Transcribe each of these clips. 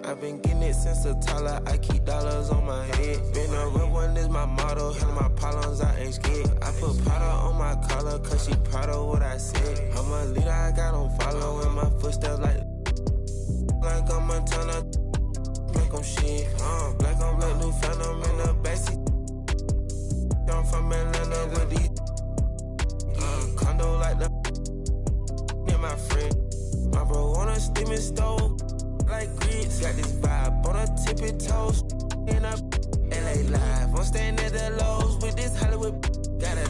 I've been getting it since a toddler, I keep dollars on my head. Been a real one is my motto, handle my problems, I ain't scared. I put powder on my collar, cause she proud of what I said. I'm a leader, I got on follow in my footsteps like I'm Montana, make them shit. Black on black, new phantom in the backseat. I'm from Atlanta with these condo like the near my friend. My bro on a steaming stove like grits. Got this vibe on a tippy toes. In a LA live, I'm staying at the Lowe's with this Hollywood. Got a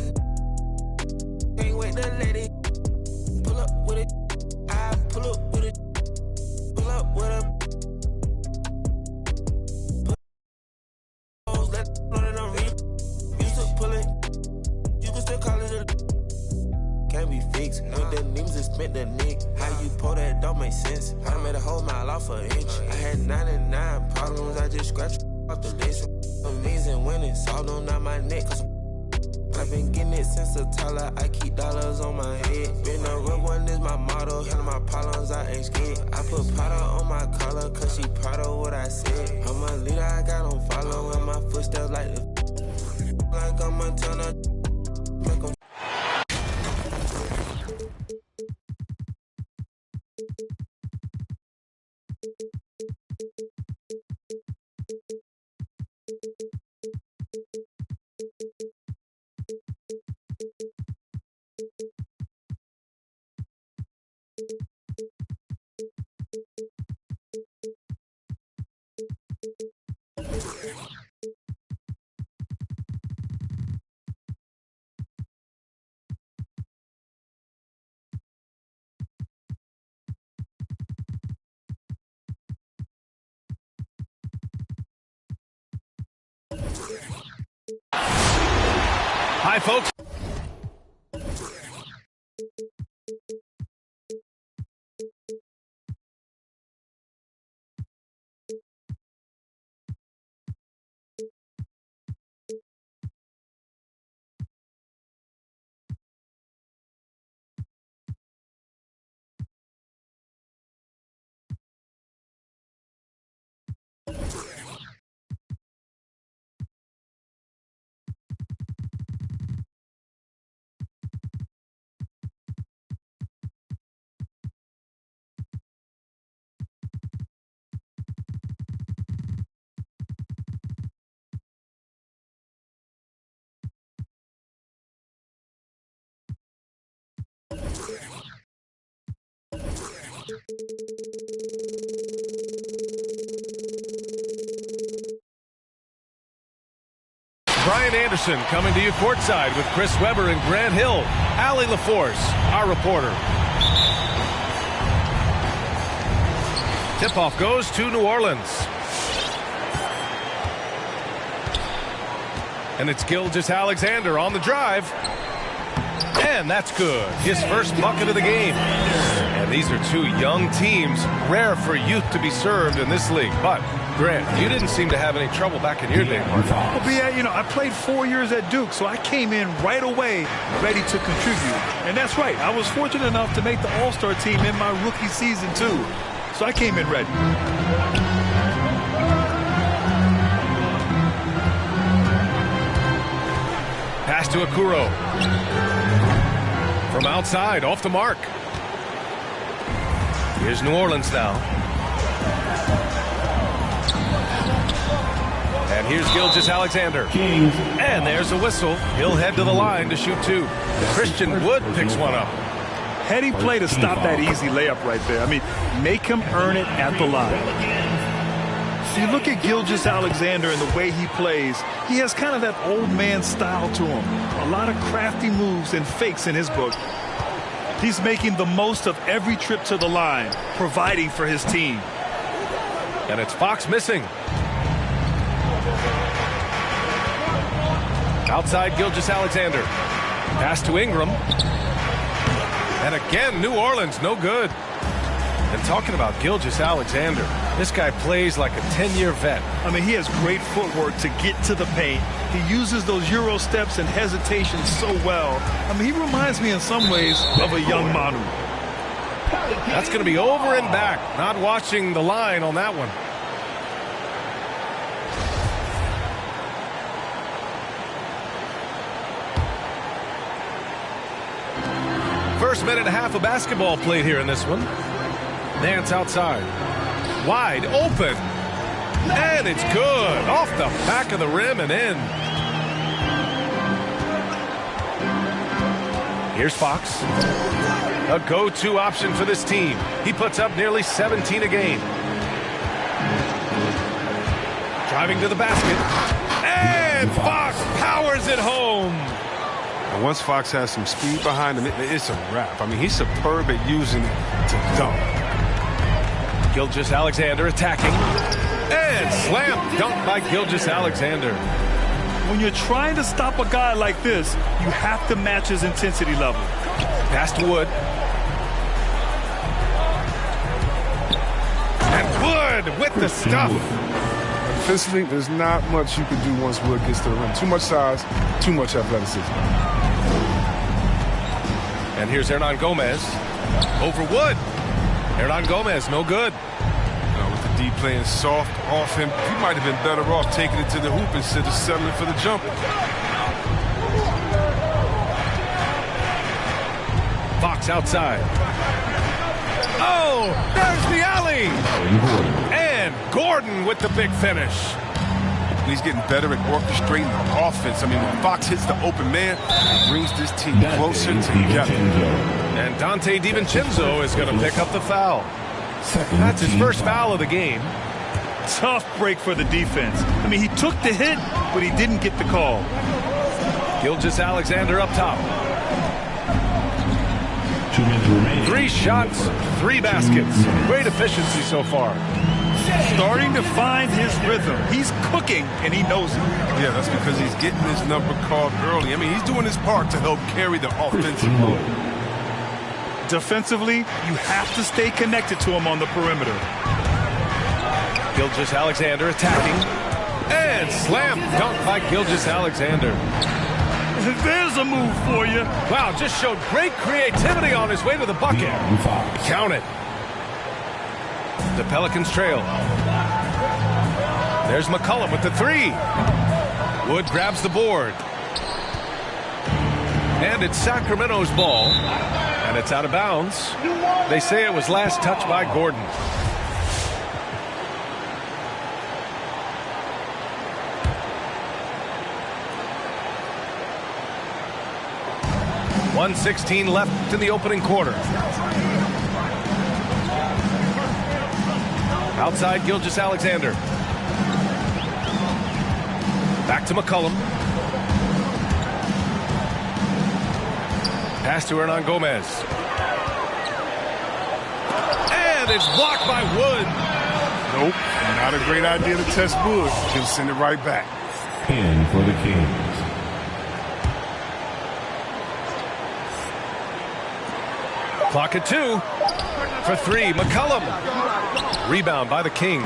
can't wait to let it pull up with it. I pull up with it. Pull up with a let know that I'm real. Used to pull it. You can still call it a can't be fixed. With the names and spent the nick. How you pull that don't make sense. I made a whole mile off an inch. I had 99 problems, I just scratched off the list. Amazing winning, salt on out my neck. Cause I've been getting it since a toddler, I keep dollars on my head. Been a real one is my motto, handle my problems, I ain't scared. I put powder on my collar, cause she proud of what I said. I'm a leader, I got on follow in my footsteps like I'm Montana, make them. Hi, folks. Brian Anderson coming to you courtside with Chris Webber and Grant Hill. Allie LaForce, our reporter. Tip-off goes to New Orleans. And it's Gilgeous-Alexander on the drive. And that's good. His first bucket of the game. And these are two young teams. Rare for youth to be served in this league. But, Grant, you didn't seem to have any trouble back in your day. Well, B.A., you know, I played 4 years at Duke, so I came in right away ready to contribute. And that's right. I was fortunate enough to make the All-Star team in my rookie season, too. So I came in ready. Pass to Okoro. From outside, off the mark. Here's New Orleans now. And here's Gilgeous-Alexander. And there's a whistle. He'll head to the line to shoot two. Christian Wood picks one up. Heading play to stop that easy layup right there. I mean, make him earn it at the line. So you look at Gilgeous-Alexander and the way he plays, he has kind of that old man style to him. A lot of crafty moves and fakes in his book. He's making the most of every trip to the line, providing for his team. And it's Fox missing. Outside Gilgeous-Alexander. Pass to Ingram. And again, New Orleans, no good. And talking about Gilgeous-Alexander, this guy plays like a 10-year vet. I mean, he has great footwork to get to the paint. He uses those Euro steps and hesitation so well. I mean, he reminds me in some ways of a young Manu. That's going to be over and back. Not watching the line on that one. First minute and a half of basketball played here in this one. Nance outside. Wide open. And it's good. Off the back of the rim and in. Here's Fox. A go-to option for this team. He puts up nearly 17 a game. Driving to the basket. And Fox powers it home. And once Fox has some speed behind him, it's a wrap. I mean, he's superb at using it to dunk. Gilgeous-Alexander attacking. And slam dunk by Gilgeous-Alexander. When you're trying to stop a guy like this, you have to match his intensity level. Pass to Wood. And Wood with the stuff. Defensively, there's not much you can do once Wood gets to the rim. Too much size, too much athleticism. And here's Hernan Gomez. Over Wood. Hernan Gomez, no good. With the D playing soft off him, he might have been better off taking it to the hoop instead of settling for the jumper. Fox outside. Oh, there's the alley. And Gordon with the big finish. He's getting better at orchestrating the offense. I mean, when Fox hits the open man, he brings this team closer together. And Dante DiVincenzo is going to pick up the foul. That's his first foul of the game. Tough break for the defense. I mean, he took the hit, but he didn't get the call. Gilgeous-Alexander up top. 2 minutes remaining. 3 shots, 3 baskets. Great efficiency so far. Starting to find his rhythm. He's cooking, and he knows it. Yeah, that's because he's getting his number called early. I mean, he's doing his part to help carry the offensive load. Defensively, you have to stay connected to him on the perimeter. Gilgeous-Alexander attacking. And slam dunk by Gilgeous-Alexander. There's a move for you. Wow, just showed great creativity on his way to the bucket. Count it. The Pelicans trail. There's McCollum with the 3. Wood grabs the board. And it's Sacramento's ball. And it's out of bounds. They say it was last touched by Gordon. .116 left in the opening quarter. Outside Gilgeous-Alexander. Back to McCollum. Pass to Hernan Gomez. And it's blocked by Wood. Nope, not a great idea to test Wood. He'll send it right back. In for the Kings. Clock at 2. For 3, McCollum. Rebound by the Kings.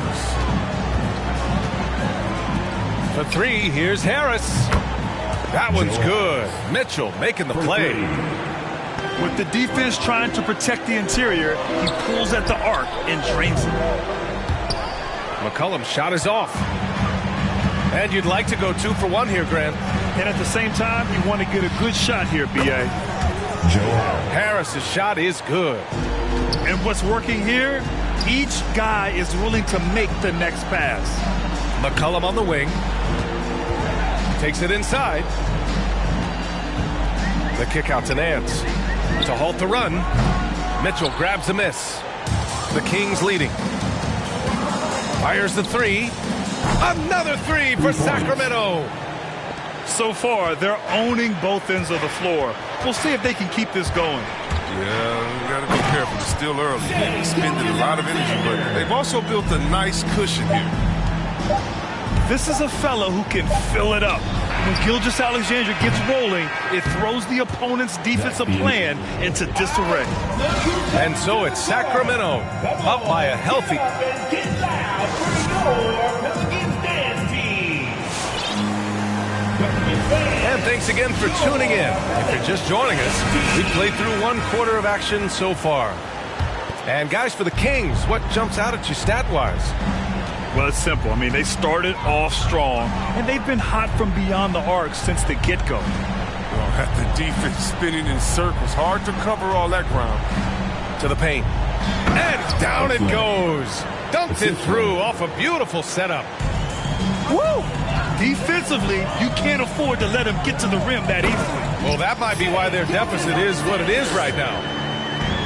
For 3, here's Harris. That one's good. Mitchell making the play. With the defense trying to protect the interior, he pulls at the arc and drains it. McCollum's shot is off. And you'd like to go 2 for 1 here, Grant. And at the same time, you want to get a good shot here, B.A. Harris's shot is good. And what's working here, each guy is willing to make the next pass. McCollum on the wing. Takes it inside. The kick out to Nance. To halt the run. Mitchell grabs a miss. The Kings leading. Fires the 3. Another 3 for Sacramento. So far, they're owning both ends of the floor. We'll see if they can keep this going. Yeah, you got to be careful. It's still early. They've expended a lot of energy, but they've also built a nice cushion here. This is a fellow who can fill it up. When Gilgeous-Alexander gets rolling, it throws the opponent's defensive plan into disarray. And so it's Sacramento up by a healthy. And thanks again for tuning in. If you're just joining us, we've played through 1 quarter of action so far. And guys, for the Kings, what jumps out at you stat-wise? Well, it's simple. I mean, they started off strong, and they've been hot from beyond the arc since the get-go. Well, Got the defense spinning in circles. Hard to cover all that ground. To the paint. And down it goes. Dunked it through off a beautiful setup. Woo! Defensively, you can't afford to let him get to the rim that easily. Well, that might be why their deficit is what it is right now.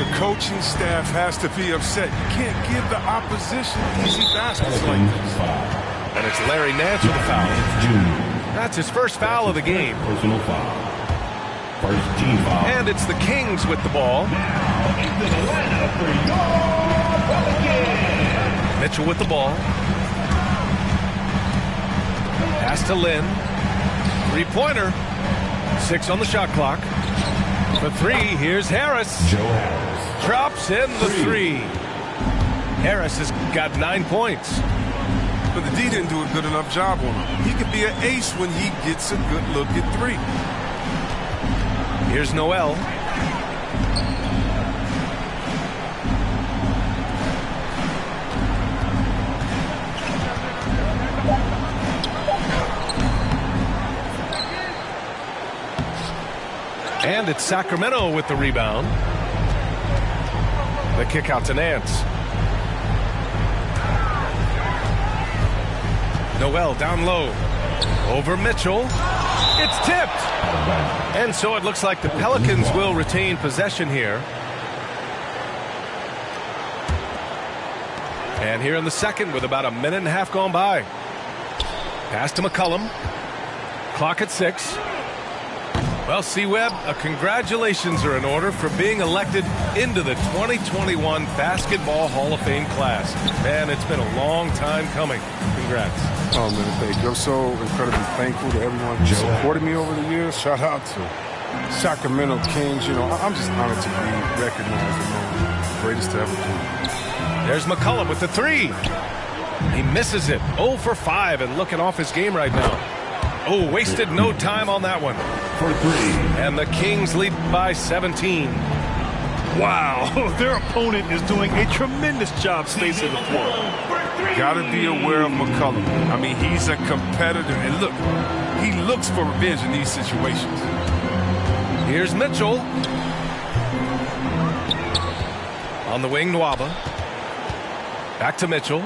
The coaching staff has to be upset. You can't give the opposition easy baskets like this. And it's Larry Nance with a foul. That's his first foul of the game. Personal foul. First team foul. And it's the Kings with the ball. Mitchell with the ball. Pass to Lynn. Three-pointer. 6 on the shot clock. For 3, here's Harris. Joe Harris. Drops in the 3. Harris has got 9 points. But the D didn't do a good enough job on him. He could be an ace when he gets a good look at 3. Here's Noel. And it's Sacramento with the rebound. The kick out to Nance. Noel down low. Over Mitchell. It's tipped. And so it looks like the Pelicans will retain possession here. And here in the second with about a minute and a half gone by. Pass to McCollum. Clock at 6. Well, C-Webb, congratulations are in order for being elected into the 2021 Basketball Hall of Fame class. Man, it's been a long time coming. Congrats. Oh, man, thank you. I'm so incredibly thankful to everyone who supported me over the years. Shout out to Sacramento Kings. You know, I'm just honored to be recognized as one of the greatest to ever do. There's McCollum with the 3. He misses it. 0 for 5 and looking off his game right now. Oh, wasted no time on that one. For 3. And the Kings lead by 17. Wow, their opponent is doing a tremendous job spacing the floor. Got to be aware of McCollum. I mean, he's a competitor. And look, he looks for revenge in these situations. Here's Mitchell. On the wing, Nwaba. Back to Mitchell.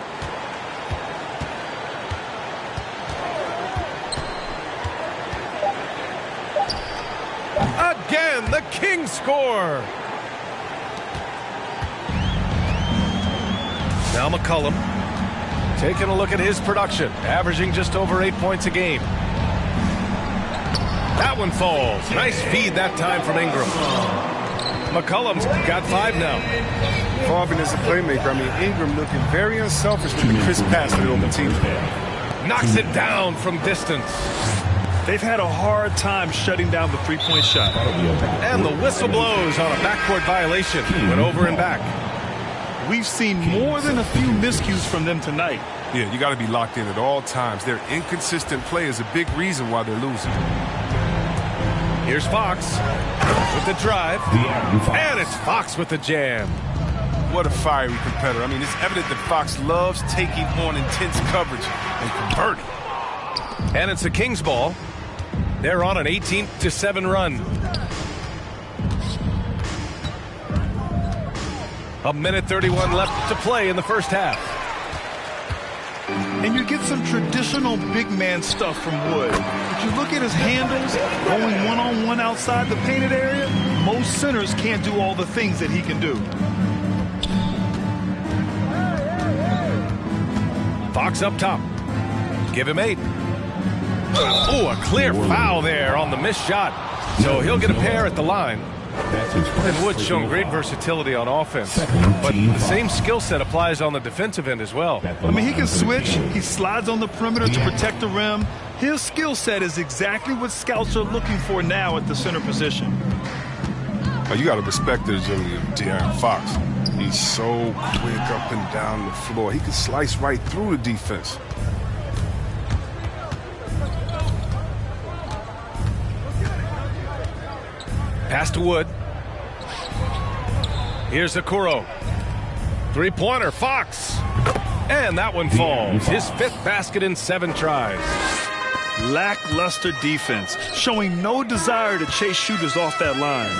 Again, the Kings score. Now McCollum taking a look at his production, averaging just over 8 points a game. That one falls. Nice feed that time from Ingram. McCollum's got 5 now. Marvin is a playmaker. I mean, Ingram looking very unselfish with the crisp pass to the open team. Knocks it down from distance. They've had a hard time shutting down the three-point shot. And the whistle blows on a backcourt violation. Went over and back. We've seen more than a few miscues from them tonight. Yeah, you got to be locked in at all times. Their inconsistent play is a big reason why they're losing. Here's Fox with the drive. And it's Fox with the jam. What a fiery competitor. I mean, it's evident that Fox loves taking on intense coverage and converting. And it's the Kings ball. They're on an 18-7 run. A minute 31 left to play in the first half. And you get some traditional big man stuff from Wood. If you look at his handles, going one-on-one outside the painted area, most centers can't do all the things that he can do. Fox up top. Give him 8. Oh, a clear foul there on the missed shot. So he'll get a pair at the line. And Wood's shown great versatility on offense. But the same skill set applies on the defensive end as well. I mean, he can switch. He slides on the perimeter to protect the rim. His skill set is exactly what scouts are looking for now at the center position. You got to respect the agility of De'Aaron Fox. He's so quick up and down the floor. He can slice right through the defense. Pass to Wood. Here's Okoro. Three-pointer, Fox. And that one falls. His 5th basket in 7 tries. Lackluster defense, showing no desire to chase shooters off that line.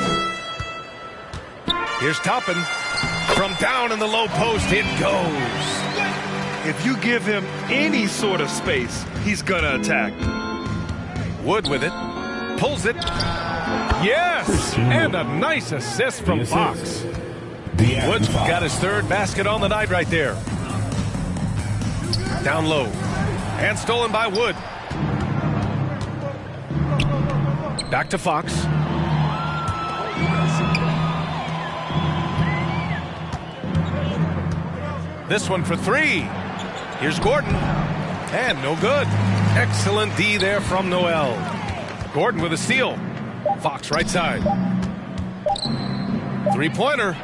Here's Toppin. From down in the low post, it goes. If you give him any sort of space, he's going to attack. Wood with it. Pulls it. Yes! And a nice assist from Fox. Wood's got his third basket on the night right there. Down low. And stolen by Wood. Back to Fox. This one for three. Here's Gordon. And no good. Excellent D there from Noel. Gordon with a steal. Fox right side. Three-pointer.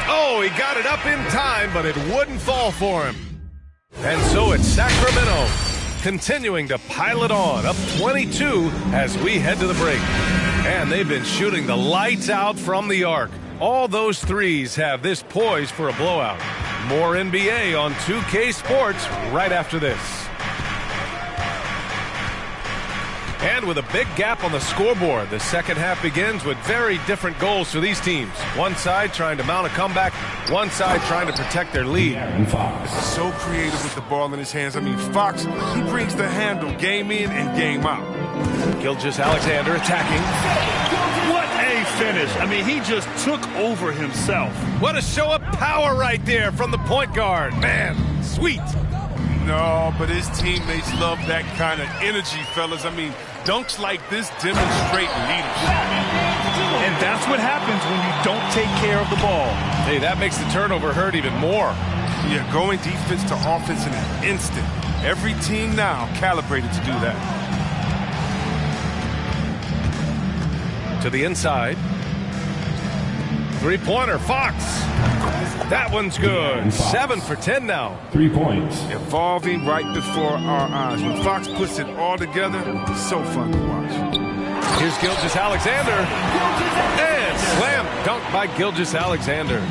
Oh, he got it up in time, but it wouldn't fall for him. And so it's Sacramento continuing to pile it on, up 22 as we head to the break. And they've been shooting the lights out from the arc. All those threes have this poised for a blowout. More NBA on 2K Sports right after this. And with a big gap on the scoreboard, the second half begins with very different goals for these teams. One side trying to mount a comeback, one side trying to protect their lead. So creative with the ball in his hands. I mean, Fox, he brings the handle game in and game out. Gilgeous-Alexander attacking. What a finish. I mean, he just took over himself. What a show of power right there from the point guard. Man, sweet. No, but his teammates love that kind of energy, fellas. I mean, dunks like this demonstrate leadership. And that's what happens when you don't take care of the ball. Hey, that makes the turnover hurt even more. Yeah, going defense to offense in an instant. Every team now calibrated to do that. To the inside. Three-pointer, Fox. That one's good. 7 for 10 now. 3 points. Evolving right before our eyes. When Fox puts it all together, it's so fun to watch. Here's Gilgeous-Alexander. And slam dunk by Gilgeous-Alexander.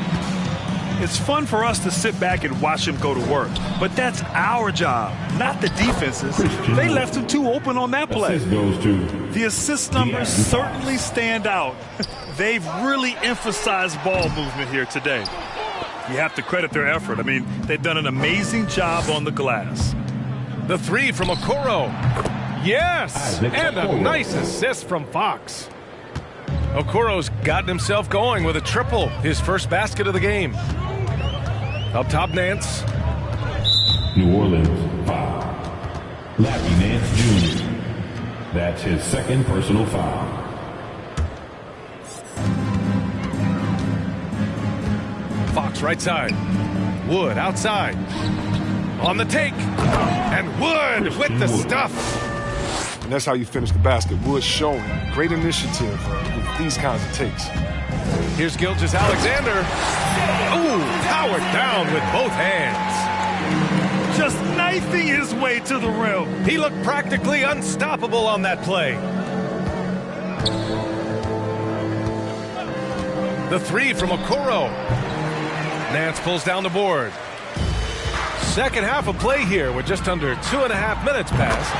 It's fun for us to sit back and watch him go to work. But that's our job, not the defense's. They left him too open on that play. Assist goes to The assist numbers certainly stand out. They've really emphasized ball movement here today. You have to credit their effort. I mean, they've done an amazing job on the glass. The three from Okoro. Yes! And a nice assist from Fox. Okoro's gotten himself going with a triple, his first basket of the game. Up top, Nance. New Orleans foul. Larry Nance Jr. That's his second personal foul. Fox right side. Wood outside. On the take. And Wood with the stuff. And that's how you finish the basket. Wood showing great initiative with these kinds of takes. Here's Gilgeous-Alexander. Ooh, powered down with both hands. Just knifing his way to the rim. He looked practically unstoppable on that play. The three from Okoro. Nance pulls down the board. Second half of play here with just under 2.5 minutes passed.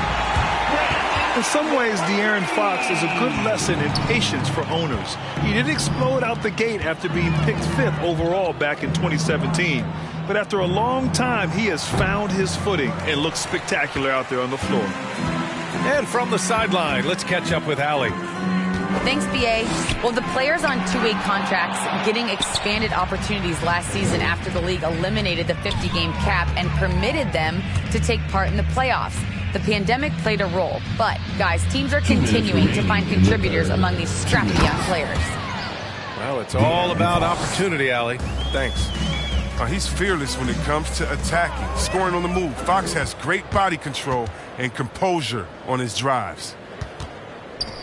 In some ways, De'Aaron Fox is a good lesson in patience for owners. He didn't explode out the gate after being picked 5th overall back in 2017. But after a long time, he has found his footing and looks spectacular out there on the floor. And from the sideline, let's catch up with Allie. Thanks, B.A. Well, the players on two-way contracts getting expanded opportunities last season after the league eliminated the 50-game cap and permitted them to take part in the playoffs. The pandemic played a role, but, guys, teams are continuing to find contributors among these strappy young players. Well, it's all about opportunity, Allie. Thanks. He's fearless when it comes to attacking, scoring on the move. Fox has great body control and composure on his drives.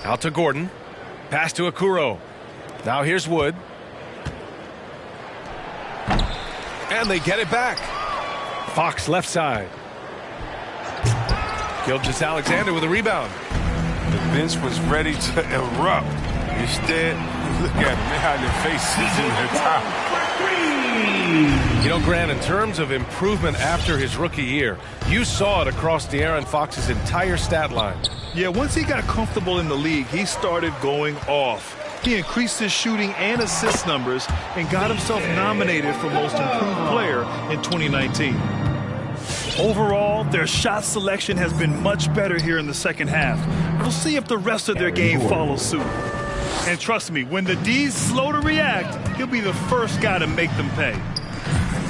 Out to Gordon. Pass to Okoro. Now here's Wood. And they get it back. Fox left side. Gilgeous-Alexander with a rebound. The bench was ready to erupt. Instead, look at them. They had their faces in their towel. You know, Grant, in terms of improvement after his rookie year, you saw it across De'Aaron Fox's entire stat line. Yeah, once he got comfortable in the league, he started going off. He increased his shooting and assist numbers and got himself nominated for Most Improved Player in 2019. Overall, their shot selection has been much better here in the second half. We'll see if the rest of their game follows suit. And trust me, when the D's slow to react, he'll be the first guy to make them pay.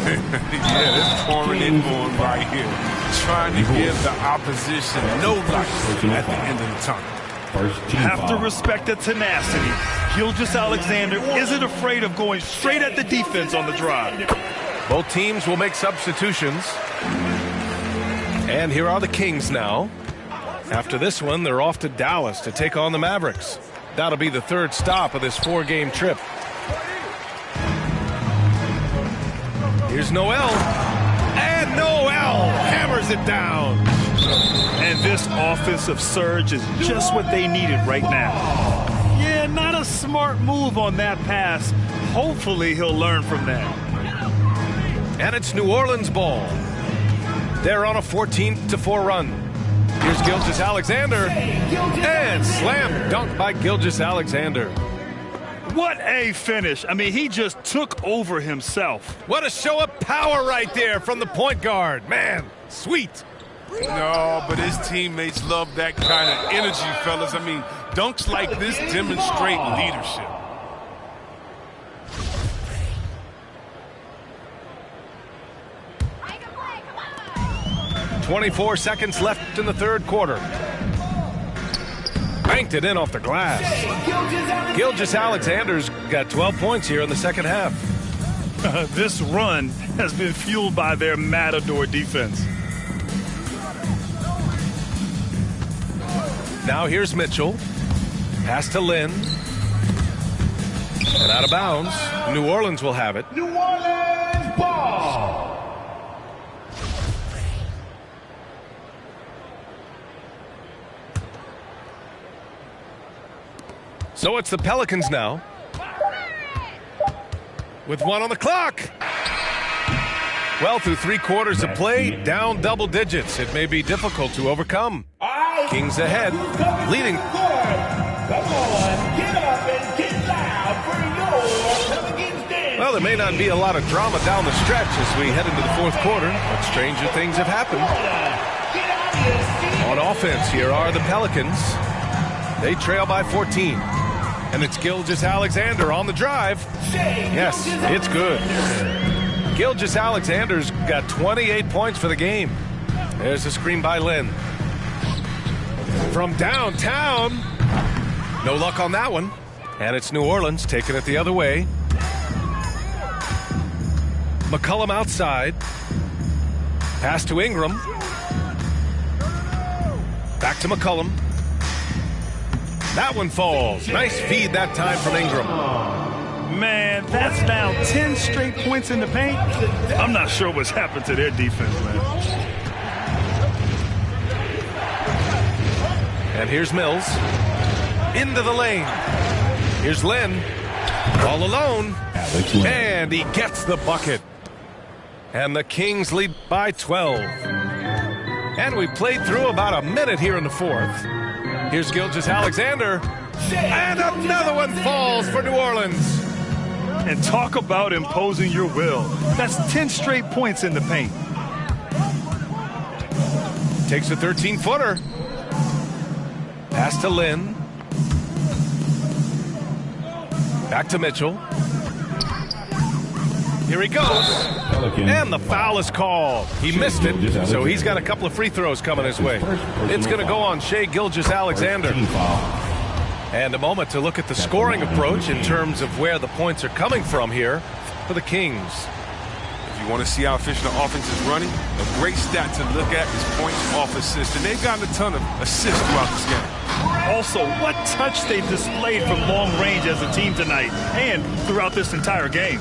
Yeah, it's pouring in on right here. Trying to give the opposition no life at the end of the tunnel. Have to respect the tenacity. Gilgeous-Alexander isn't afraid of going straight at the defense on the drive. Both teams will make substitutions. And here are the Kings now. After this one, they're off to Dallas to take on the Mavericks. That'll be the third stop of this 4-game trip. Here's Noel. And Noel hammers it down. And this offensive surge is just what they needed right now. Yeah, not a smart move on that pass. Hopefully he'll learn from that. And it's New Orleans ball. They're on a 14-4 run. Here's Gilgeous-Alexander. And slam dunk by Gilgeous-Alexander. What a finish. I mean, he just took over himself. What a show of power right there from the point guard. Man, sweet. No, but his teammates love that kind of energy, fellas. I mean, dunks like this demonstrate leadership. – 24 seconds left in the third quarter. Banked it in off the glass. Gilgeous-Alexander's got 12 points here in the second half. This run has been fueled by their Matador defense. Now here's Mitchell. Pass to Lynn. And out of bounds. New Orleans will have it. New Orleans ball. So it's the Pelicans now. With one on the clock. Well, through 3 quarters of play, down double digits. It may be difficult to overcome. Kings ahead, leading. Come on, get up and get loud for your Pelicans dance. Well, there may not be a lot of drama down the stretch as we head into the fourth quarter, but stranger things have happened. On offense, here are the Pelicans. They trail by 14. And it's Gilgeous-Alexander on the drive. Yes, it's good. Gilgeous-Alexander's got 28 points for the game. There's a screen by Lynn. From downtown. No luck on that one. And it's New Orleans taking it the other way. McCollum outside. Pass to Ingram. Back to McCollum. That one falls. Nice feed that time from Ingram. Man, that's now 10 straight points in the paint. I'm not sure what's happened to their defense, man. And here's Mills. Into the lane. Here's Lynn. All alone. And he gets the bucket. And the Kings lead by 12. And we played through about a minute here in the fourth. Here's Gilgeous-Alexander. And another one falls for New Orleans. And talk about imposing your will. That's 10 straight points in the paint. Takes a 13-footer. Pass to Lynn. Back to Mitchell. Here he goes. And the foul is called. He missed it, so he's got a couple of free throws coming his way. It's going to go on Shai Gilgeous-Alexander. And a moment to look at the scoring approach in terms of where the points are coming from here for the Kings. If you want to see how efficient the offense is running, a great stat to look at is points off assists. And they've gotten a ton of assists throughout this game. Also, what touch they've displayed from long range as a team tonight and throughout this entire game.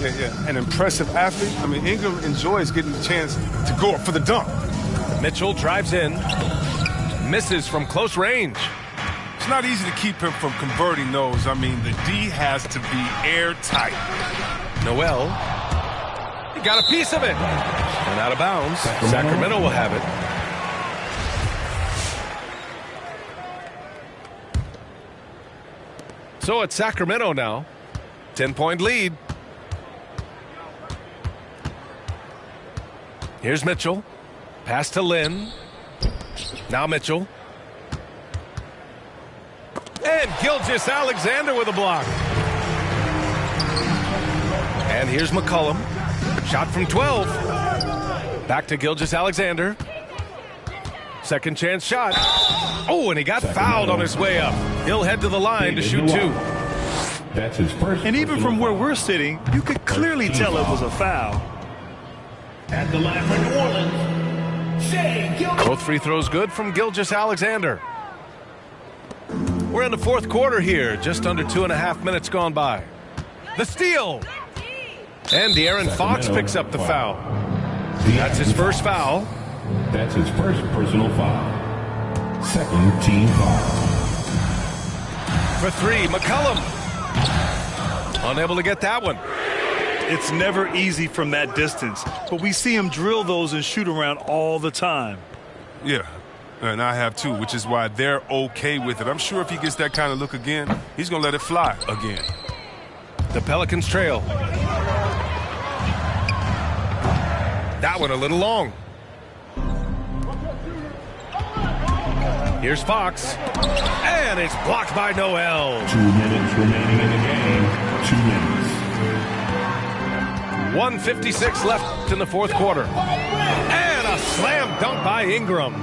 Yeah. An impressive athlete. I mean, Ingram enjoys getting the chance to go up for the dunk. Mitchell drives in. Misses from close range. It's not easy to keep him from converting those. I mean, the D has to be airtight. Noel got a piece of it. And out of bounds. Sacramento will have it. So it's Sacramento now. 10-point lead. Here's Mitchell. Pass to Lynn. Now Mitchell. And Gilgeous-Alexander with a block. And here's McCollum. Shot from 12. Back to Gilgeous-Alexander. Second chance shot. Oh, and he got fouled on his way up. He'll head to the line to shoot 2. That's his first. And even from where we're sitting, you could clearly tell it was a foul. At the line for New Orleans, Shai Gilgeous. Both free throws good from Gilgeous-Alexander. We're in the fourth quarter here. Just under 2.5 minutes gone by. The steal. And De'Aaron Fox picks up the foul. That's his first foul. That's his first personal foul. Second team foul. For 3, McCollum. Unable to get that one. It's never easy from that distance, but we see him drill those and shoot around all the time. Yeah, and I have too, which is why they're okay with it. I'm sure if he gets that kind of look again, he's going to let it fly again. The Pelicans trail. That one a little long. Here's Fox. And it's blocked by Noel. 2 minutes remaining in the game. 2 minutes. 1:56 left in the fourth quarter. And a slam dunk by Ingram.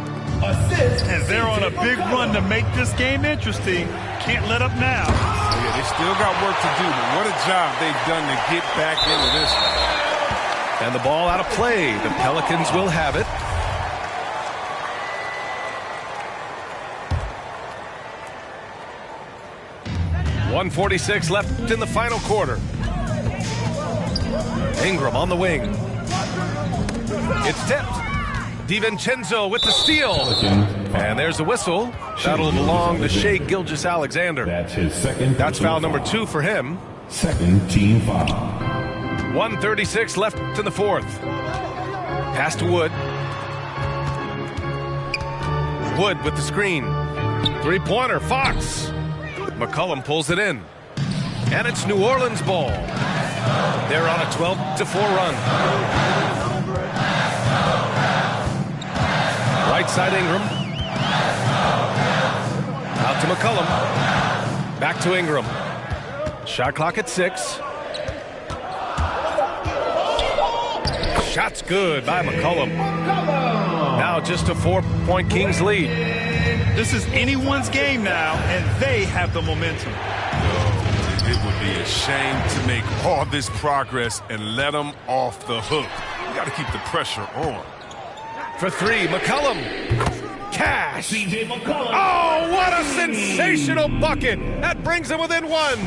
Assist. And they're on a big run to make this game interesting. Can't let up now. Yeah, they still got work to do, but what a job they've done to get back into this one. And the ball out of play. The Pelicans will have it. .146 left in the final quarter. Ingram on the wing. It's tipped. DiVincenzo with the steal. And there's the whistle. That'll belong to Shai Gilgeous-Alexander. That's his second. That's foul number 2 for him. Second team foul. 1:36 left in the fourth. Pass to Wood. Wood with the screen. 3-pointer, Fox. McCollum pulls it in. And it's New Orleans ball. They're on a 12-4 run. Right side Ingram. Out to McCollum. Back to Ingram. Shot clock at 6. Shot's good by McCollum. Now just a 4-point Kings lead. This is anyone's game now, and they have the momentum. It would be a shame to make all this progress and let them off the hook. You got to keep the pressure on. For 3, McCollum. Cash. CJ McCollum. Oh, what a sensational bucket. That brings them within 1.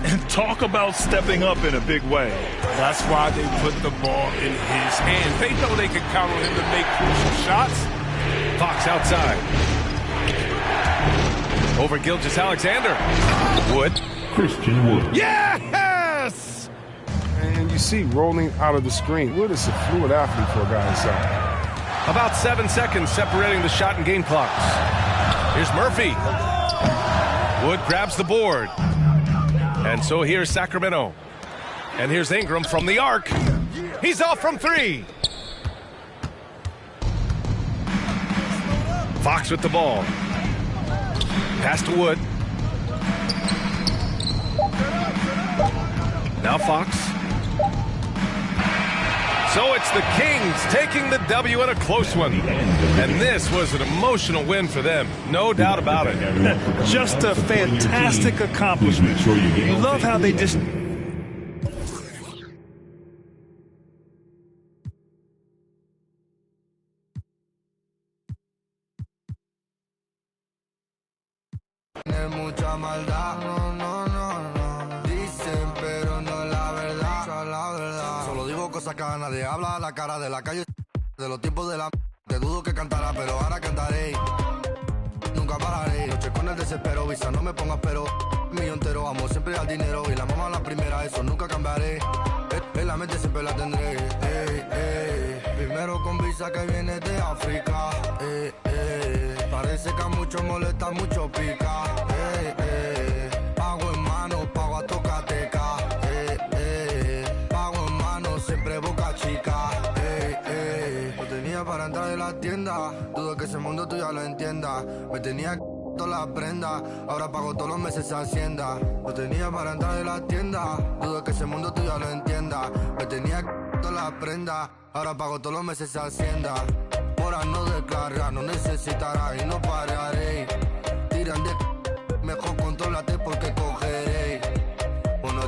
And talk about stepping up in a big way. That's why they put the ball in his hand. They know they can count on him to make crucial shots. Fox outside. Over Gilgeous-Alexander. Wood. Christian Wood. Yes! And you see rolling out of the screen. Wood is a fluid athlete for a guy inside. About 7 seconds separating the shot and game clocks. Here's Murphy. Wood grabs the board. And so here's Sacramento. And here's Ingram from the arc. He's off from 3. Fox with the ball. Pass to Wood. Now Fox. So it's the Kings taking the W in a close one. And this was an emotional win for them. No doubt about it. Just a fantastic accomplishment. You love how they just... Mucha maldad, no, no, no, no. Dicen, pero no la verdad, la verdad. Solo digo cosas que a nadie habla, la cara de la calle, de los tiempos de la... Te dudo que cantara, pero ahora cantaré. Nunca pararé, noche con el desespero, visa no me pongas pero. Mío entero, amo siempre al dinero y la mamá la primera, eso nunca cambiaré. En la mente siempre la tendré. Primero con visa que viene de África. Parece que a muchos molesta, mucho pica. Pago en mano, pago a tocateca. Pago en mano, siempre boca chica. No tenía para entrar en la tienda. Dudo que ese mundo tú ya lo entiendas. Me tenía todas las prendas. Ahora pago todos los meses Hacienda. No tenía para entrar en la tienda. Dudo que ese mundo tú ya lo entiendas. Me tenía todas las prendas. Ahora pago todos los meses Hacienda. Ahora no declarar, no necesitará y no pararé. Tiran de mejor contrólate porque cogeré. Bueno,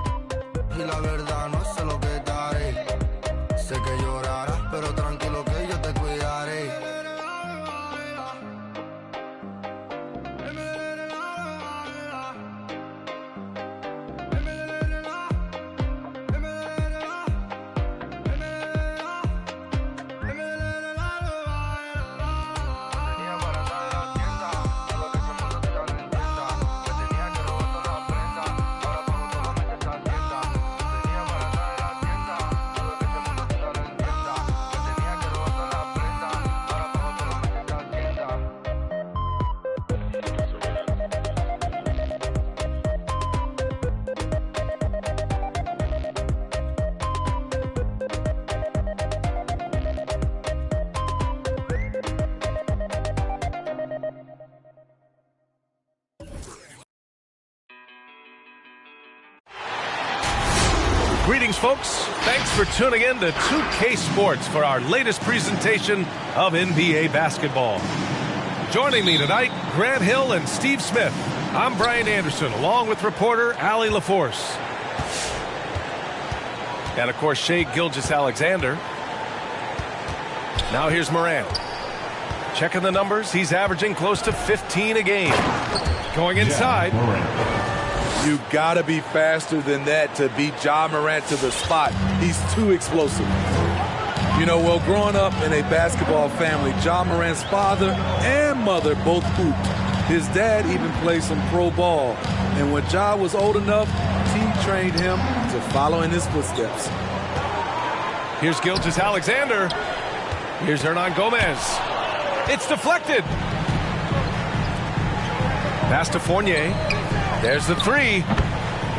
y la verdad no sé lo que daré. Sé que llorarás, pero tranquilo que yo te cuidaré. Greetings, folks. Thanks for tuning in to 2K Sports for our latest presentation of NBA basketball. Joining me tonight, Grant Hill and Steve Smith. I'm Brian Anderson, along with reporter Allie LaForce. And, of course, Shai Gilgeous-Alexander. Now here's Morant. Checking the numbers, he's averaging close to 15 a game. Going inside. You gotta be faster than that to beat Ja Morant to the spot. He's too explosive. You know, well, growing up in a basketball family, Ja Morant's father and mother both hooped. His dad even played some pro ball. And when Ja was old enough, he trained him to follow in his footsteps. Here's Gilgeous-Alexander. Here's Hernan Gomez. It's deflected. Pass to Fournier. There's the three.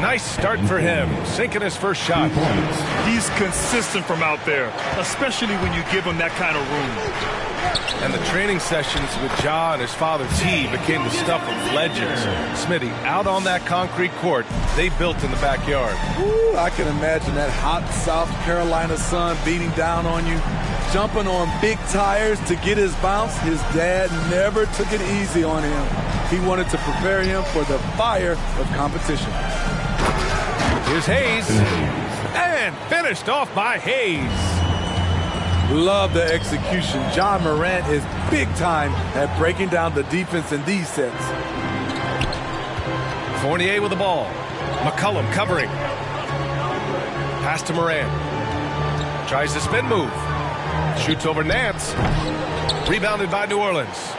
Nice start for him, sinking his first shot. He's consistent from out there, especially when you give him that kind of room. And the training sessions with Ja and his father T became the stuff of legends. Smitty, out on that concrete court they built in the backyard. Ooh, I can imagine that hot South Carolina sun beating down on you, jumping on big tires to get his bounce. His dad never took it easy on him. He wanted to prepare him for the fire of competition. Here's Hayes. And finished off by Hayes. Love the execution. Ja Morant is big time at breaking down the defense in these sets. Fournier with the ball. McCollum covering. Pass to Morant. Tries the spin move. Shoots over Nance. Rebounded by New Orleans.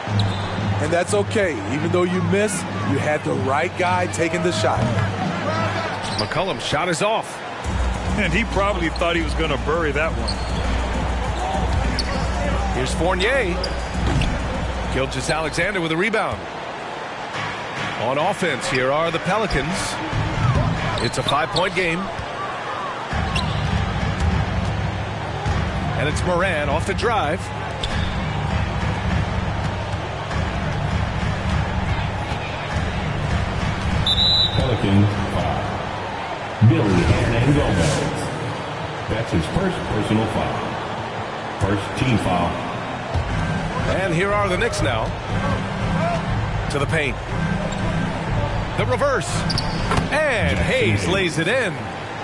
And that's okay. Even though you miss, you had the right guy taking the shot. McCollum's shot is off. And he probably thought he was going to bury that one. Here's Fournier. Gilgeous-Alexander with a rebound. On offense, here are the Pelicans. It's a 5-point game. And it's Morant off the drive. Pelicans 5. Billy Hernan Gomez. That's his first personal foul. First team foul. And here are the Knicks now. To the paint. The reverse. And Hayes lays it in.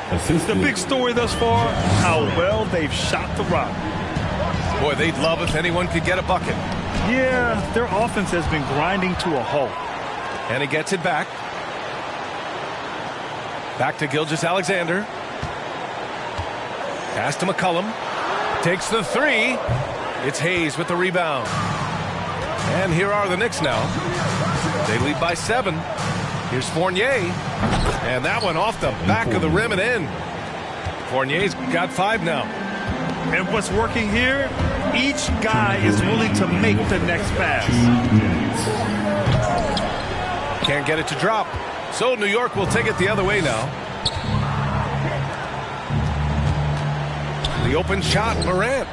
The big story thus far, how well they've shot the rock. Boy, they'd love if anyone could get a bucket. Yeah, their offense has been grinding to a halt. And he gets it back. Back to Gilgeous-Alexander. Pass to McCollum. Takes the three. It's Hayes with the rebound. And here are the Knicks now. They lead by 7. Here's Fournier. And that one off the back of the rim and in. Fournier's got 5 now. And what's working here, each guy is willing to make the next pass. Can't get it to drop. So New York will take it the other way now. The open shot, Morant.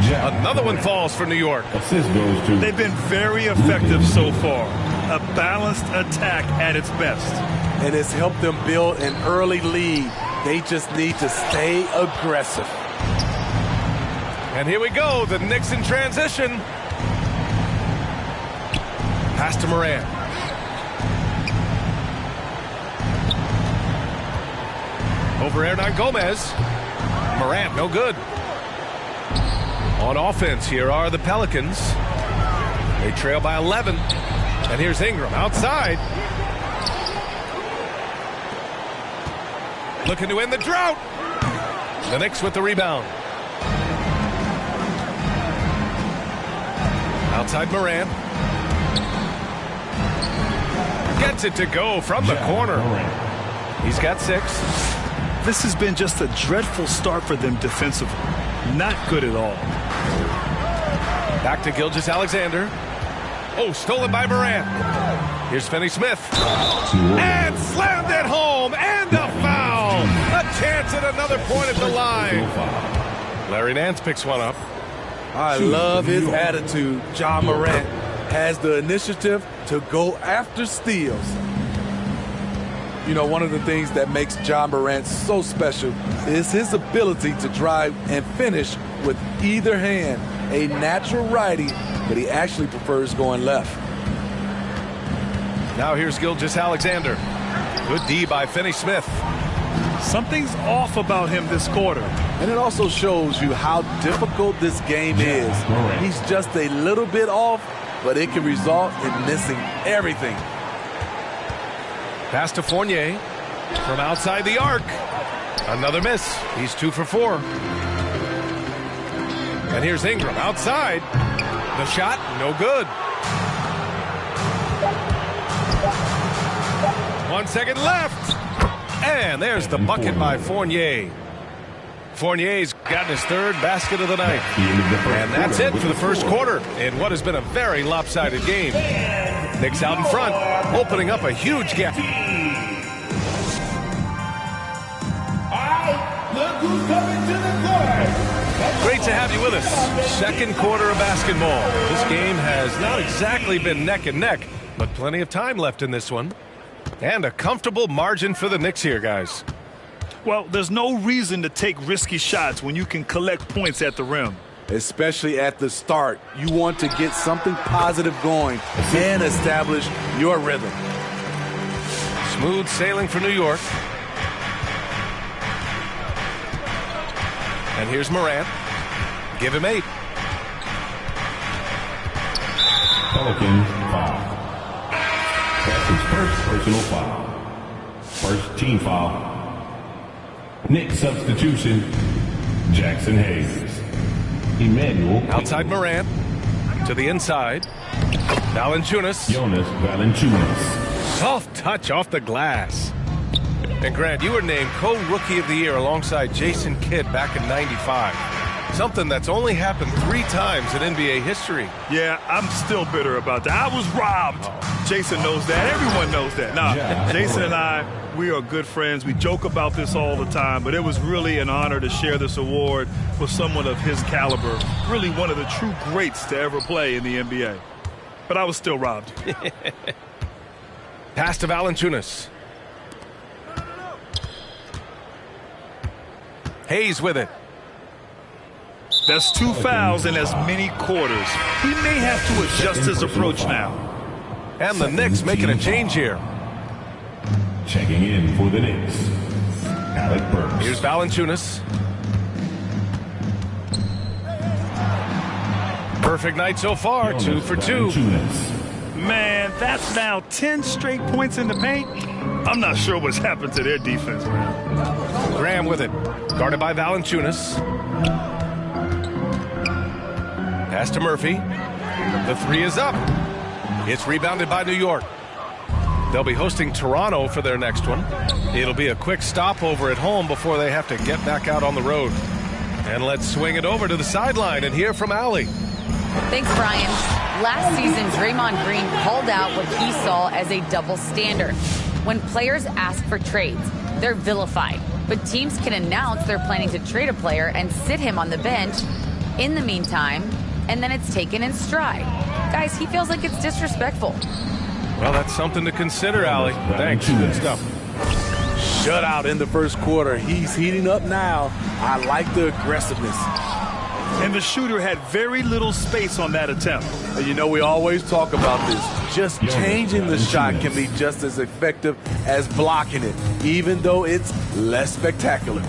Another one falls for New York. They've been very effective so far. A balanced attack at its best. And it's helped them build an early lead. They just need to stay aggressive. And here we go, the Knicks in transition. Pass to Morant. Over Hernan Gomez. Morant, no good. On offense, here are the Pelicans. They trail by 11. And here's Ingram outside. Looking to end the drought. The Knicks with the rebound. Outside Morant. Gets it to go from the corner. He's got 6. This has been just a dreadful start for them defensively. Not good at all. Back to Gilgeous-Alexander. Oh, stolen by Morant. Here's Finney-Smith. And slammed it home. And a foul. A chance at another point at the line. Larry Nance picks one up. I love his attitude. Ja Morant has the initiative to go after steals. You know, one of the things that makes Ja Morant so special is his ability to drive and finish with either hand. A natural righty, but he actually prefers going left. Now here's Gilgeous-Alexander. Good D by Finney-Smith. Something's off about him this quarter. And it also shows you how difficult this game is. He's just a little bit off, but it can result in missing everything. Pass to Fournier from outside the arc. Another miss. He's 2 for 4. And here's Ingram outside. The shot, no good. 1 second left. And there's the bucket by Fournier. Fournier's gotten his 3rd basket of the night. And that's it for the first quarter in what has been a very lopsided game. Knicks out in front, opening up a huge gap. All right, look who's coming to the court. Great to have you with us. Second quarter of basketball. This game has not exactly been neck and neck, but plenty of time left in this one. And a comfortable margin for the Knicks here, guys. Well, there's no reason to take risky shots when you can collect points at the rim. Especially at the start. You want to get something positive going and establish your rhythm. Smooth sailing for New York. And here's Morant. Give him 8. Pelicans foul. That's his first personal foul. First team foul. Knicks substitution. Jackson Hayes. Emmanuel. Outside Morant. To the inside. Valanciunas. Jonas Valanciunas. Soft touch off the glass. And Grant, you were named co-rookie of the year alongside Jason Kidd back in '95. Something that's only happened 3 times in NBA history. Yeah, I'm still bitter about that. I was robbed. Jason knows that. Everyone knows that. Nah, Jason and I, we are good friends. We joke about this all the time, but it was really an honor to share this award with someone of his caliber. Really one of the true greats to ever play in the NBA. But I was still robbed. Pass to Valanciunas. Hayes with it. That's 2 fouls in as many quarters. He may have to adjust his approach now. And the Knicks making a change here. Checking in for the Knicks, Alec Burks. Here's Valanciunas. Perfect night so far, 2 for 2. Man, that's now 10 straight points in the paint. I'm not sure what's happened to their defense, man. Graham with it. Guarded by Valanciunas. Pass to Murphy. The 3 is up. It's rebounded by New York. They'll be hosting Toronto for their next one. It'll be a quick stopover at home before they have to get back out on the road. And let's swing it over to the sideline and hear from Allie. Thanks, Brian. Last season, Draymond Green called out what he saw as a double standard. When players ask for trades, they're vilified. But teams can announce they're planning to trade a player and sit him on the bench in the meantime, and then it's taken in stride. Guys, he feels like it's disrespectful. Well, that's something to consider, Allie. Thanks. Good stuff. Shutout in the first quarter. He's heating up now. I like the aggressiveness. And the shooter had very little space on that attempt. And you know, we always talk about this. Just changing the shot can be just as effective as blocking it, even though it's less spectacular.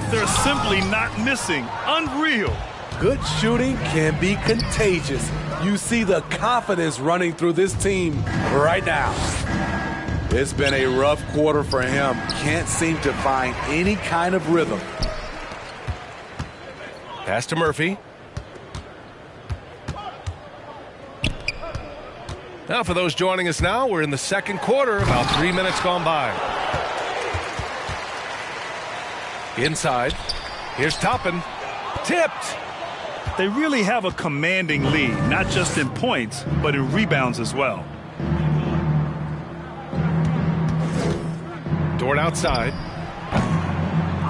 They're simply not missing. Unreal. Good shooting can be contagious. You see the confidence running through this team right now. It's been a rough quarter for him. Can't seem to find any kind of rhythm. Pass to Murphy. Now, for those joining us now, we're in the second quarter, about 3 minutes gone by. Inside. Here's Toppin. Tipped. They really have a commanding lead, not just in points, but in rebounds as well. Dort outside.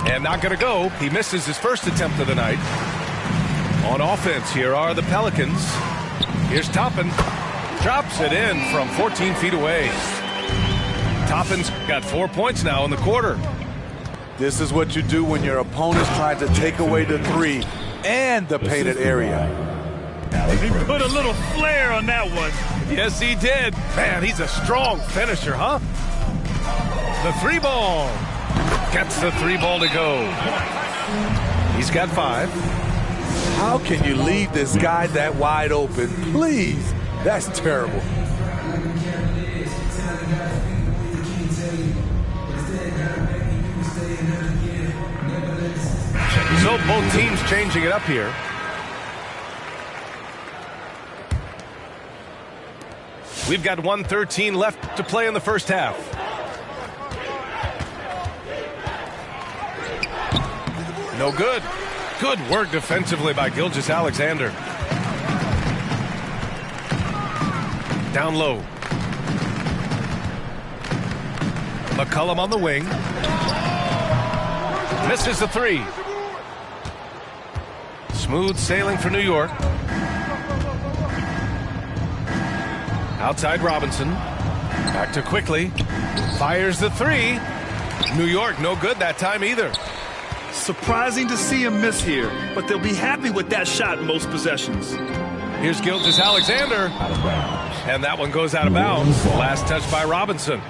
And not going to go. He misses his first attempt of the night. On offense, here are the Pelicans. Here's Toppin. Drops it in from 14 feet away. Toppin's got 4 points now in the quarter. This is what you do when your opponent's trying to take away the three and the painted area. He put a little flair on that one. Yes, he did. Man, he's a strong finisher, huh? The three ball. Gets the three ball to go. He's got 5. How can you leave this guy that wide open? Please. That's terrible. So both teams changing it up here. We've got 1:13 left to play in the first half. No good. Good work defensively by Gilgeous-Alexander. Down low. McCollum on the wing. Misses the 3. Smooth sailing for New York. Outside Robinson. Back to Quickly. Fires the 3. New York no good that time either. Surprising to see him miss here, but they'll be happy with that shot in most possessions. Here's Gilgeous-Alexander. And that one goes out of bounds. Last touch by Robinson.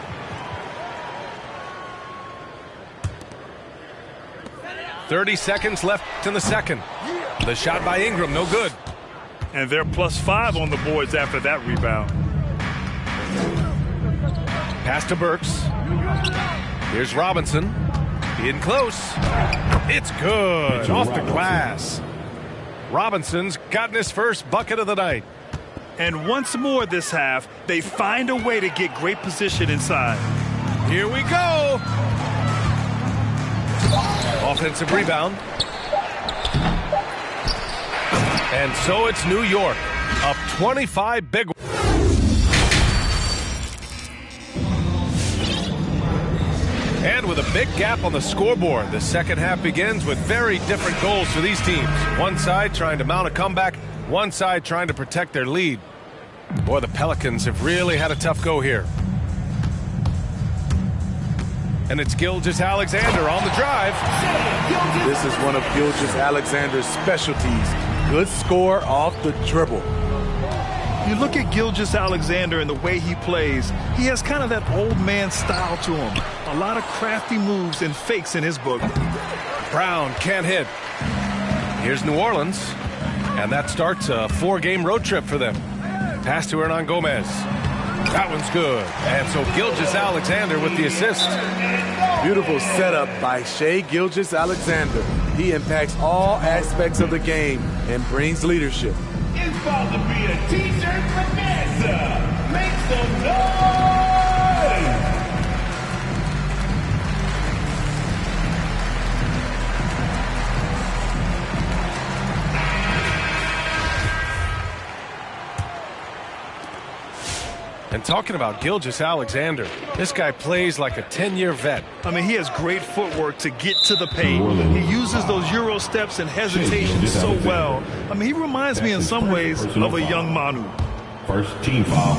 .30 seconds left in the second. The shot by Ingram, no good. And they're +5 on the boards after that rebound. Pass to Burks. Here's Robinson. In close. It's good. Off the glass. Robinson's gotten his first bucket of the night. And once more this half, they find a way to get great position inside. Here we go. Offensive rebound. And so it's New York. Up 25 big. And with a big gap on the scoreboard, the second half begins with very different goals for these teams. One side trying to mount a comeback, one side trying to protect their lead. Boy, the Pelicans have really had a tough go here. And it's Gilgeous-Alexander on the drive. This is one of Gilgeous-Alexander's specialties. Good score off the dribble. You look at Gilgeous-Alexander and the way he plays, he has kind of that old man style to him. A lot of crafty moves and fakes in his book. Brown can't hit. Here's New Orleans. And that starts a 4-game road trip for them. Pass to Hernan Gomez. That one's good. And so Gilgeous-Alexander with the assist. Beautiful setup by Shai Gilgeous-Alexander. He impacts all aspects of the game and brings leadership. It's about to be a t-shirt bonanza. Make some noise! And talking about Gilgeous-Alexander, this guy plays like a 10-year vet. I mean, he has great footwork to get to the paint. He uses those Euro steps and hesitations so well. I mean, he reminds me in some ways of a young Manu. First team foul.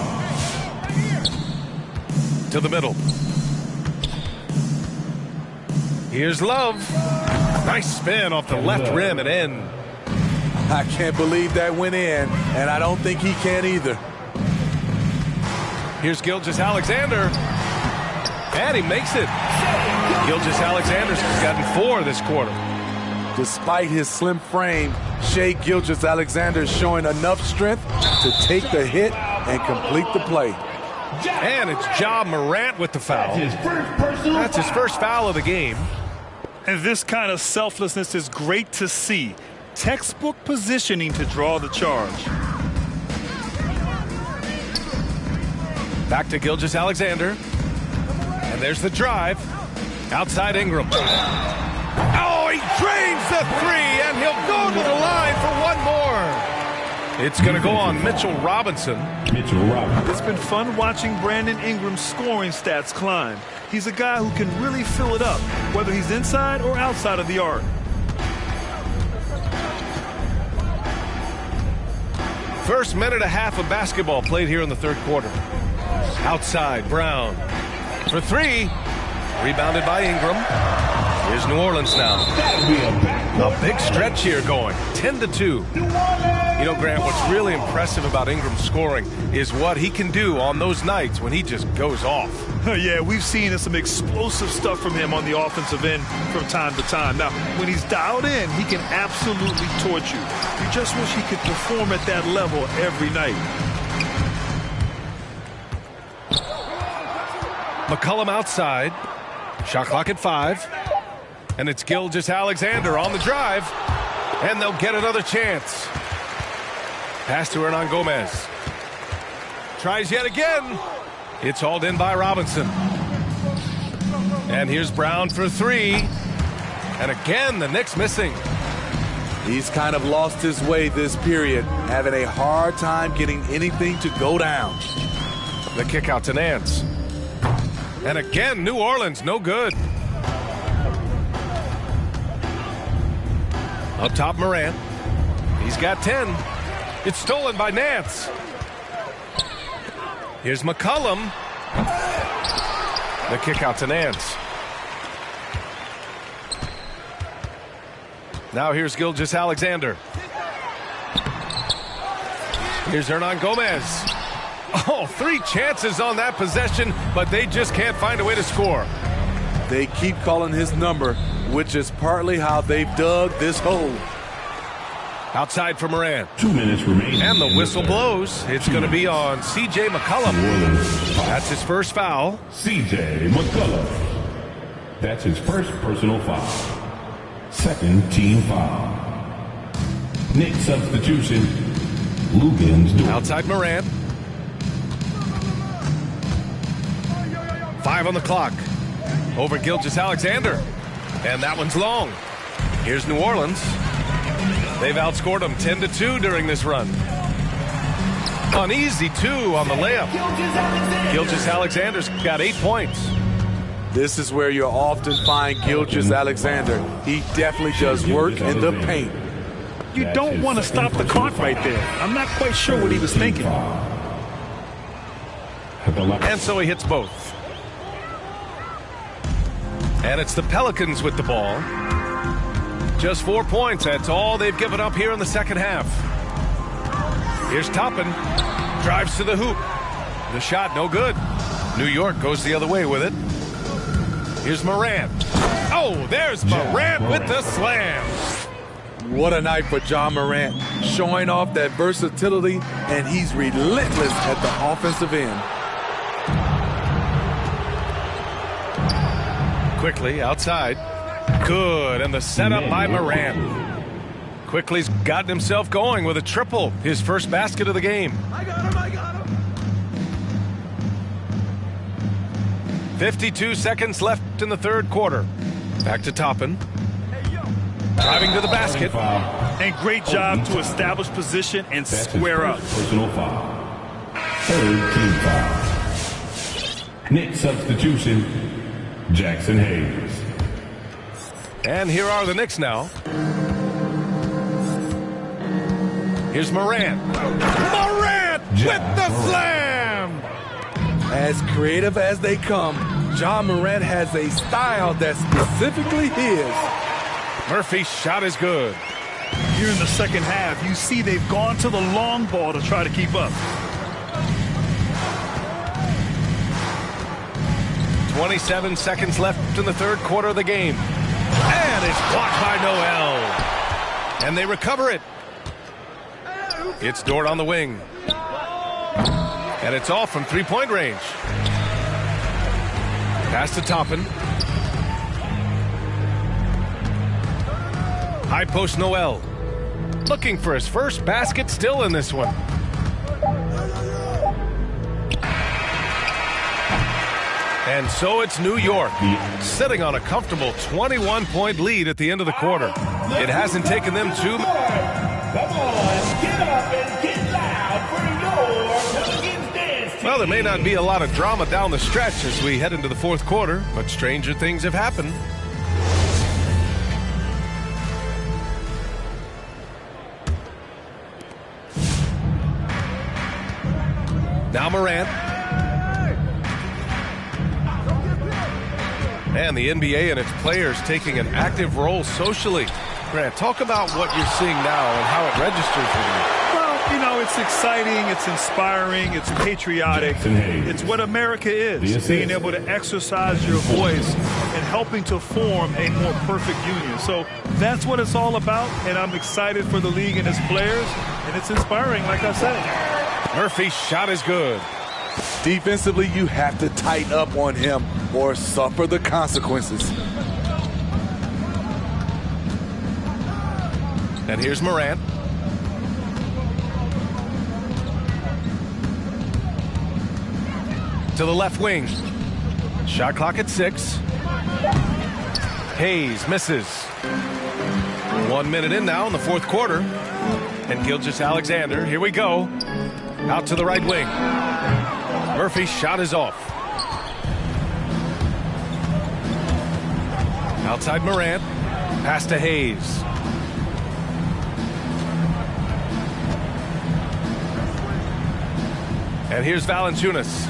To the middle. Here's Love. Nice spin off the left rim and in. I can't believe that went in, and I don't think he can either. Here's Gilgeous-Alexander. And he makes it. Gilgeous-Alexander's gotten 4 this quarter. Despite his slim frame, Shai Gilgeous-Alexander is showing enough strength to take the hit and complete the play. And it's Ja Morant with the foul. That's his first foul of the game. And this kind of selflessness is great to see. Textbook positioning to draw the charge. Back to Gilgeous-Alexander. And there's the drive. Outside Ingram. Oh, he drains the 3, and he'll go to the line for one more. It's going to go on Mitchell Robinson. It's been fun watching Brandon Ingram's scoring stats climb. He's a guy who can really fill it up, whether he's inside or outside of the arc. First minute and a half of basketball played here in the third quarter. Outside, Brown for 3. Rebounded by Ingram. Here's New Orleans now. A big stretch here going. 10-2. You know, Grant, what's really impressive about Ingram's scoring is what he can do on those nights when he just goes off. Yeah, we've seen some explosive stuff from him on the offensive end from time to time. Now, when he's dialed in, he can absolutely torch you. You just wish he could perform at that level every night. McCollum outside. Shot clock at 5. And it's Gilgeous-Alexander on the drive. And they'll get another chance. Pass to Hernangomez. Tries yet again. It's hauled in by Robinson. And here's Brown for 3. And again, the Knicks missing. He's kind of lost his way this period, having a hard time getting anything to go down. The kick out to Nance. And again, New Orleans, no good. Up top, Morant. He's got 10. It's stolen by Nance. Here's McCollum. The kick out to Nance. Now here's Gilgeous-Alexander. Here's Hernangomez. Oh, 3 chances on that possession, but they just can't find a way to score. They keep calling his number, which is partly how they've dug this hole. Outside for Morant. 2 minutes remaining. And the whistle blows. It's going to be on C.J. McCollum. That's his first foul. C.J. McCollum. That's his first personal foul. Second team foul. Knicks substitution. Luguentz doing. Outside Morant. 5 on the clock. Over Gilgeous-Alexander. And that one's long. Here's New Orleans. They've outscored them 10-2 during this run. An easy 2 on the layup. Gilgeous-Alexander's got 8 points. This is where you'll often find Gilgeous-Alexander. He definitely does work in the paint. You don't want to stop the clock right there. I'm not quite sure what he was thinking. And so he hits both. And it's the Pelicans with the ball. Just 4 points. That's all they've given up here in the second half. Here's Toppin. Drives to the hoop. The shot no good. New York goes the other way with it. Here's Morant. Oh, there's Morant with the slam. What a night for Ja Morant. Showing off that versatility, and he's relentless at the offensive end. Quickly outside. Good, and the setup by Morant. Quickly's gotten himself going with a triple, his first basket of the game. I got him. 52 seconds left in the third quarter. Back to Toppin. Driving to the basket. And great job to establish position and square up. Personal foul. Third team foul. Knicks substitution, Jackson Hayes. And here are the Knicks now. Here's Morant. Morant with the slam! As creative as they come, Ja Morant has a style that's specifically his. Murphy's shot is good. Here in the second half, you see they've gone to the long ball to try to keep up. 27 seconds left in the third quarter of the game. And it's blocked by Noel. And they recover it. It's Dort on the wing. And it's off from three-point range. Pass to Toppin. High post Noel. Looking for his first basket, still in this one. And so it's New York, sitting on a comfortable 21-point lead at the end of the quarter. It hasn't taken them too much. Come on, get up and get loud for your Pelicans dance team. Well, there may not be a lot of drama down the stretch as we head into the fourth quarter, but stranger things have happened. Now Morant. And the NBA and its players taking an active role socially. Grant, talk about what you're seeing now and how it registers with you. Well, you know, it's exciting, it's inspiring, it's patriotic. It's what America is, being able to exercise your voice and helping to form a more perfect union. So that's what it's all about, and I'm excited for the league and its players, and it's inspiring, like I said. Murphy's shot is good. Defensively, you have to tighten up on him or suffer the consequences. And here's Morant. To the left wing. Shot clock at 6. Hayes misses. 1 minute in now in the fourth quarter. And Gilgeous-Alexander, here we go. Out to the right wing. Murphy's shot is off. Outside Morant. Pass to Hayes. And here's Valanciunas.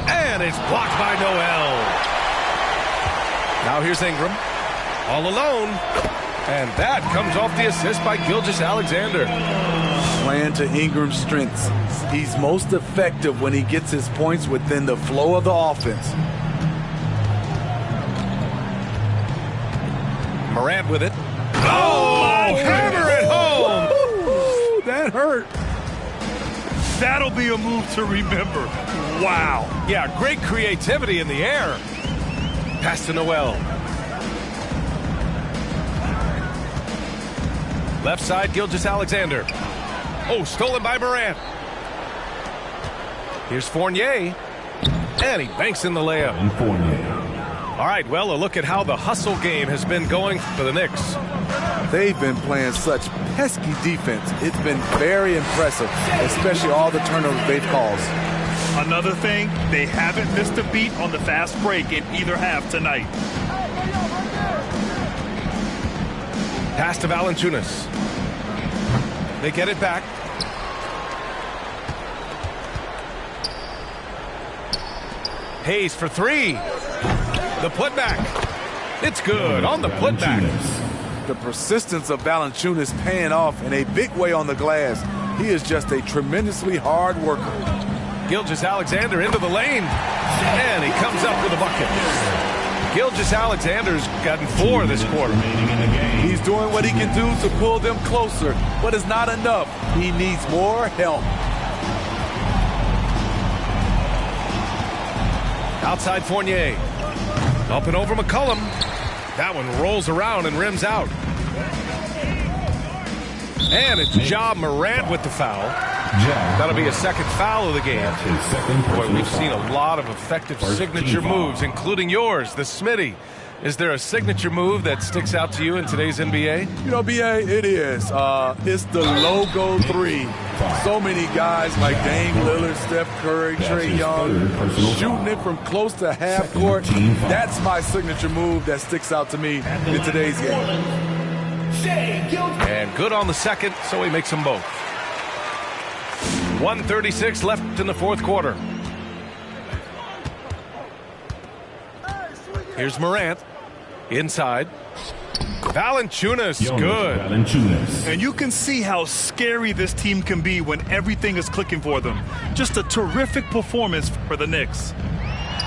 And it's blocked by Noel. Now here's Ingram. All alone. And that comes off the assist by Gilgeous-Alexander. Playing to Ingram's strengths. He's most effective when he gets his points within the flow of the offense. Morant with it. Oh, hammer it home. Woo-hoo, that hurt. That'll be a move to remember. Wow. Yeah, great creativity in the air. Pass to Noel. Left side, Gilgeous-Alexander. Oh, stolen by Morant. Here's Fournier. And he banks in the layup. All right, well, a look at how the hustle game has been going for the Knicks. They've been playing such pesky defense. It's been very impressive, especially all the turnovers they've caused. Another thing, they haven't missed a beat on the fast break in either half tonight. Pass to Valanciunas. They get it back. Hayes for three. The putback. It's good on the putback. The persistence of Valanciunas paying off in a big way on the glass. He is just a tremendously hard worker. Gilgeous-Alexander into the lane. And he comes up with a bucket. Gilgeous-Alexander's gotten 4 this quarter. He's doing what he can do to pull them closer, but it's not enough. He needs more help. Outside Fournier. Up and over McCollum. That one rolls around and rims out. And it's Ja Morant with the foul. That'll be a second foul of the game. Boy, we've seen a lot of effective signature moves, including yours, the Smitty. Is there a signature move that sticks out to you in today's NBA? You know, BA, it is. It's the logo 3. So many guys like Dame Lillard, Steph Curry, Trae Young, shooting it from close to half court. That's my signature move that sticks out to me in today's game. And good on the second, so he makes them both. 1:36 left in the fourth quarter. Here's Morant. Inside. Valanciunas, good. Valanciunas. And you can see how scary this team can be when everything is clicking for them. Just a terrific performance for the Knicks.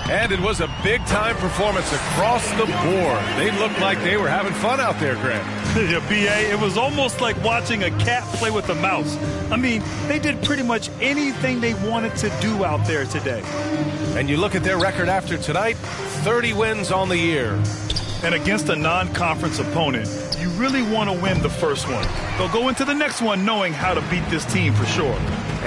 And it was a big-time performance across the board. They looked like they were having fun out there, Grant. Yeah, B.A., it was almost like watching a cat play with a mouse. I mean, they did pretty much anything they wanted to do out there today. And you look at their record after tonight, 30 wins on the year. And against a non-conference opponent, you really want to win the first one. They'll go into the next one knowing how to beat this team for sure.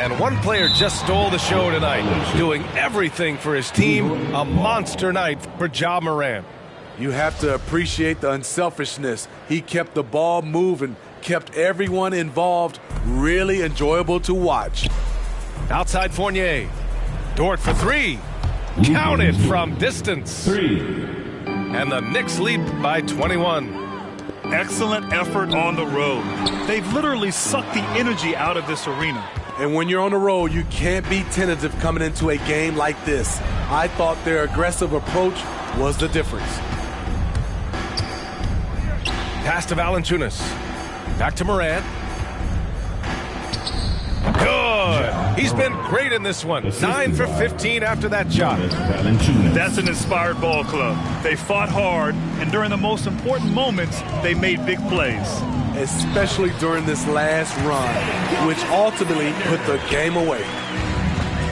And one player just stole the show tonight, doing everything for his team. A monster night for Ja Morant. You have to appreciate the unselfishness. He kept the ball moving, kept everyone involved, really enjoyable to watch. Outside Fournier. Dort for 3. Counted from distance. 3. And the Knicks lead by 21. Excellent effort on the road. They've literally sucked the energy out of this arena. And when you're on the road, you can't be tentative coming into a game like this. I thought their aggressive approach was the difference. Pass to Valanciunas. Back to Morant. Good. He's been great in this one. 9 for 15 after that shot. That's an inspired ball club. They fought hard, and during the most important moments, they made big plays. Especially during this last run, which ultimately put the game away.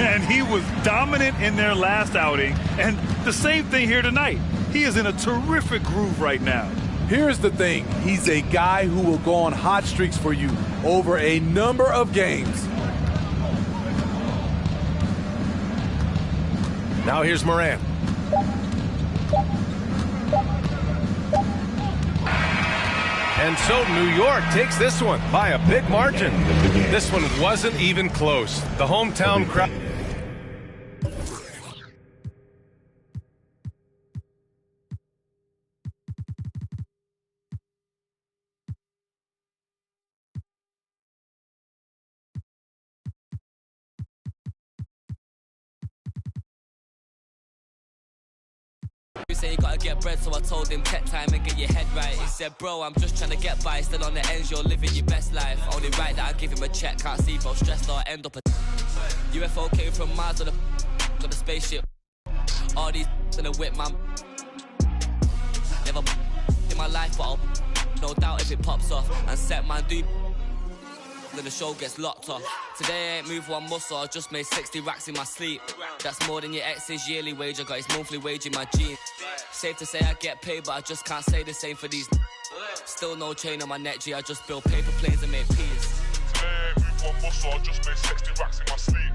And he was dominant in their last outing, and the same thing here tonight. He is in a terrific groove right now. Here's the thing. He's a guy who will go on hot streaks for you over a number of games. Now here's Morant. And so New York takes this one by a big margin. This one wasn't even close. The hometown crowd. You say you gotta get bread, so I told him take time and get your head right. He said, bro, I'm just trying to get by. Still on the ends, you're living your best life. Only right that I give him a check. Can't see if I'm stressed or end up a UFO came from Mars on the spaceship. All these in a whip, man. Never in my life, but I'll no doubt if it pops off. And set man do then the show gets locked off. Today I ain't moved one muscle, I just made 60 racks in my sleep. That's more than your ex's yearly wage, I got his monthly wage in my jeans. Safe to say I get paid, but I just can't say the same for these. Still no chain on my neck, G, I just build paper planes and make peas. Today I ain't moved one muscle, I just made 60 racks in my sleep.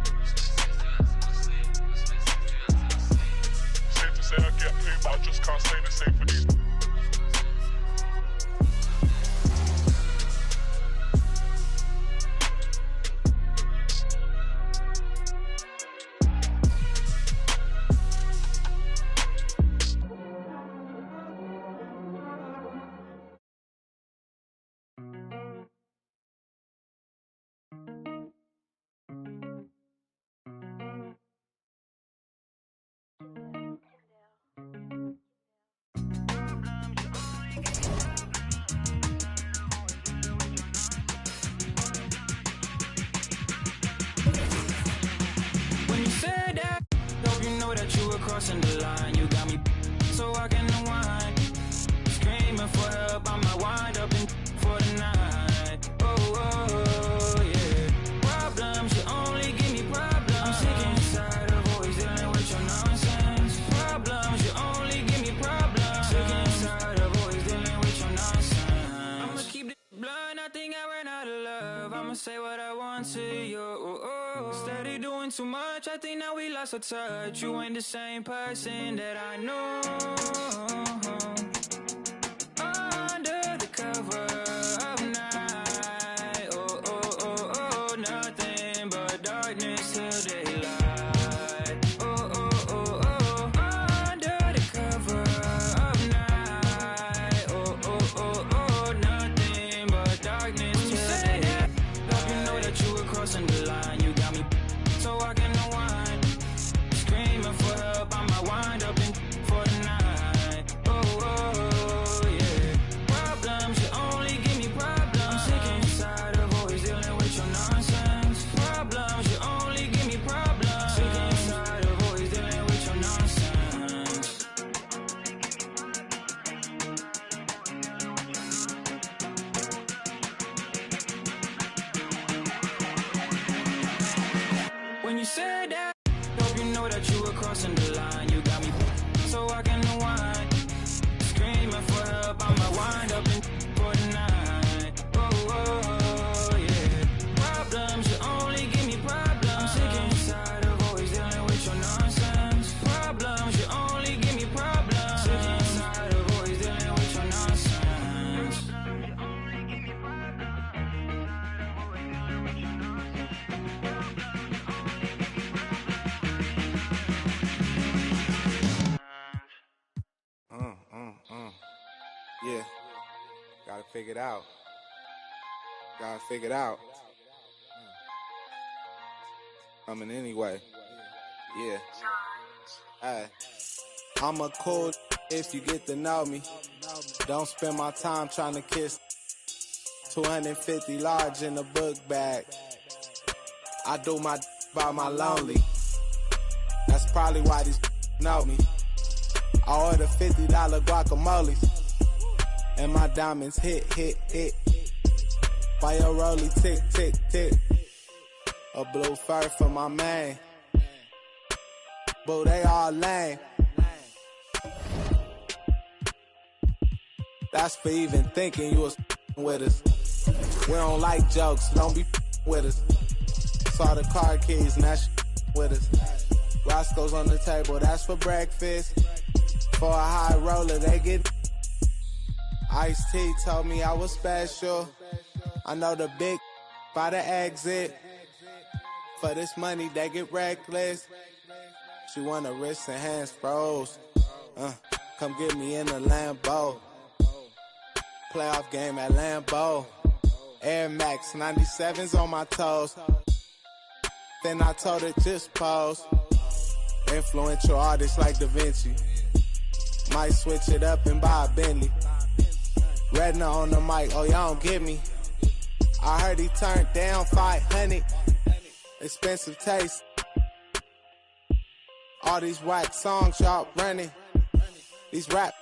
Safe to say I get paid, but I just can't say the same for these. Crossing the line, you got me so I can unwind. Screaming for help, I might wind up in for the night. Oh, yeah. Problems, you only give me problems. I'm sick inside of always dealing with your nonsense. Problems, you only give me problems. Sick inside of always dealing with your nonsense. I'ma keep the blunt, I think I ran out of love. I'ma say what I want to you. Steady doing too much, I think now we lost our touch. You ain't the same person that I know. that you were crossing the line. You got me so I can unwind. Screaming for help, I'ma wind up in for the night. Oh, yeah. Problems, you only give me problems. Sick inside of always dealing with your nonsense. Problems, you only give me problems. Sick inside of always dealing with your nonsense. Yeah, gotta figure it out. Gotta figure it out. Coming anyway. Yeah. Hey, I'm a cool if you get to know me. Don't spend my time trying to kiss. 250 large in the book bag. I do my by my lonely. That's probably why these know me. I order $50 guacamole. And my diamonds hit. By your rollie tick, tick, tick. A blue fur for my man. Boo, they all lame. That's for even thinking you was with us. We don't like jokes, don't be with us. Saw the car keys, and that's with us. Roscoe's on the table, that's for breakfast. For a high roller, they get. Ice-T told me I was special. I know the big by the exit. For this money, they get reckless. She want her wrists and hands froze. Come get me in the Lambo. Playoff game at Lambeau. Air Max 97s on my toes. Then I told her just pose. Influential artists like Da Vinci. Might switch it up and buy a Bentley. Redna on the mic, oh y'all don't get me. I heard he turned down 500. Expensive taste. All these whack songs y'all running. These rap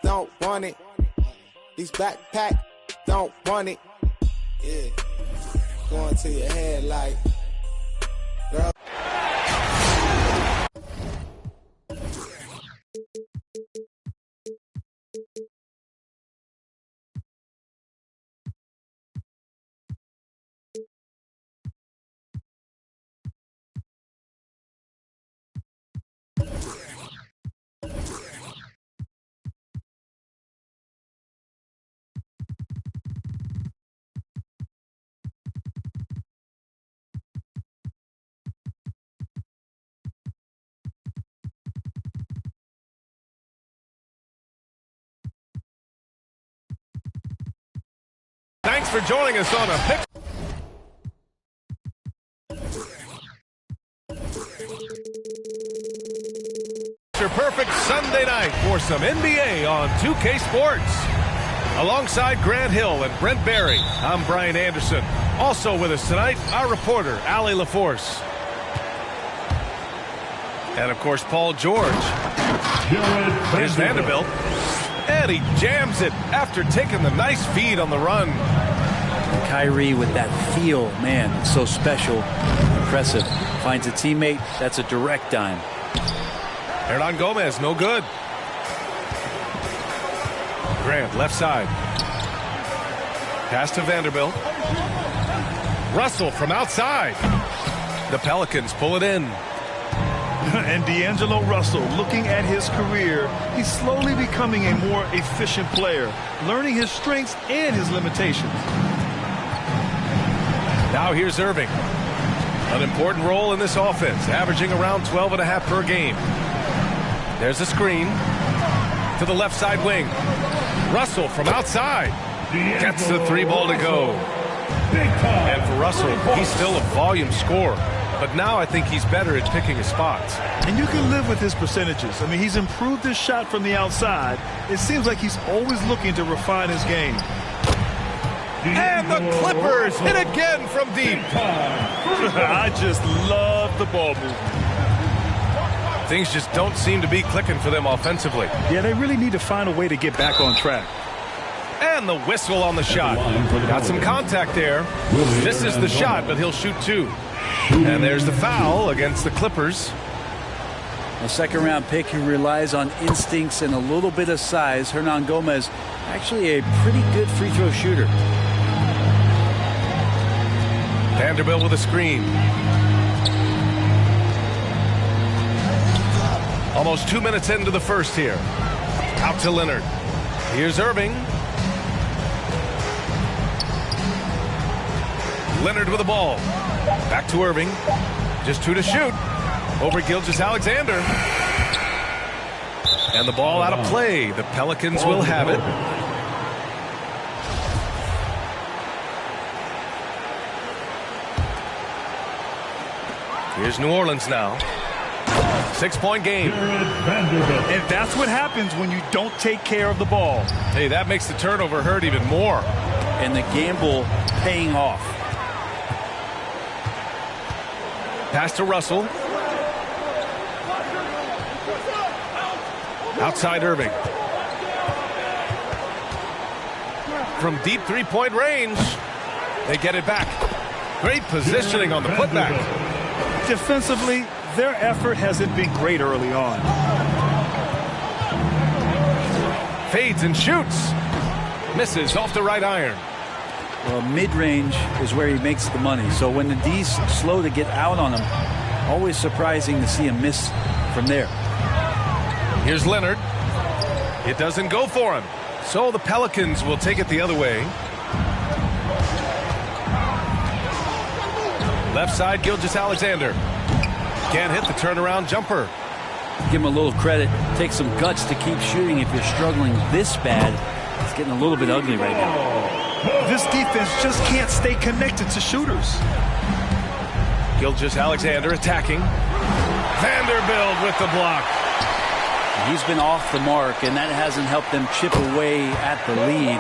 don't want it. These backpack don't want it. Yeah, going to your head like, girl. Thanks for joining us on a pick. Perfect Sunday night for some NBA on 2K Sports. Alongside Grant Hill and Brent Barry, I'm Brian Anderson. Also with us tonight, our reporter, Allie LaForce. And, of course, Paul George. Here's Vanderbilt. And he jams it after taking the nice feed on the run. Kyrie with that feel, man, it's so special, impressive. Finds a teammate, that's a direct dime. Hernan Gomez, no good. Grant, left side. Pass to Vanderbilt. Russell from outside. The Pelicans pull it in. And D'Angelo Russell, looking at his career, he's slowly becoming a more efficient player, learning his strengths and his limitations. Now here's Irving. An important role in this offense, averaging around 12.5 per game. There's a screen to the left side wing. Russell from outside gets the three ball to go. And for Russell, he's still a volume scorer. But now I think he's better at picking his spots. And you can live with his percentages. I mean, he's improved his shot from the outside. It seems like he's always looking to refine his game. And the Clippers hit again from deep. I just love the ball movement. Things just don't seem to be clicking for them offensively. Yeah, they really need to find a way to get back on track. And the whistle on the shot. Got some contact there. This is the shot, but he'll shoot two. And there's the foul against the Clippers. A second-round pick who relies on instincts and a little bit of size. Hernangomez, actually a pretty good free throw shooter. Vanderbilt with a screen. Almost 2 minutes into the first here. Out to Leonard. Here's Irving. Leonard with the ball. Back to Irving. Just 2 to shoot. Over Gilgeous-Alexander. And the ball out of play. The Pelicans will have it. Here's New Orleans now. 6-point game. And that's what happens when you don't take care of the ball. Hey, that makes the turnover hurt even more. And the gamble paying off. Pass to Russell. Outside Irving. From deep three-point range, they get it back. Great positioning on the putback. Defensively, their effort hasn't been great early on. Fades and shoots. Misses off the right iron. Well, mid-range is where he makes the money. So when the D's slow to get out on him, always surprising to see him miss from there. Here's Leonard. It doesn't go for him. So the Pelicans will take it the other way. Left side, Gilgeous-Alexander. Can't hit the turnaround jumper. Give him a little credit. Take some guts to keep shooting if you're struggling this bad. It's getting a little bit ugly right now. This defense just can't stay connected to shooters. Gilgeous-Alexander attacking. Vanderbilt with the block. He's been off the mark, and that hasn't helped them chip away at the lead.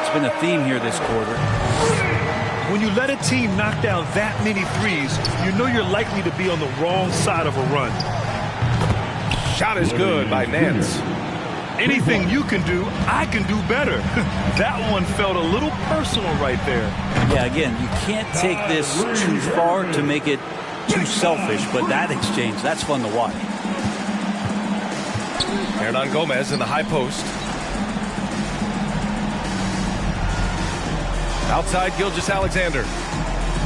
It's been a theme here this quarter. When you let a team knock down that many threes, you know you're likely to be on the wrong side of a run. Shot is good by Nance. Anything you can do, I can do better. That one felt a little personal right there. Yeah, again, you can't take this too far to make it too selfish, but that exchange, that's fun to watch. Hernangomez in the high post. Outside Gilgeous-Alexander.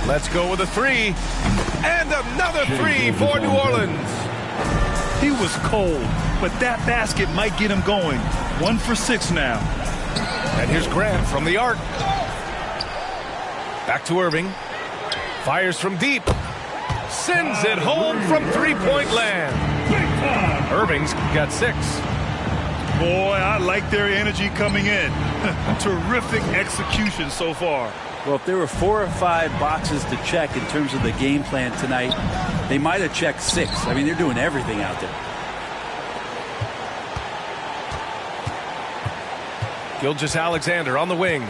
Let's go with a three. And another three for New Orleans. He was cold, but that basket might get him going. 1 for 6 now. And here's Grant from the arc. Back to Irving. Fires from deep. Sends it home from three-point land. Irving's got 6. Boy, I like their energy coming in. Terrific execution so far. Well, if there were 4 or 5 boxes to check in terms of the game plan tonight, they might have checked 6. I mean, they're doing everything out there. Gilgeous-Alexander on the wing.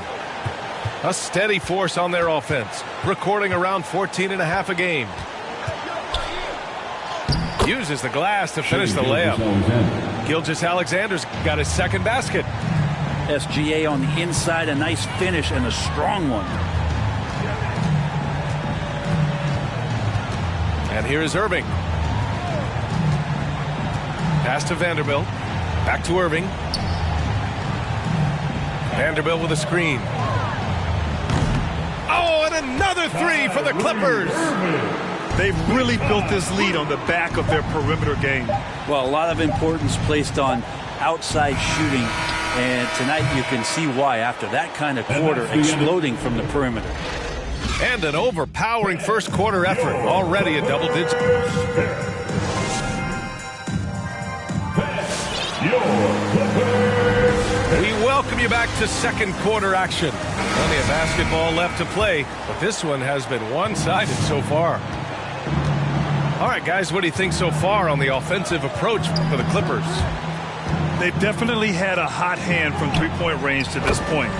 A steady force on their offense, recording around 14.5 a game. Uses the glass to finish the layup. Gilgeous-Alexander's got his second basket. SGA on the inside, a nice finish and a strong one. And here is Irving. Pass to Vanderbilt. Back to Irving. Vanderbilt with a screen. Oh, and another three for the Clippers. They've really built this lead on the back of their perimeter game. Well, a lot of importance placed on outside shooting, and tonight you can see why after that kind of quarter, exploding from the perimeter. And an overpowering first quarter effort, already a double digit. We welcome you back to second quarter action. Plenty of basketball left to play, but this one has been one-sided so far. All right, guys, what do you think so far on the offensive approach for the Clippers? They've definitely had a hot hand from three-point range to this point.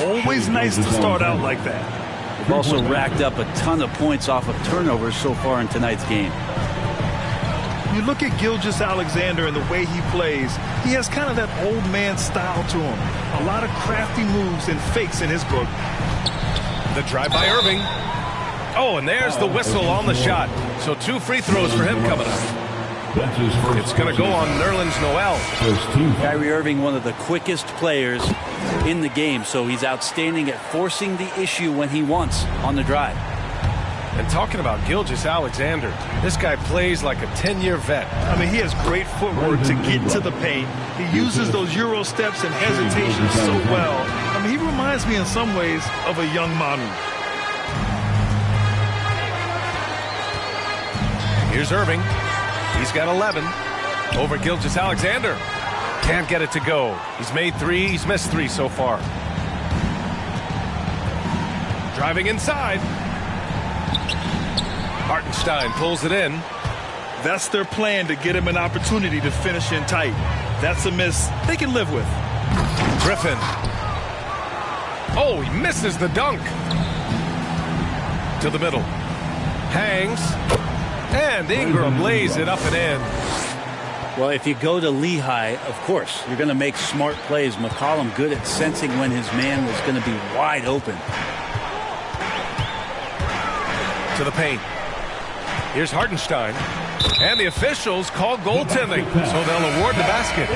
Always nice to start out like that. They've also racked up a ton of points off of turnovers so far in tonight's game. You look at Gilgeous-Alexander and the way he plays, he has kind of that old man style to him. A lot of crafty moves and fakes in his book. The drive by Irving. Oh, and there's the whistle on the shot. So 2 free throws for him coming up. It's going to go on Nerlens Noel. Kyrie Irving, one of the quickest players in the game, so he's outstanding at forcing the issue when he wants on the drive. And talking about Gilgeous-Alexander, this guy plays like a 10-year vet. I mean, he has great footwork to get to the paint. He uses those Euro steps and hesitations so well. I mean, he reminds me in some ways of a young Manu. Here's Irving. He's got 11 over Gilgeous-Alexander. Can't get it to go. He's made 3. He's missed 3 so far. Driving inside. Hartenstein pulls it in. That's their plan, to get him an opportunity to finish in tight. That's a miss they can live with. Griffin. Oh, he misses the dunk. To the middle. Hangs. And Ingram lays it up and in. Well, if you go to Lehigh, of course, you're going to make smart plays. McCollum good at sensing when his man was going to be wide open. To the paint. Here's Hartenstein. And the officials call goaltending, so they'll award the basket.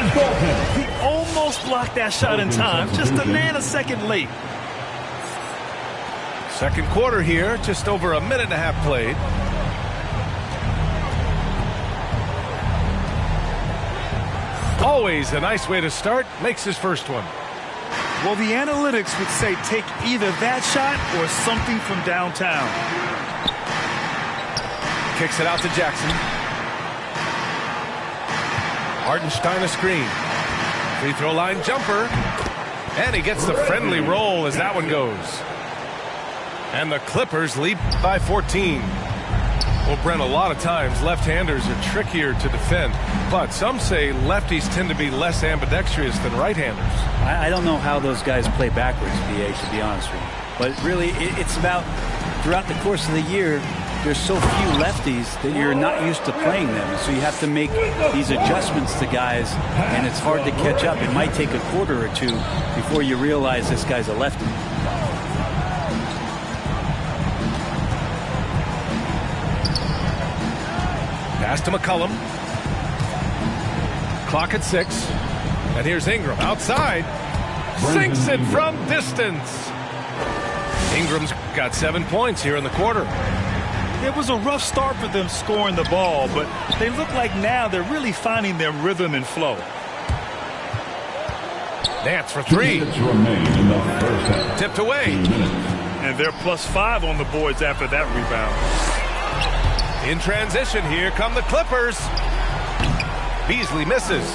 He almost blocked that shot in time, just a nanosecond late. Second quarter here, just over a minute and a half played. Always a nice way to start. Makes his first one. Well, the analytics would say take either that shot or something from downtown. Kicks it out to Jackson. Hartenstein a screen. Free throw line jumper. And he gets the friendly roll as that one goes. And the Clippers lead by 14. Well, Brent, a lot of times left-handers are trickier to defend, but some say lefties tend to be less ambidextrous than right-handers. I don't know how those guys play backwards, BA, to be honest with you. But really, it's about throughout the course of the year, there's so few lefties that you're not used to playing them. So you have to make these adjustments to guys, and it's hard to catch up. It might take a quarter or two before you realize this guy's a lefty. Pass to McCollum. Clock at 6. And here's Ingram outside. Sinks it from distance. Ingram's got 7 points here in the quarter. It was a rough start for them scoring the ball, but they look like now they're really finding their rhythm and flow. Nance for 3. Tipped away. And they're +5 on the boards after that rebound. In transition, here come the Clippers. Beasley misses.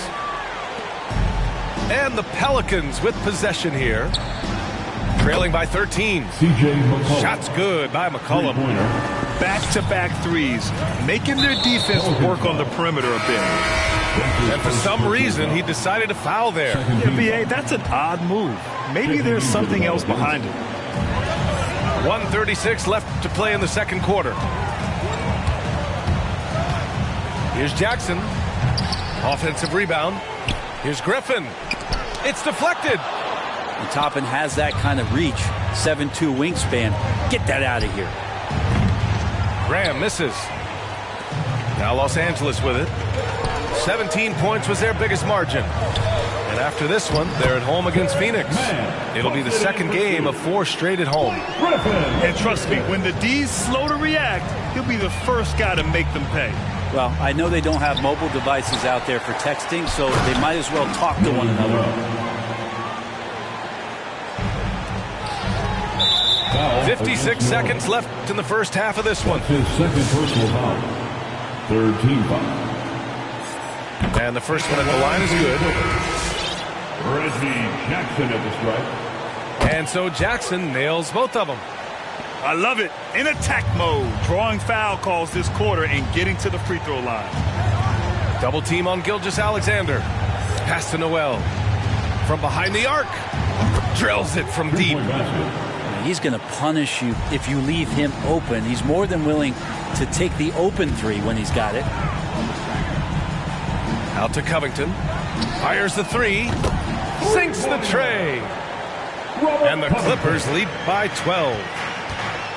And the Pelicans with possession here. Trailing by 13. Shots good by McCollum. Back-to-back threes, making their defense work on the perimeter a bit. And for some reason, he decided to foul there. Yeah, BA, that's an odd move. Maybe there's something else behind it. 1:36 left to play in the second quarter. Here's Jackson. Offensive rebound. Here's Griffin. It's deflected. And Toppin has that kind of reach. 7'2" wingspan. Get that out of here. Graham misses. Now Los Angeles with it. 17 points was their biggest margin. And after this one, they're at home against Phoenix. It'll be the second game of 4 straight at home. And trust me, when the D's slow to react, he'll be the first guy to make them pay. Well, I know they don't have mobile devices out there for texting, so they might as well talk to one another. 56 seconds left in the first half of this one. His second personal foul. Third team foul. And the first one at the line is good. Reggie Jackson at the strike. And so Jackson nails both of them. I love it. In attack mode, drawing foul calls this quarter and getting to the free throw line. Double team on Gilgeous-Alexander. Pass to Noel. From behind the arc. Drills it from deep. He's going to punish you if you leave him open. He's more than willing to take the open 3 when he's got it. Out to Covington. Fires the 3. Sinks the tray. And the Clippers lead by 12.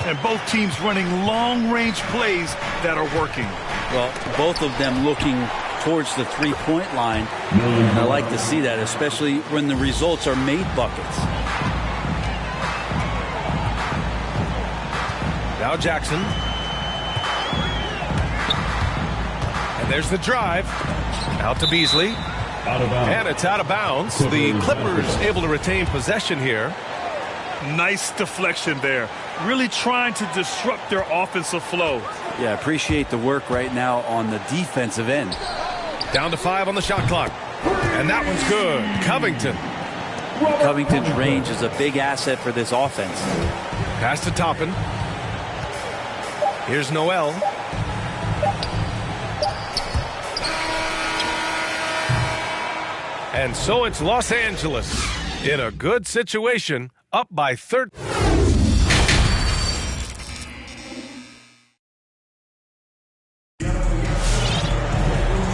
And both teams running long-range plays that are working. Well, both of them looking towards the three-point line. And I like to see that, especially when the results are made buckets. Now Jackson. And there's the drive. Out to Beasley. Out of bounds. And it's out of bounds. The Clippers able to retain possession here. Nice deflection there. Really trying to disrupt their offensive flow. Yeah, appreciate the work right now on the defensive end. Down to 5 on the shot clock. And that one's good. Covington. Covington's range is a big asset for this offense. Pass to Toppin. Here's Noel. And so it's Los Angeles in a good situation, up by 13.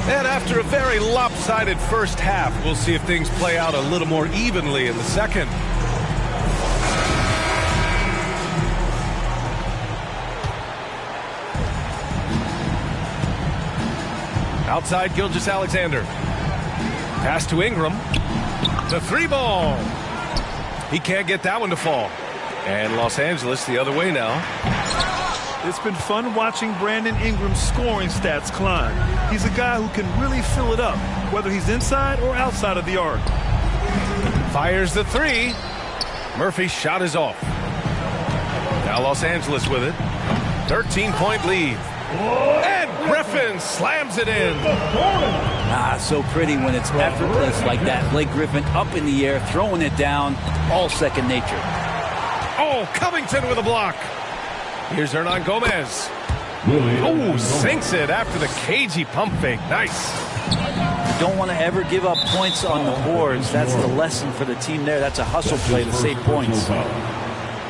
And after a very lopsided first half, we'll see if things play out a little more evenly in the second. Outside Gilgeous-Alexander. Pass to Ingram. The 3-ball. He can't get that one to fall. And Los Angeles the other way now. It's been fun watching Brandon Ingram's scoring stats climb. He's a guy who can really fill it up, whether he's inside or outside of the arc. Fires the 3. Murphy's shot is off. Now Los Angeles with it. 13-point lead. And Griffin slams it in. So pretty when it's effortless like that. Blake Griffin up in the air, throwing it down, all second nature. Oh, Covington with a block. Here's Hernan Gomez. Oh, sinks it after the cagey pump fake. Nice. You don't want to ever give up points on the boards. That's the lesson for the team there. That's a hustle play to save points.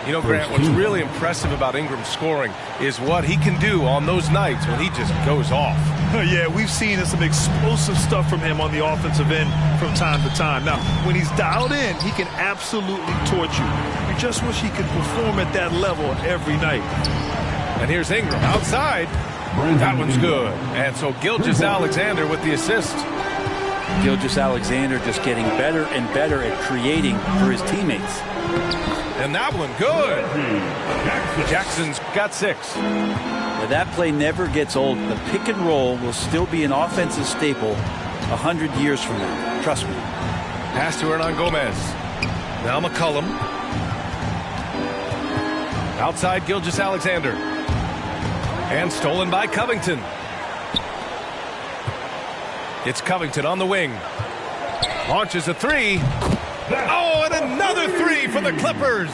You know, Grant, what's really impressive about Ingram's scoring is what he can do on those nights when he just goes off. Yeah, we've seen some explosive stuff from him on the offensive end from time to time. Now, when he's dialed in, he can absolutely torch you. You just wish he could perform at that level every night. And here's Ingram outside. That one's good. And so Gilgeous-Alexander with the assist. Gilgeous-Alexander just getting better and better at creating for his teammates. And that one good. Jackson's got 6. Now that play never gets old. The pick and roll will still be an offensive staple 100 years from now. Trust me. Pass to Hernan Gomez. Now McCollum. Outside Gilgeous-Alexander. And stolen by Covington. It's Covington on the wing. Launches a 3. Oh, and another 3 for the Clippers.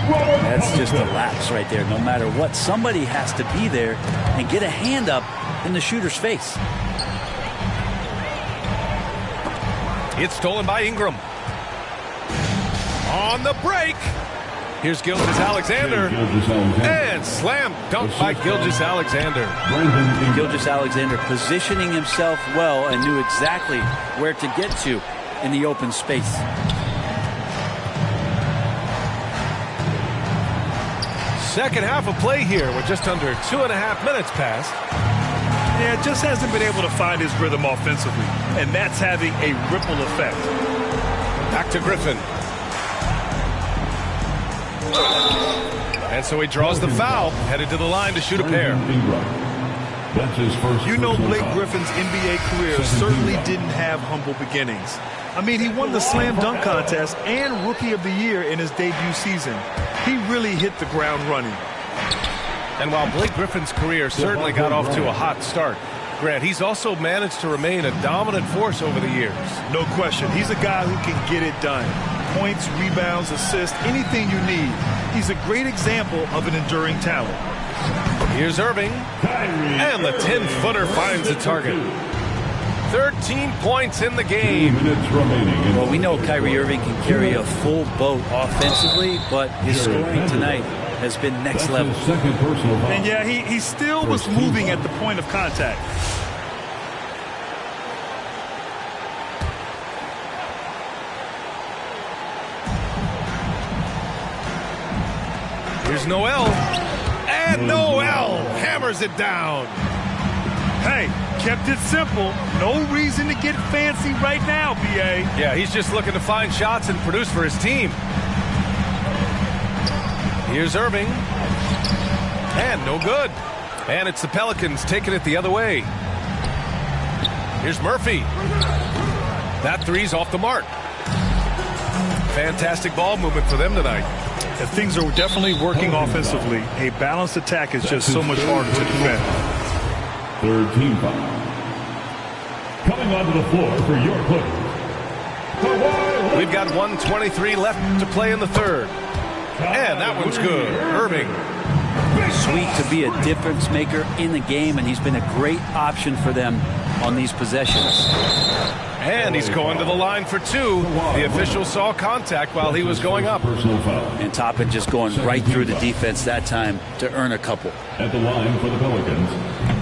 That's just a lapse right there. No matter what, somebody has to be there and get a hand up in the shooter's face. It's stolen by Ingram. On the break. Here's Gilgeous-Alexander. And slam dunk by Gilgeous-Alexander. Gilgeous-Alexander positioning himself well and knew exactly where to get to in the open space. Second half of play here with just under 2.5 minutes passed. Yeah, just hasn't been able to find his rhythm offensively, and that's having a ripple effect. Back to Griffin. And so he draws the foul, headed to the line to shoot a pair. That's his first. You know, Blake Griffin's NBA career certainly didn't have humble beginnings. I mean, he won the slam dunk contest and Rookie of the Year in his debut season. He really hit the ground running. And while Blake Griffin's career certainly got off to a hot start, Grant, he's also managed to remain a dominant force over the years. No question. He's a guy who can get it done. Points, rebounds, assists, anything you need. He's a great example of an enduring talent. Here's Irving. And the 10-footer finds the target. 13 points in the game. Well, we know Kyrie Irving can carry a full boat offensively, but his scoring tonight has been next level. And yeah, he still was moving at the point of contact. Here's Noel. And Noel hammers it down. Hey, kept it simple. No reason to get fancy right now, B.A. Yeah, he's just looking to find shots and produce for his team. Here's Irving. And no good. And it's the Pelicans taking it the other way. Here's Murphy. That three's off the mark. Fantastic ball movement for them tonight. And things are definitely working offensively. A balanced attack is just so much harder to defend. Third team foul. Coming onto the floor for your players. We've got 1:23 left to play in the third. And that one's good. Irving. Sweet to be a difference maker in the game, and he's been a great option for them on these possessions. And he's going to the line for two. The official saw contact while he was going up. And Toppin just going right through the defense that time to earn a couple. At the line for the Pelicans.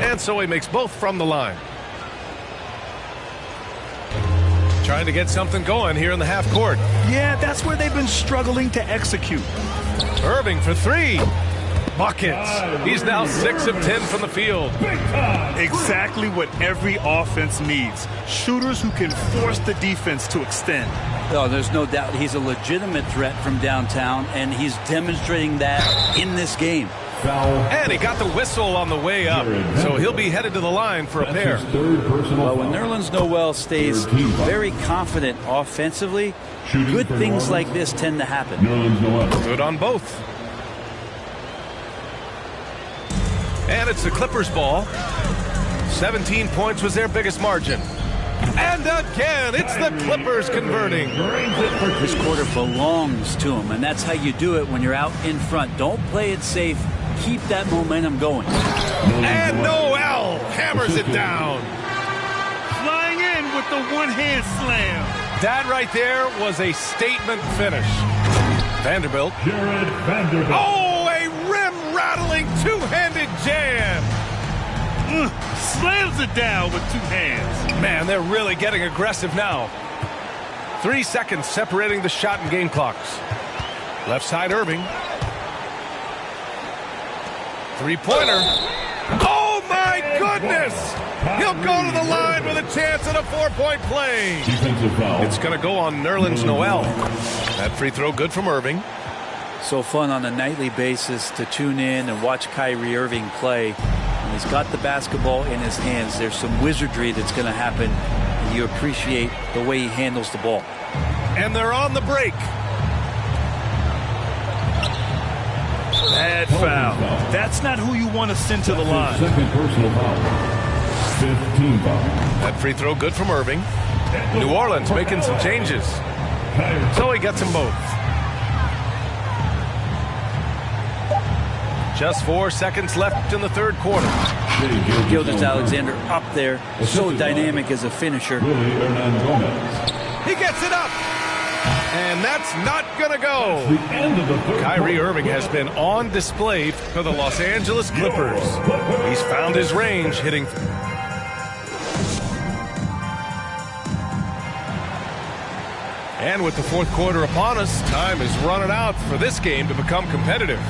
And so he makes both from the line. Trying to get something going here in the half court. Yeah, that's where they've been struggling to execute. Irving for three. Buckets. He's now 6 of 10 from the field. Exactly what every offense needs. Shooters who can force the defense to extend. Oh, there's no doubt he's a legitimate threat from downtown, and he's demonstrating that in this game. And he got the whistle on the way up, so he'll be headed to the line for a pair. Well, when Nerlens Noel stays very confident offensively, good things like this tend to happen. Good on both. And it's the Clippers' ball. 17 points was their biggest margin. And again, it's the Clippers converting. This quarter belongs to them, and that's how you do it when you're out in front. Don't play it safe. Keep that momentum going. And Noel hammers it down. Flying in with the one-hand slam. That right there was a statement finish. Vanderbilt. Jared Vanderbilt. Oh, a rim-rattling two-handed jam. Slams it down with two hands. Man, they're really getting aggressive now. 3 seconds separating the shot and game clocks. Left side, Irving. Three-pointer. Oh, my goodness! He'll go to the line with a chance at a 4-point play. It's going to go on Nerlens Noel. That free throw good from Irving. So fun on a nightly basis to tune in and watch Kyrie Irving play. When he's got the basketball in his hands, there's some wizardry that's going to happen, and you appreciate the way he handles the ball. And they're on the break. Bad foul. That's not who you want to send to the line. Second personal foul. 15 foul. That free throw good from Irving. New Orleans making some changes. So he gets them both. Just 4 seconds left in the third quarter. Gilgeous-Alexander up there, so dynamic as a finisher. He gets it up. And that's not going to go. Kyrie Irving has been on display for the Los Angeles Clippers. He's found his range, hitting. And with the fourth quarter upon us, time is running out for this game to become competitive.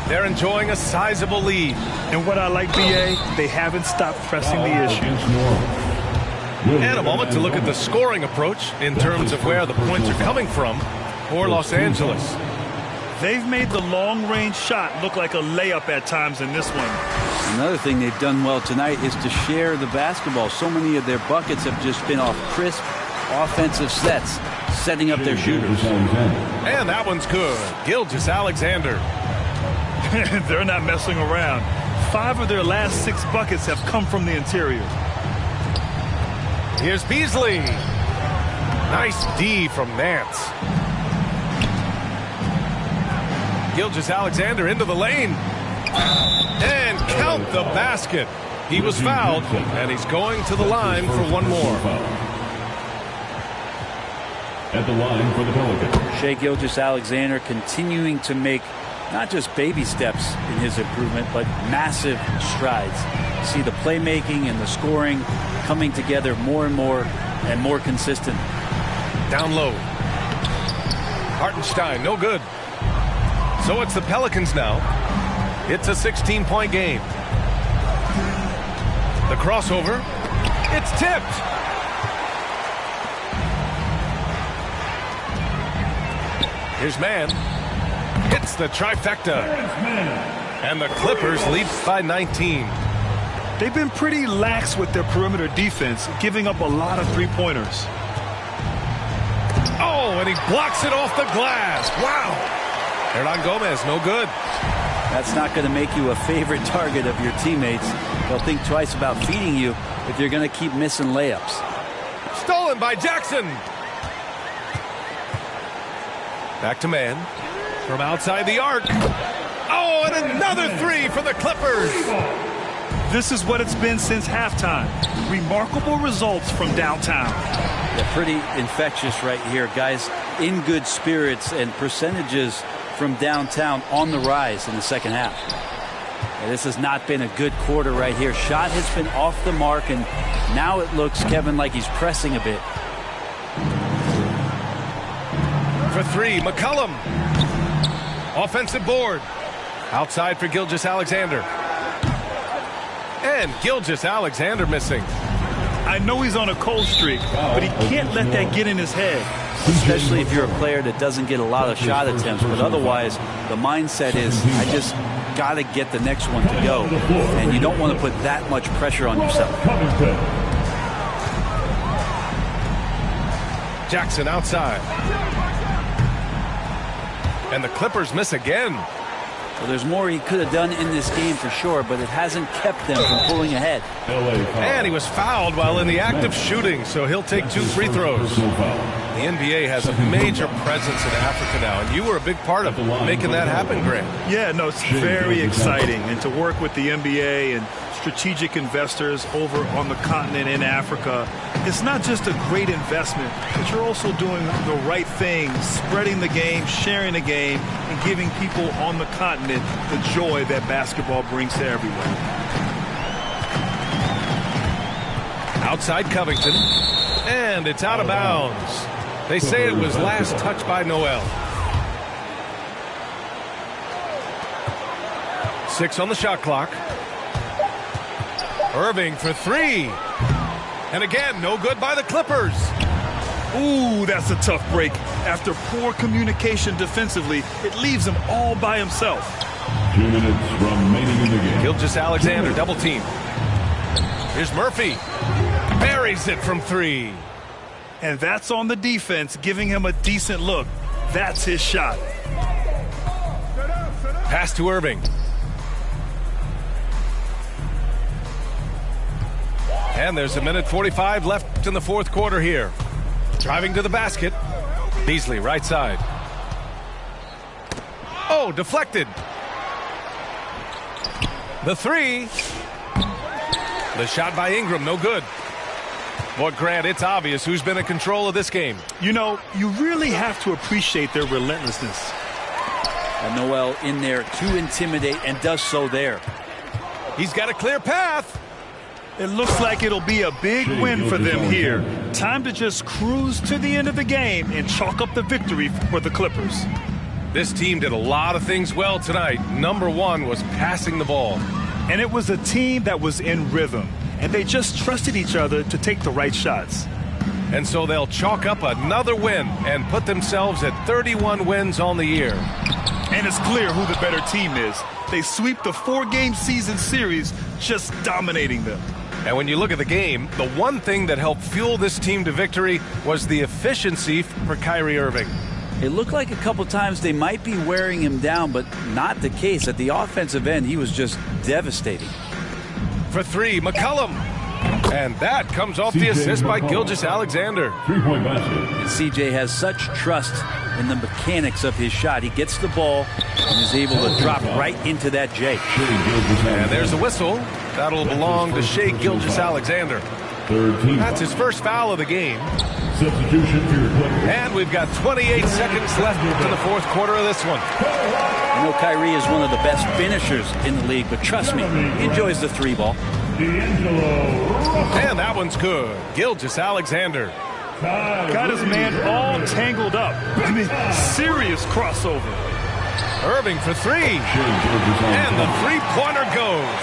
They're enjoying a sizable lead. And what I like, B.A., they haven't stopped pressing the issue. And a moment to look at the scoring approach in terms of where the points are coming from for Los Angeles. They've made the long-range shot look like a layup at times in this one. Another thing they've done well tonight is to share the basketball. So many of their buckets have just been off crisp offensive sets, setting up their shooters. And that one's good. Gilgeous-Alexander. They're not messing around. 5 of their last 6 buckets have come from the interior. Here's Beasley. Nice D from Nance. Gilgeous-Alexander into the lane. And count the basket. He was fouled, and he's going to the line for one more. At the line for the Pelicans. Shai Gilgeous-Alexander continuing to make not just baby steps in his improvement, but massive strides. You see the playmaking and the scoring coming together more and more consistent. Down low. Hartenstein, no good. So it's the Pelicans now. It's a 16-point game. The crossover. It's tipped. Here's Mann. Hits the trifecta. And the Clippers lead by 19. They've been pretty lax with their perimeter defense, giving up a lot of three-pointers. Oh, and he blocks it off the glass. Wow. Hernan Gomez, no good. That's not going to make you a favorite target of your teammates. They'll think twice about feeding you if you're going to keep missing layups. Stolen by Jackson. Back to Mann. From outside the arc. Oh, and another three for the Clippers. This is what it's been since halftime. Remarkable results from downtown. They're pretty infectious right here, guys. In good spirits, and percentages from downtown on the rise in the second half. And this has not been a good quarter right here. Shot has been off the mark, and now it looks, Kevin, like he's pressing a bit. For three, McCollum. Offensive board. Outside for Gilgeous-Alexander. And Gilgeous-Alexander missing. I know he's on a cold streak, but he can't let that get in his head. Especially if you're a player that doesn't get a lot of shot attempts. But otherwise, the mindset is, I just got to get the next one to go. And you don't want to put that much pressure on yourself. Jackson outside. And the Clippers miss again. Well, there's more he could have done in this game for sure, but it hasn't kept them from pulling ahead. And he was fouled while in the act of shooting, so he'll take 2 free throws. The NBA has a major presence in Africa now, and you were a big part of making that happen, Grant. Yeah, no, it's very exciting. And to work with the NBA and strategic investors over on the continent in Africa, it's not just a great investment, but you're also doing the right thing, spreading the game, sharing the game, and giving people on the continent the joy that basketball brings to everyone. Outside Covington, and it's out of bounds. They say it was last touched by Noel. 6 on the shot clock. Irving for 3. And again, no good by the Clippers. Ooh, that's a tough break. After poor communication defensively, it leaves him all by himself. 2 minutes remaining in the game. Gilgeous-Alexander double team. Here's Murphy. Buries it from 3. And that's on the defense, giving him a decent look. That's his shot. Pass to Irving. And there's 1:45 left in the fourth quarter here. Driving to the basket. Beasley, right side. Oh, deflected. The 3. The shot by Ingram, no good. Boy, Grant, it's obvious who's been in control of this game. You know, you really have to appreciate their relentlessness. And Noel in there to intimidate, and does so there. He's got a clear path. It looks like it'll be a big win for them here. Time to just cruise to the end of the game and chalk up the victory for the Clippers. This team did a lot of things well tonight. Number 1 was passing the ball. And it was a team that was in rhythm. And they just trusted each other to take the right shots. And so they'll chalk up another win and put themselves at 31 wins on the year. And it's clear who the better team is. They sweep the 4-game season series, just dominating them. And when you look at the game, the one thing that helped fuel this team to victory was the efficiency for Kyrie Irving. It looked like a couple times they might be wearing him down, but not the case. At the offensive end, he was just devastating. For 3, McCollum. And that comes off the assist by Gilgeous-Alexander. 3-point basket. And CJ has such trust in the mechanics of his shot. He gets the ball and is able to drop right into that J. And there's a whistle. That'll belong to Shai Gilgeous-Alexander. That's his first foul of the game. Substitution for your Clippers. And we've got 28 seconds left in the fourth quarter of this one. I know Kyrie is one of the best finishers in the league, but trust me, he enjoys the 3 ball. And that one's good. Gilgeous-Alexander. Got his man all tangled up. I mean, serious crossover. Irving for three. And the three-pointer goes.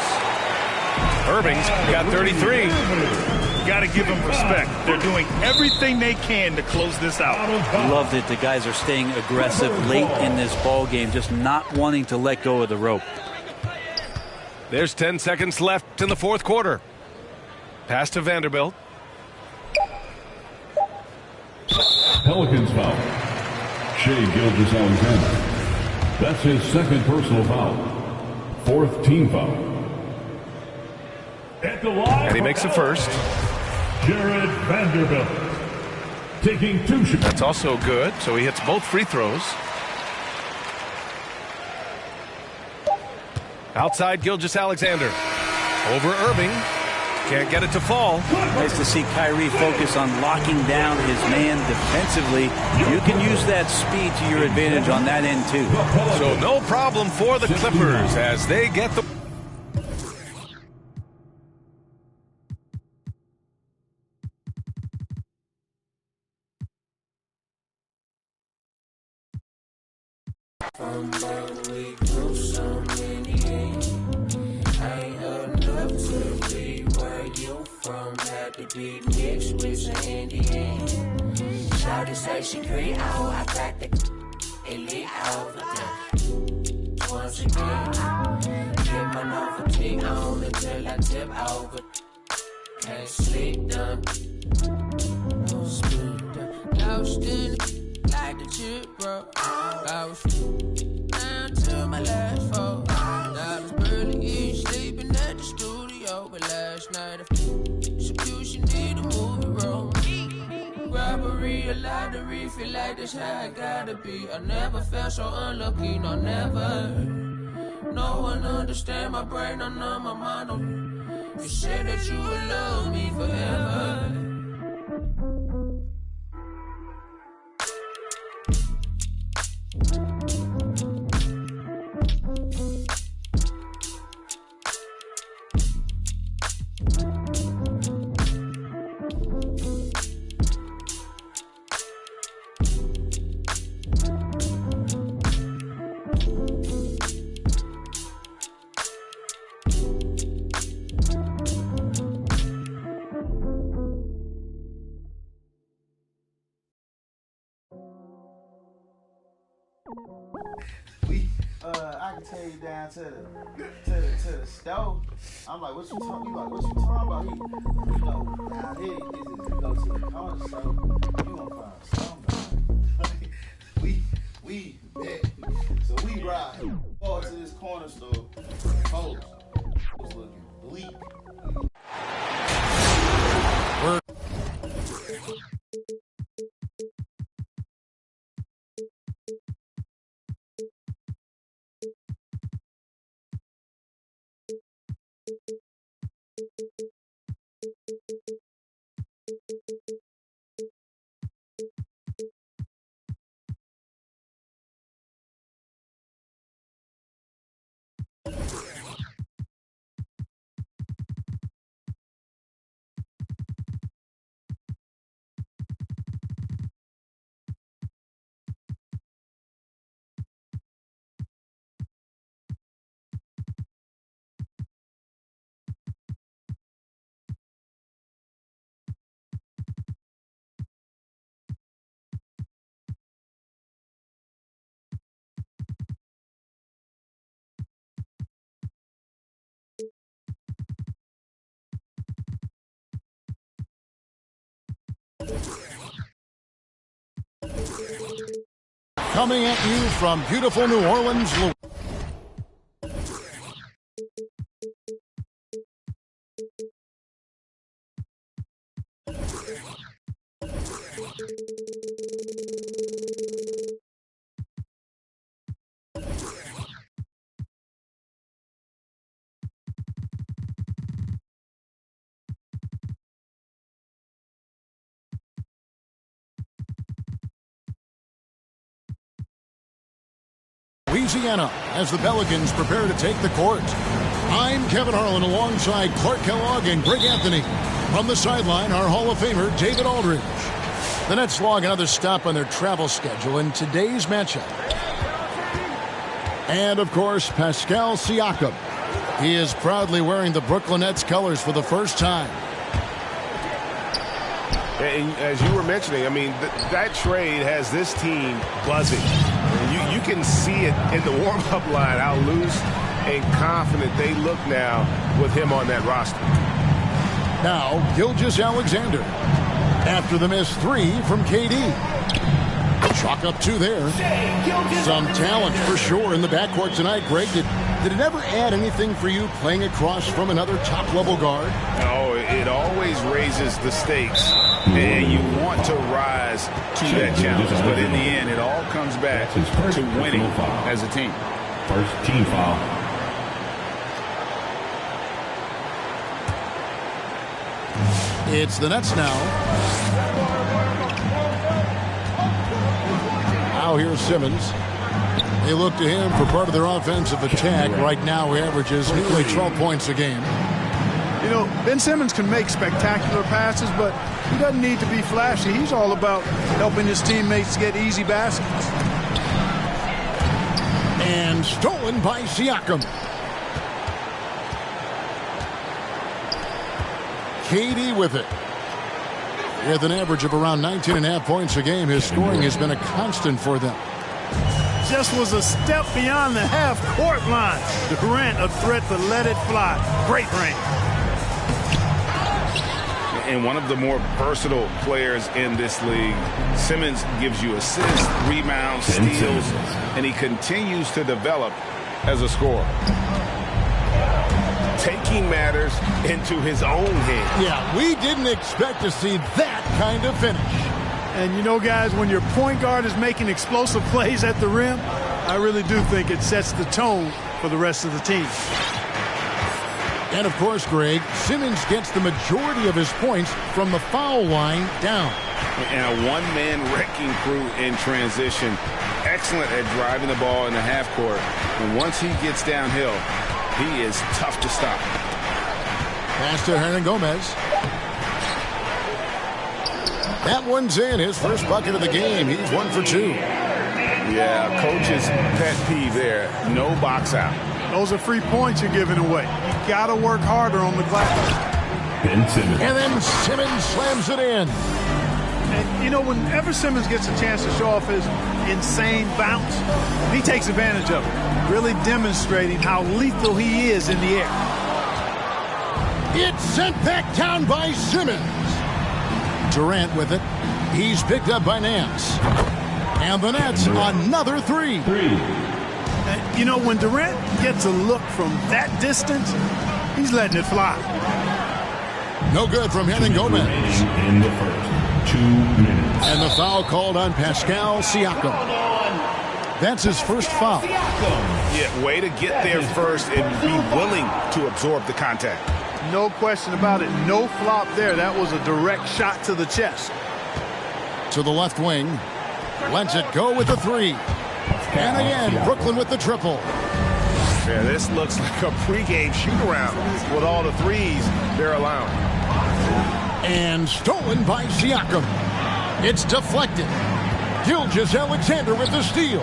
Irving's got 33. Got to give them respect. They're doing everything they can to close this out. Love that the guys are staying aggressive late in this ball game, just not wanting to let go of the rope. There's 10 seconds left in the fourth quarter. Pass to Vanderbilt. Pelicans foul. Shai Gilgeous-Alexander. That's his second personal foul. Fourth team foul. And he makes the first. Jared Vanderbilt taking 2 shots. That's also good, so he hits both free throws. Outside Gilgeous-Alexander. Over Irving. Can't get it to fall. Nice to see Kyrie focus on locking down his man defensively. You can use that speed to your advantage on that end, too. So no problem for the Clippers as they get the... Shawty say she green, oh, I cracked the elite over there. Once again, get my novelty on until I tip over. Can't sleep done. No sleep done. Lost in it, like the chip, bro. I was down to my last four. I was barely eating, sleeping at the studio, but last night execution need a movie role. Robbery, a lottery, feel like that's how I gotta be. I never felt so unlucky, no never. No one understand my brain, no, no, my mind. No. You said that you would love me forever. I can take you down to the stove. I'm like, what you talking? You like, what you talking about? You know, down here you go to the corner store, you gonna find somebody. we bet. So we ride all to this corner store. Folks, was looking bleak. Coming at you from beautiful New Orleans, Louisiana, as the Pelicans prepare to take the court. I'm Kevin Harlan alongside Clark Kellogg and Greg Anthony. From the sideline, our Hall of Famer, David Aldridge. The Nets log another stop on their travel schedule in today's matchup. And, of course, Pascal Siakam. He is proudly wearing the Brooklyn Nets colors for the first time. And as you were mentioning, I mean, that trade has this team buzzing. You can see it in the warm-up line, how loose and confident they look now with him on that roster. Now, Gilgeous-Alexander. After the missed 3 from KD. Chalk up 2 there. Some talent for sure in the backcourt tonight. Greg, did it ever add anything for you playing across from another top-level guard? No, it always raises the stakes, and you want to rise to that challenge. But in the end, it all comes back to winning as a team. First team foul. It's the Nets now. Now here's Simmons. They look to him for part of their offensive attack. Right now he averages nearly 12 points a game. You know, Ben Simmons can make spectacular passes, but he doesn't need to be flashy. He's all about helping his teammates get easy baskets. And stolen by Siakam. KD with it. With an average of around 19.5 points a game, his scoring has been a constant for them. Just was a step beyond the half-court line. Durant a threat to let it fly. Great range. And one of the more versatile players in this league. Simmons gives you assists, rebounds, steals, and he continues to develop as a scorer. Taking matters into his own hands. Yeah, we didn't expect to see that kind of finish. And you know, guys, when your point guard is making explosive plays at the rim, I really do think it sets the tone for the rest of the team. And, of course, Greg, Simmons gets the majority of his points from the foul line down. And a one-man wrecking crew in transition. Excellent at driving the ball in the half court. And once he gets downhill, he is tough to stop. Pass to Hernangomez. That one's in. His first bucket of the game. He's 1 for 2. Yeah, coach's pet peeve there. No box out. Those are free points you're giving away. You got to work harder on the glass. Ben Simmons. And then Simmons slams it in. And, you know, whenever Simmons gets a chance to show off his insane bounce, he takes advantage of it, really demonstrating how lethal he is in the air. It's sent back down by Simmons. Durant with it. He's picked up by Nance. And the Nets, another 3. And, you know, when Durant gets a look from that distance, he's letting it fly. No good from Hernangomez. In the first 2 minutes. And the foul called on Pascal Siakam. That's his first foul. Yeah, way to get there first and be willing to absorb the contact. No question about it. No flop there. That was a direct shot to the chest. To the left wing. Lets it go with the 3. And again, Brooklyn with the triple. Yeah, this looks like a pregame shoot-around with all the threes they're allowing. And stolen by Siakam. It's deflected. Gilgeous-Alexander with the steal.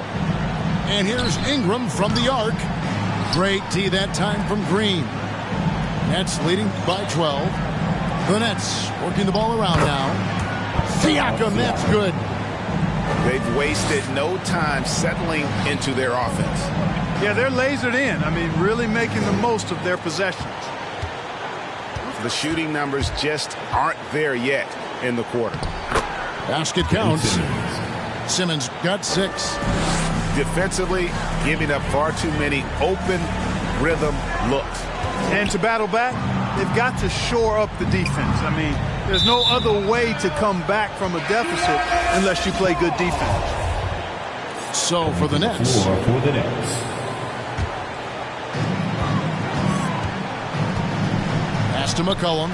And here's Ingram from the arc. Great D that time from Green. Nets leading by 12. The Nets working the ball around now. Siakam, that's good. They've wasted no time settling into their offense. Yeah, they're lasered in. I mean, really making the most of their possessions. The shooting numbers just aren't there yet in the quarter. Basket counts. Simmons got 6. Defensively, giving up far too many open rhythm looks. And to battle back, they've got to shore up the defense. I mean, there's no other way to come back from a deficit unless you play good defense. So for the Nets. For the Nets. Pass to McCollum.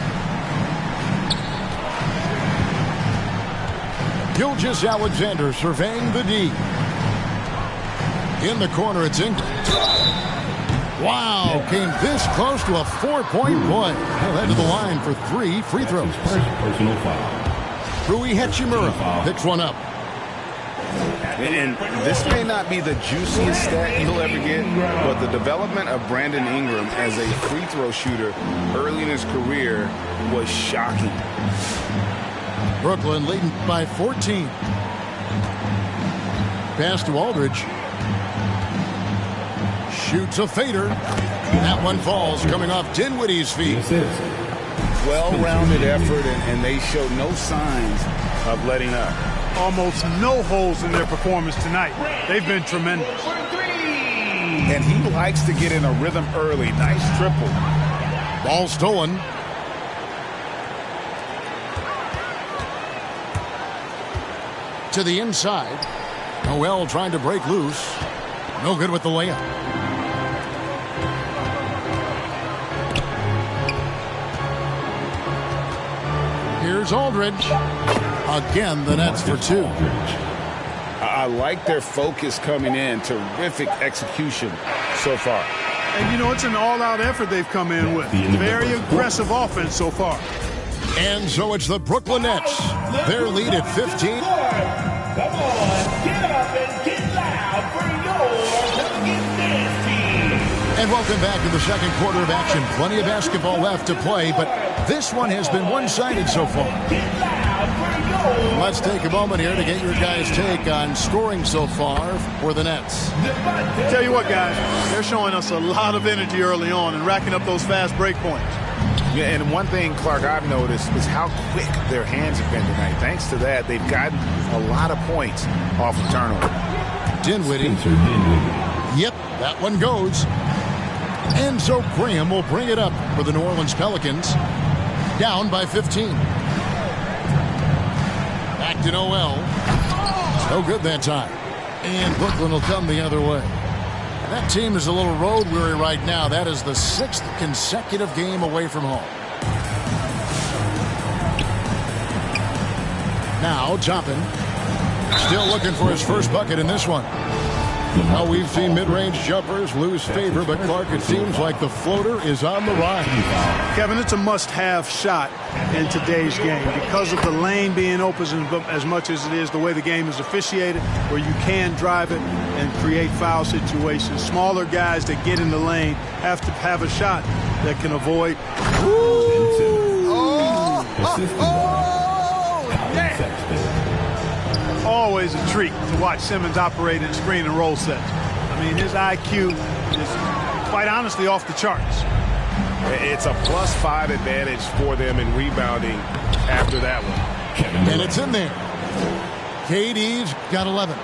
Gilgeous-Alexander surveying the D. In the corner, it's Ingram. Wow, came this close to a 4-point play. He'll head to the line for 3 free throws. Personal foul. Rui Hachimura picks one up. And this may not be the juiciest stat you'll ever get, but the development of Brandon Ingram as a free throw shooter early in his career was shocking. Brooklyn leading by 14. Pass to Aldridge. Shoots a fader. That one falls, coming off Dinwiddie's feet. Well-rounded effort, and they show no signs of letting up. Almost no holes in their performance tonight. They've been tremendous. And he likes to get in a rhythm early. Nice triple. Ball stolen. To the inside. Noel trying to break loose. No good with the layup. Here's Aldridge. Again, the Nets for two. I like their focus coming in. Terrific execution so far. And, you know, it's an all-out effort they've come in with. Very aggressive offense so far. And so it's the Brooklyn Nets. Their lead at 15. Come on, get up and get loud for your Pelicans dance team. And welcome back to the second quarter of action. Plenty of basketball left to play, but this one has been one-sided so far. Let's take a moment here to get your guys' take on scoring so far for the Nets. Tell you what, guys, they're showing us a lot of energy early on and racking up those fast break points. Yeah, and one thing, Clark, I've noticed is how quick their hands have been tonight. Thanks to that, they've gotten a lot of points off of turnover. Dinwiddie. Yep, that one goes. And so Graham will bring it up for the New Orleans Pelicans. Down by 15. Back to Noel. No good that time. And Brooklyn will come the other way. That team is a little road weary right now. That is the 6th consecutive game away from home. Now Toppin. Still looking for his first bucket in this one. Now we've seen mid-range jumpers lose favor, but Clark, it seems like the floater is on the rise. Kevin, it's a must-have shot in today's game because of the lane being open as much as it is the way the game is officiated, where you can drive it and create foul situations. Smaller guys that get in the lane have to have a shot that can avoid. Always a treat to watch Simmons operate in screen and roll sets. I mean, his IQ is quite honestly off the charts. It's a +5 advantage for them in rebounding after that one. And it's in there. KD's got 11.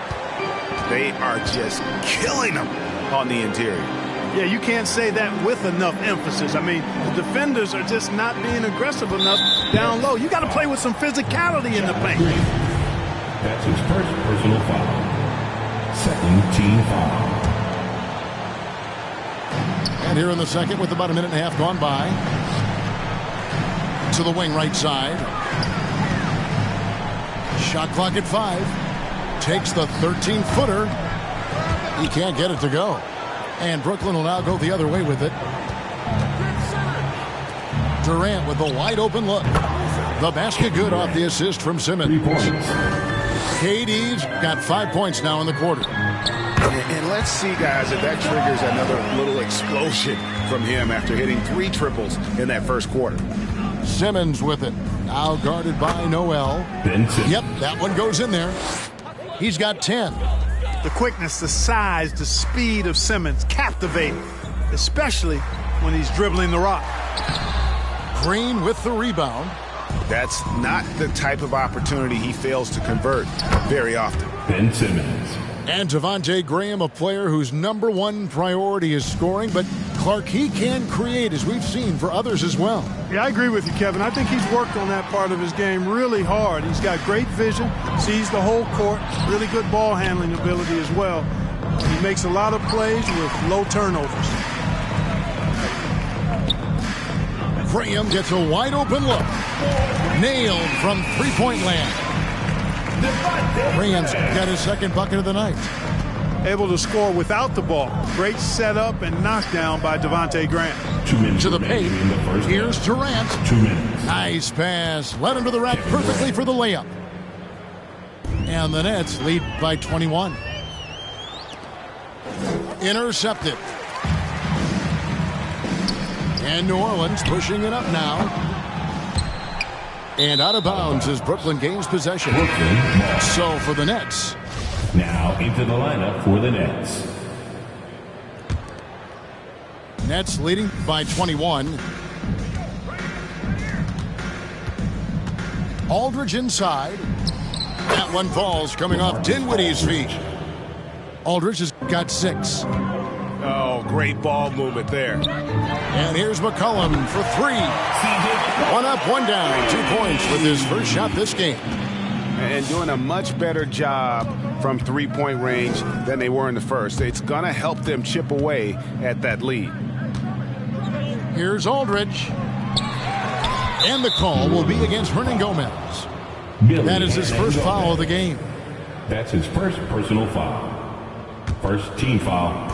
They are just killing them on the interior. Yeah, you can't say that with enough emphasis. I mean, the defenders are just not being aggressive enough down low. You got to play with some physicality in the paint. That's his first personal foul. Second team foul. And here in the second with about a minute and a half gone by. To the wing right side. Shot clock at 5. Takes the 13-footer. He can't get it to go. And Brooklyn will now go the other way with it. Durant with the wide open look. The basket good off the assist from Simmons. 3 points. KD's got 5 points now in the quarter. And let's see, guys, if that triggers another little explosion from him after hitting 3 triples in that first quarter. Simmons with it. Now guarded by Noel. Yep, that one goes in there. He's got 10. The quickness, the size, the speed of Simmons, captivating, especially when he's dribbling the rock. Green with the rebound. That's not the type of opportunity he fails to convert very often. Ben Simmons. And Devontae Graham, a player whose #1 priority is scoring, but Clark, he can create, as we've seen, for others as well. Yeah, I agree with you, Kevin. I think he's worked on that part of his game really hard. He's got great vision, sees the whole court, really good ball handling ability as well. He makes a lot of plays with low turnovers. Graham gets a wide open look. Nailed from three-point land. Graham's got his second bucket of the night. able to score without the ball. Great setup and knockdown by Devontae Graham. 2 minutes To the remaining paint. in the first Here's half. Durant. 2 minutes. Nice pass. Led him to the rack perfectly for the layup. And the Nets lead by 21. Intercepted. And New Orleans pushing it up now. And out of bounds is Brooklyn gains possession. So for the Nets. Now into the lineup for the Nets. Nets leading by 21. Aldridge inside. That one falls coming off Dinwiddie's feet. Aldridge has got 6. Oh, great ball movement there. And here's McCollum for 3. 1 up, 1 down. 2 points with his first shot this game. And doing a much better job from three-point range than they were in the first. It's going to help them chip away at that lead. Here's Aldridge. And the call will be against Hernan Gomez. That is his first foul of the game. That's his first personal foul. First team foul.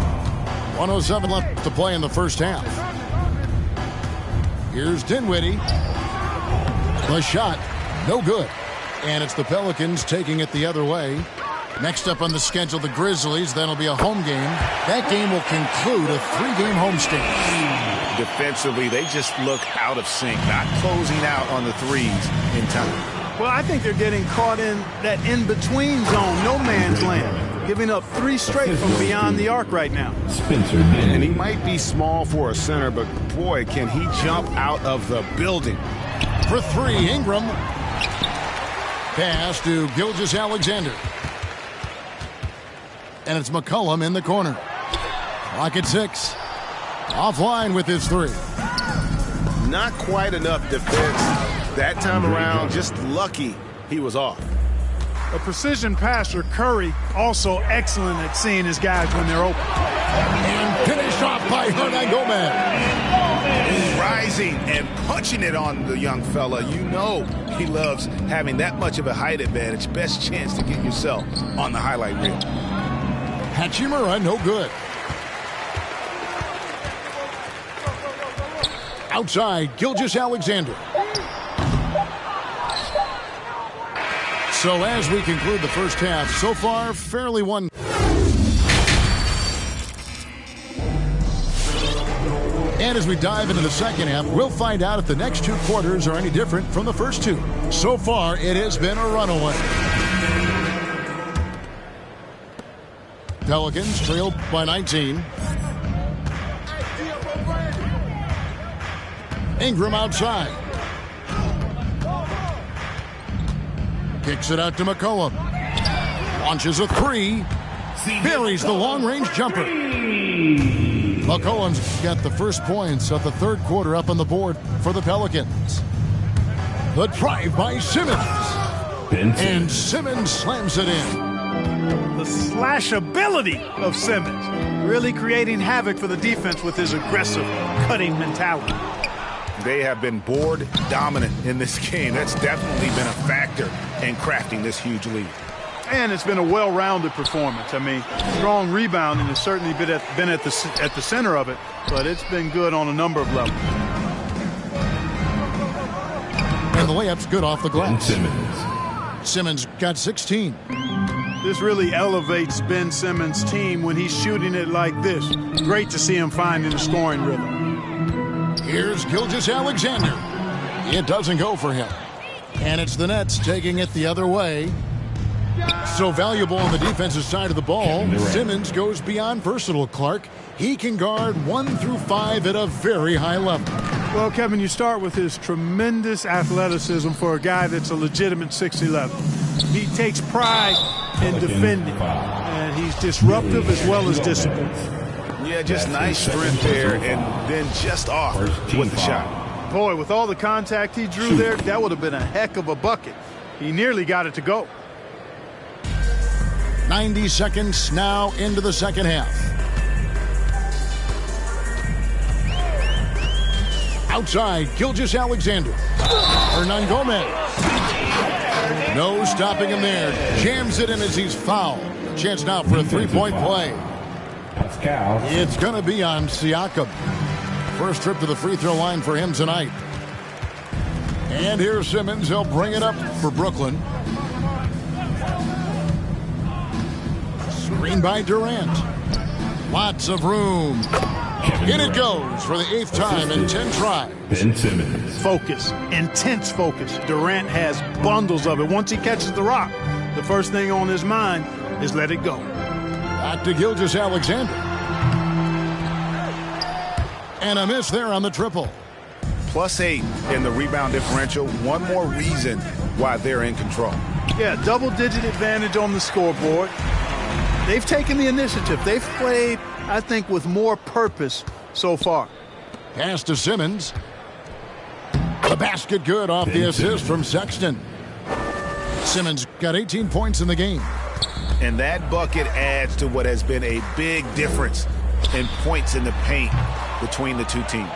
1:07 left to play in the first half. Here's Dinwiddie. The shot, no good. And it's the Pelicans taking it the other way. Next up on the schedule, the Grizzlies. That'll be a home game. That game will conclude a 3-game homestand. Defensively, they just look out of sync, not closing out on the threes in time. Well, I think they're getting caught in that in-between zone, no man's land, giving up 3 straight from beyond the arc right now. Spencer And he might be small for a center, but boy, can he jump out of the building. For 3, Ingram. Pass to Gilgeous-Alexander. And it's McCollum in the corner. Clock at 6. Offline with his 3. Not quite enough defense that time around. Just lucky he was off. A precision passer, Curry, also excellent at seeing his guys when they're open. And finished off by Hernan Gomez. He's rising and punching it on the young fella. You know he loves having that much of a height advantage. Best chance to get yourself on the highlight reel. Hachimura, no good. Outside, Gilgeous-Alexander. So as we conclude the first half, so far, fairly one. And as we dive into the second half, we'll find out if the next 2 quarters are any different from the first 2. So far, it has been a runaway. Pelicans trailed by 19. Ingram outside. Kicks it out to McCollum. Launches a 3. Buries the long-range jumper. McCollum's got the first points of the third quarter up on the board for the Pelicans. The drive by Simmons. And Simmons slams it in. The slash ability of Simmons, really creating havoc for the defense with his aggressive cutting mentality. They have been board dominant in this game. That's definitely been a factor in crafting this huge lead. And it's been a well-rounded performance. I mean, strong rebounding has certainly been at the center of it, but it's been good on a number of levels. And the layup's good off the glass. Simmons got 16. This really elevates Ben Simmons' team when he's shooting it like this. Great to see him finding the scoring rhythm. Here's Gilgeous-Alexander. It doesn't go for him. And it's the Nets taking it the other way. So valuable on the defensive side of the ball. Simmons goes beyond versatile, Clark. He can guard 1 through 5 at a very high level. Well, Kevin, you start with his tremendous athleticism for a guy that's a legitimate 6'11". He takes pride in defending, and he's disruptive as well as disciplined. Yeah, just nice strength there, and then just off with the shot. Boy, with all the contact he drew there, that would have been a heck of a bucket. He nearly got it to go. 90 seconds now into the second half. Outside, Gilgeous-Alexander. Hernan Gomez. No stopping him there. Jams it in as he's fouled. Chance now for a three-point play. It's going to be on Siakam. First trip to the free throw line for him tonight. And here's Simmons. He'll bring it up for Brooklyn. Screen by Durant. Lots of room. In it goes for the 8th time in 10 tries. Ben Simmons. Focus, intense focus. Durant has bundles of it. Once he catches the rock, the first thing on his mind is let it go. Back to Gilgeous-Alexander. And a miss there on the triple. +8 in the rebound differential. One more reason why they're in control. Yeah, double-digit advantage on the scoreboard. They've taken the initiative. They've played, I think, with more purpose so far. Pass to Simmons. The basket good off the assist from Sexton. Simmons got 18 points in the game. And that bucket adds to what has been a big difference in points in the paint between the two teams.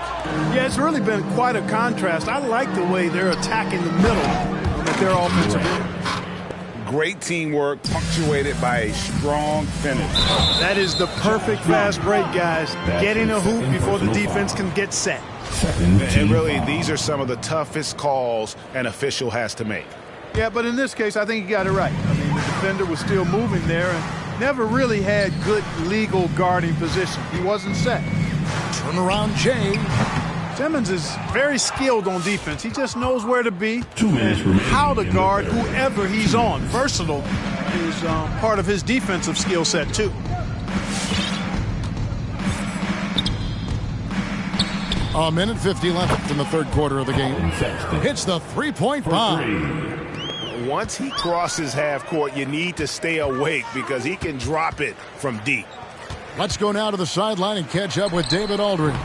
Yeah, it's really been quite a contrast. I like the way they're attacking the middle with their offensive end. Great teamwork punctuated by a strong finish. That is the perfect fast break, guys. Getting a hoop before the defense can get set. And really, these are some of the toughest calls an official has to make. Yeah, but in this case, I think he got it right. I mean, the defender was still moving there and never really had good legal guarding position. He wasn't set. Turnaround Jay. Simmons is very skilled on defense. He just knows where to be 2 minutes and remaining how to guard whoever he's on. Versatile is part of his defensive skill set, too. A minute 50 left in the third quarter of the game. Hits the three-point bomb. Once he crosses half court, you need to stay awake because he can drop it from deep. Let's go now to the sideline and catch up with David Aldridge.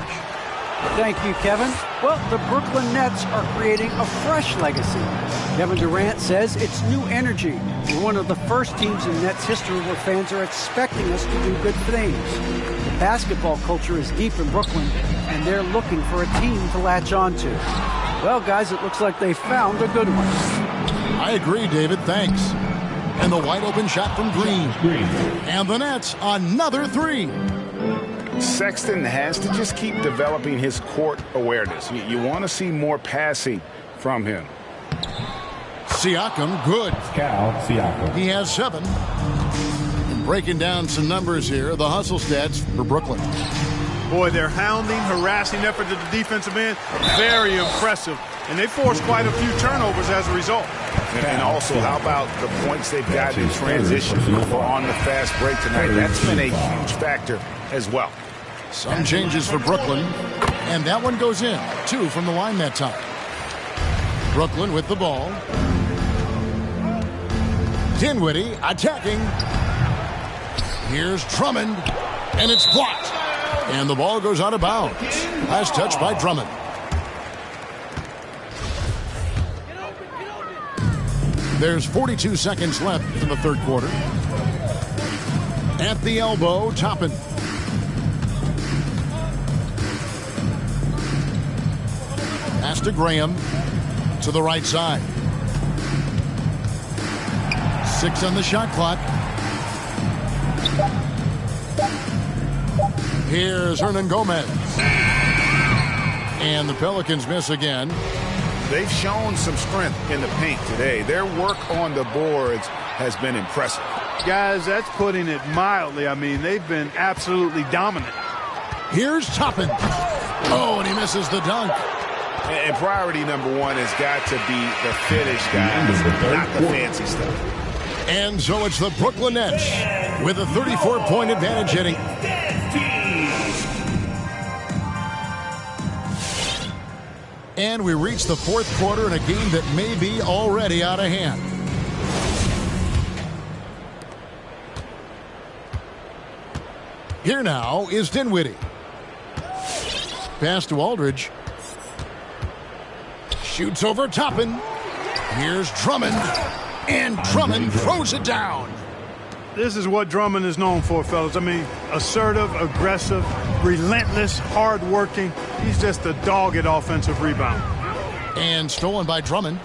Thank you, Kevin. Well, the Brooklyn Nets are creating a fresh legacy. Kevin Durant says it's new energy. We're one of the first teams in Nets history where fans are expecting us to do good things. The basketball culture is deep in Brooklyn, and they're looking for a team to latch on to. Well, guys, it looks like they found a good one. I agree, David. Thanks. And the wide open shot from Green. And the Nets, another three. Sexton has to just keep developing his court awareness. You want to see more passing from him. Siakam, good. Siakam. He has 7. And breaking down some numbers here, the hustle stats for Brooklyn. Boy, their hounding, harassing effort at the defensive end, very impressive. And they forced quite a few turnovers as a result. And also, how about the points they've got in transition on the fast break tonight? That's been a huge factor as well. Some changes for Brooklyn, and that one goes in. 2 from the line that time. Brooklyn with the ball. Dinwiddie attacking. Here's Drummond, and it's blocked. And the ball goes out of bounds. Last touch by Drummond. There's 42 seconds left in the third quarter. At the elbow, Toppin. Pass to Graham to the right side. 6 on the shot clock. Here's Hernan Gomez. And the Pelicans miss again. They've shown some strength in the paint today. Their work on the boards has been impressive. Guys, that's putting it mildly. I mean, they've been absolutely dominant. Here's Toppin. Oh, and he misses the dunk. And priority number 1 has got to be the finish, guys, not the fancy stuff. And so it's the Brooklyn Nets with a 34-point advantage heading. And we reach the fourth quarter in a game that may be already out of hand. Here now is Dinwiddie. Pass to Aldridge. Shoots over Toppin. Here's Drummond. And Drummond throws it down. This is what Drummond is known for, fellas. I mean, assertive, aggressive, relentless, hard-working. He's just a dogged offensive rebound. And stolen by Drummond.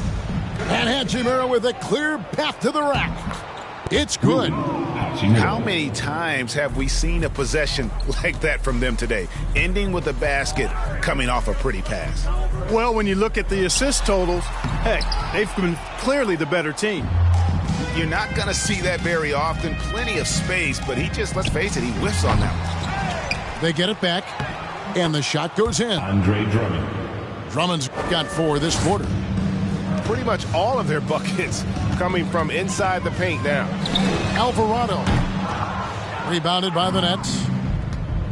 And Hachimura with a clear path to the rack. It's good. How many times have we seen a possession like that from them today, ending with a basket coming off a pretty pass? Well, when you look at the assist totals, heck, they've been clearly the better team. You're not going to see that very often. Plenty of space, but he just, let's face it, he whiffs on that one. They get it back, and the shot goes in. Andre Drummond. Drummond's got 4 this quarter. Pretty much all of their buckets coming from inside the paint now. Alvarado. Rebounded by the Nets.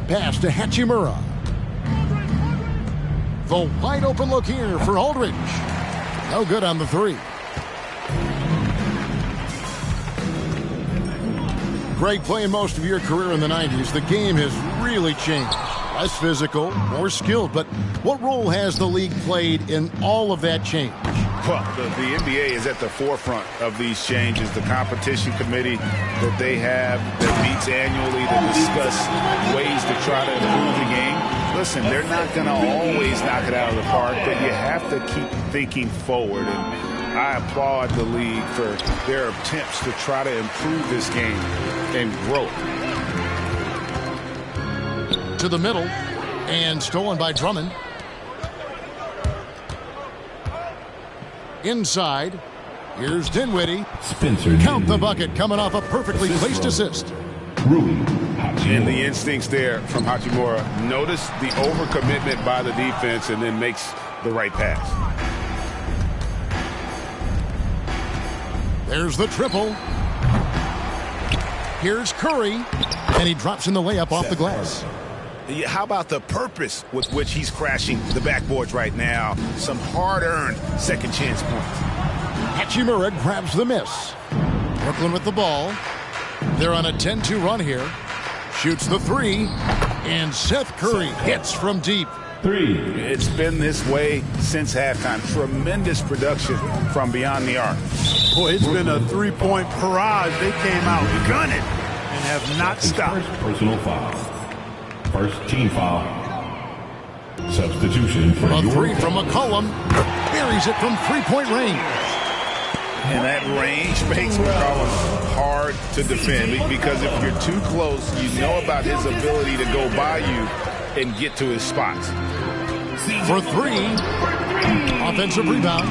Pass to Hachimura. The wide open look here for Aldridge. No good on the 3. Greg, playing most of your career in the 90s, the game has really changed. Less physical, more skilled, but what role has the league played in all of that change? Well, the NBA is at the forefront of these changes. The competition committee that they have that meets annually to discuss ways to try to improve the game. Listen, they're not going to always knock it out of the park, but you have to keep thinking forward. And I applaud the league for their attempts to try to improve this game and grow. To the middle, and stolen by Drummond. Inside, here's Dinwiddie. Spencer Count the bucket, coming off a perfectly placed assist. And the instincts there from Hachimura. Notice the overcommitment by the defense and then makes the right pass. There's the triple. Here's Curry, and he drops in the layup off the glass. How about the purpose with which he's crashing the backboards right now? Some hard-earned second chance points. Hachimura grabs the miss. Brooklyn with the ball. They're on a 10-2 run here. Shoots the 3, and Seth Curry hits from deep. 3. It's been this way since halftime. Tremendous production from beyond the arc. Boy, it's been a 3-point barrage. They came out gunning and have not stopped. First personal foul. First team foul. Substitution for a your 3 from McCollum. Buries it from 3-point range. And that range makes McCollum hard to defend because if you're too close, you know about his ability to go by you and get to his spots. For 3. Offensive rebound.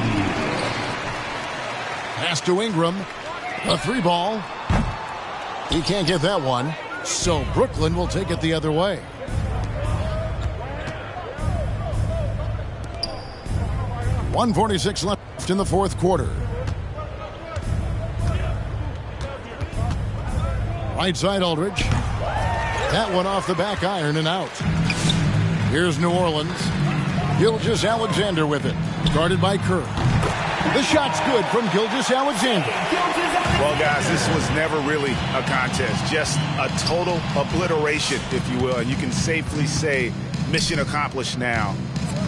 Pass to Ingram. A 3-ball. He can't get that one. So Brooklyn will take it the other way. .146 left in the fourth quarter. Right side Aldridge. That one off the back iron and out. Here's New Orleans. Gilgeous-Alexander with it. Guarded by Kerr. The shot's good from Gilgeous-Alexander. Well, guys, this was never really a contest. Just a total obliteration, if you will. And you can safely say mission accomplished now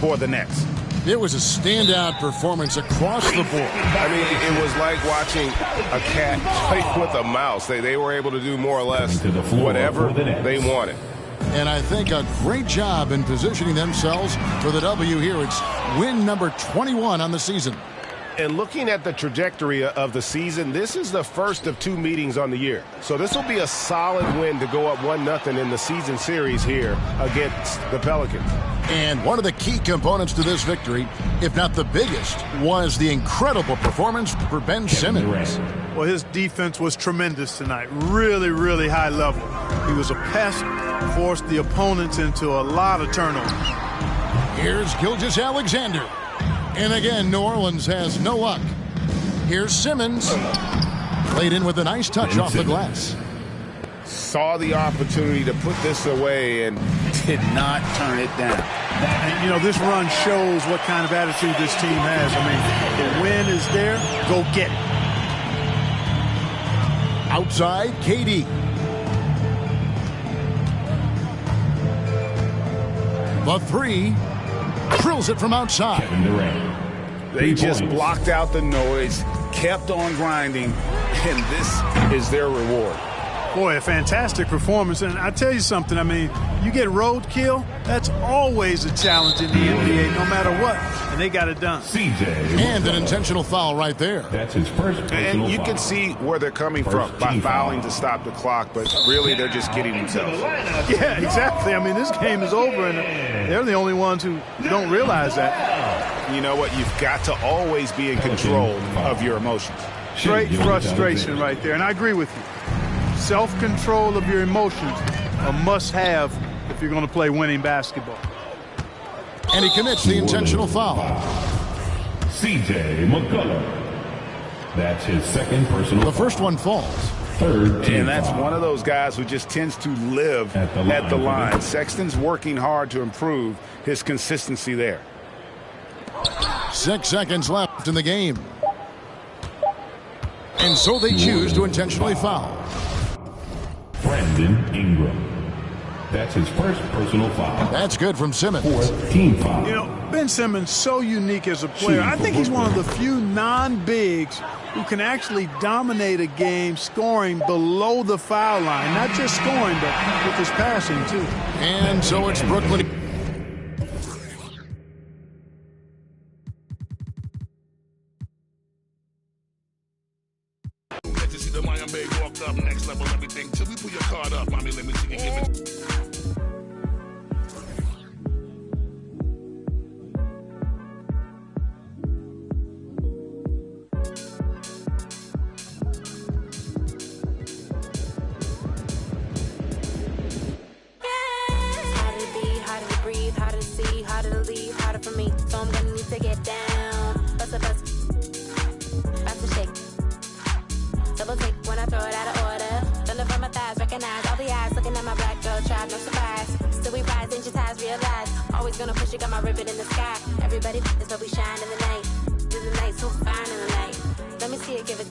for the Nets. It was a standout performance across the board. I mean, it was like watching a cat play with a mouse. They were able to do more or less whatever they wanted. And I think a great job in positioning themselves for the W here. It's win number 21 on the season. And looking at the trajectory of the season, this is the first of 2 meetings on the year. So this will be a solid win to go up 1-0 in the season series here against the Pelicans. And one of the key components to this victory, if not the biggest, was the incredible performance for Ben Simmons. Well, his defense was tremendous tonight. Really, really high level. He was a pest, forced the opponents into a lot of turnovers. Here's Gilgeous-Alexander. And again, New Orleans has no luck. Here's Simmons. Played in with a nice touch off the glass. Saw the opportunity to put this away and did not turn it down. And, you know, this run shows what kind of attitude this team has. I mean, the win is there, go get it. Outside, KD. The 3. Drills it from outside. Kevin Durant. They just blocked out the noise, kept on grinding, and this is their reward. Boy, a fantastic performance. And I tell you something, I mean, you get roadkill, that's always a challenge in the NBA, no matter what. and they got it done. And an intentional foul right there. That's his first personal And you foul. can see where they're coming from by fouling to stop the clock, but really they're just kidding themselves. Yeah, exactly. I mean, this game is over, and they're the only ones who don't realize that. You know what? You've got to always be in control of your emotions. Straight frustration right there, and I agree with you. Self-control of your emotions a must-have if you're going to play winning basketball. And he commits the intentional foul. C.J. McCullough. That's his second personal The first one falls. Third team And that's foul. one of those guys who just tends to live at the line. Sexton's working hard to improve his consistency there. 6 seconds left in the game. And so they choose to intentionally foul. Brandon Ingram. That's his first personal foul. That's good from Simmons. Fourth team foul. You know, Ben Simmons so unique as a player. I think he's one of the few non-bigs who can actually dominate a game scoring below the foul line. Not just scoring, but with his passing, too. And so it's Brooklyn. Let you see the Lion Bay walk up, next level everything. Till we pull your card up, mommy, let me see you give it. Harder to be, harder to breathe, harder to see, harder to leave, harder for me. So I'm gonna need to get down. Bust a bust. About to shake. Double take when I throw it out of order. Thunder from my thighs, recognize all the eyes looking at my black girl tribe, no surprise. Still we rise, inch your ties, realize. Always gonna push it, got my ribbon in the sky. Everybody is but we shine in the night. Do the night so fine in the night. Let me see it, give it.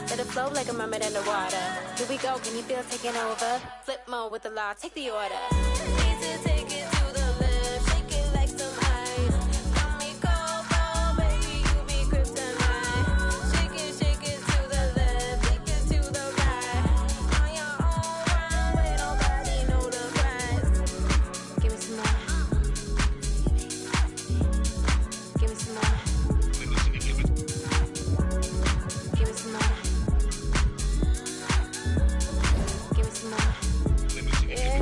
Let it flow like a mermaid underwater. Here we go, can you feel taking over? Flip mode with the law, take the order. Need to take it to the left, shake it like some ice. Mommy, go, baby, you be kryptonite. Shake it to the left, take it to the right. On your own runway, nobody know the price. Give me some more. Give me some more. Give me some more. Give me some more. Yeah.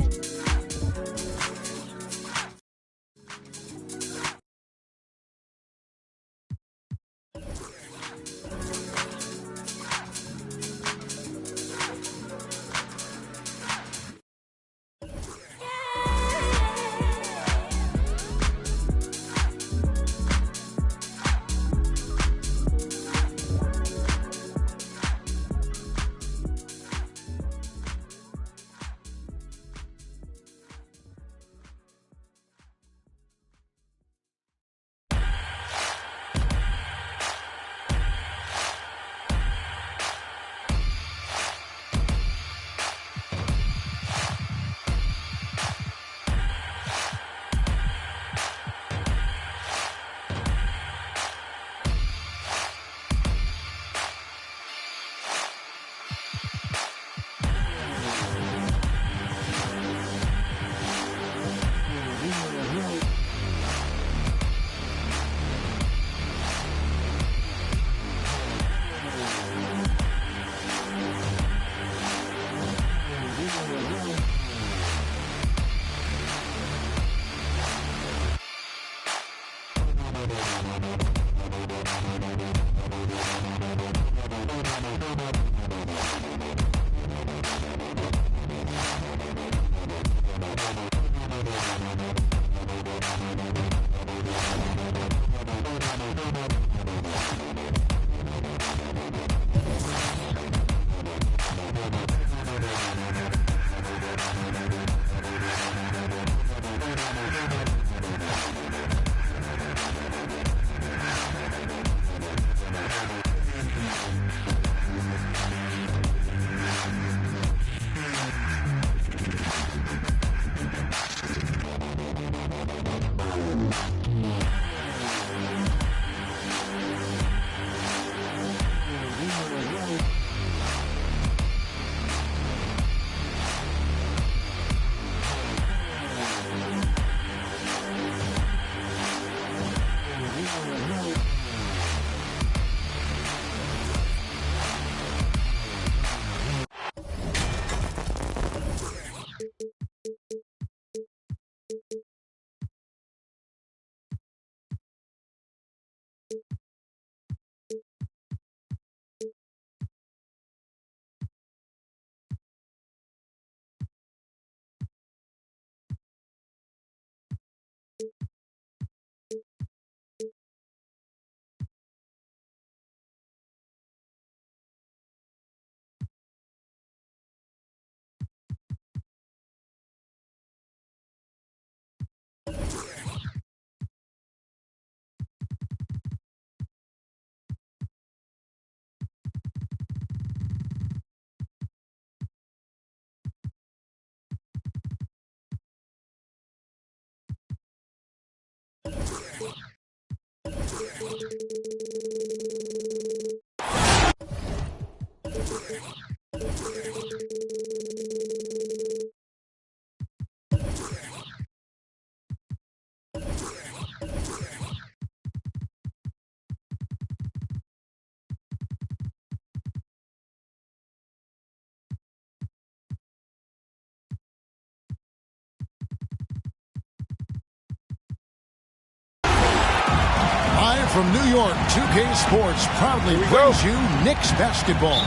from New York, 2K Sports proudly brings you Knicks basketball.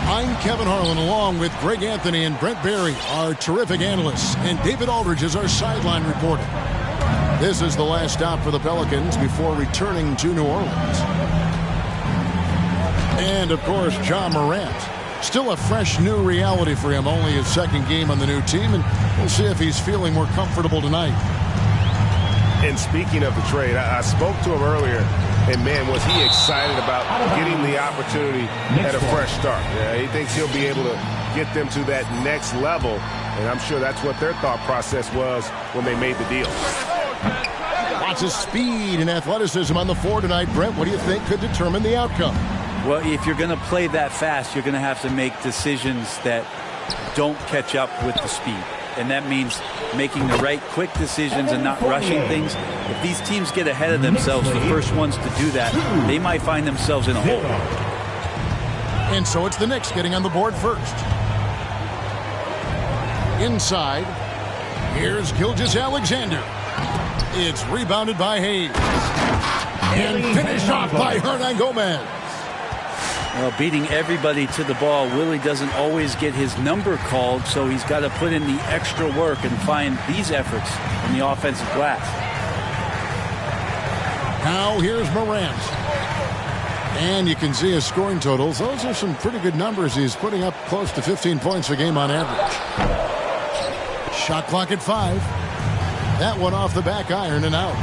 I'm Kevin Harlan, along with Greg Anthony and Brent Barry, our terrific analysts, and David Aldridge is our sideline reporter. This is the last stop for the Pelicans before returning to New Orleans. And, of course, Ja Morant. Still a fresh new reality for him, only his second game on the new team, and we'll see if he's feeling more comfortable tonight. And speaking of the trade, I spoke to him earlier, and man, was he excited about getting the opportunity at a fresh start. Yeah, he thinks he'll be able to get them to that next level, and I'm sure that's what their thought process was when they made the deal. Lots of speed and athleticism on the floor tonight. Brent, what do you think could determine the outcome? Well, if you're going to play that fast, you're going to have to make decisions that don't catch up with the speed. And that means making the right quick decisions and not rushing things. If these teams get ahead of themselves, the first ones to do that, they might find themselves in a hole. And so it's the Knicks getting on the board first. Inside, here's Gilgeous-Alexander. It's rebounded by Hayes. And finished off by Hernangomez. Well, beating everybody to the ball, Willie doesn't always get his number called, so he's got to put in the extra work and find these efforts in the offensive glass. Now here's Morant. And you can see his scoring totals. Those are some pretty good numbers. He's putting up close to 15 points a game on average. Shot clock at 5. That one off the back iron and out.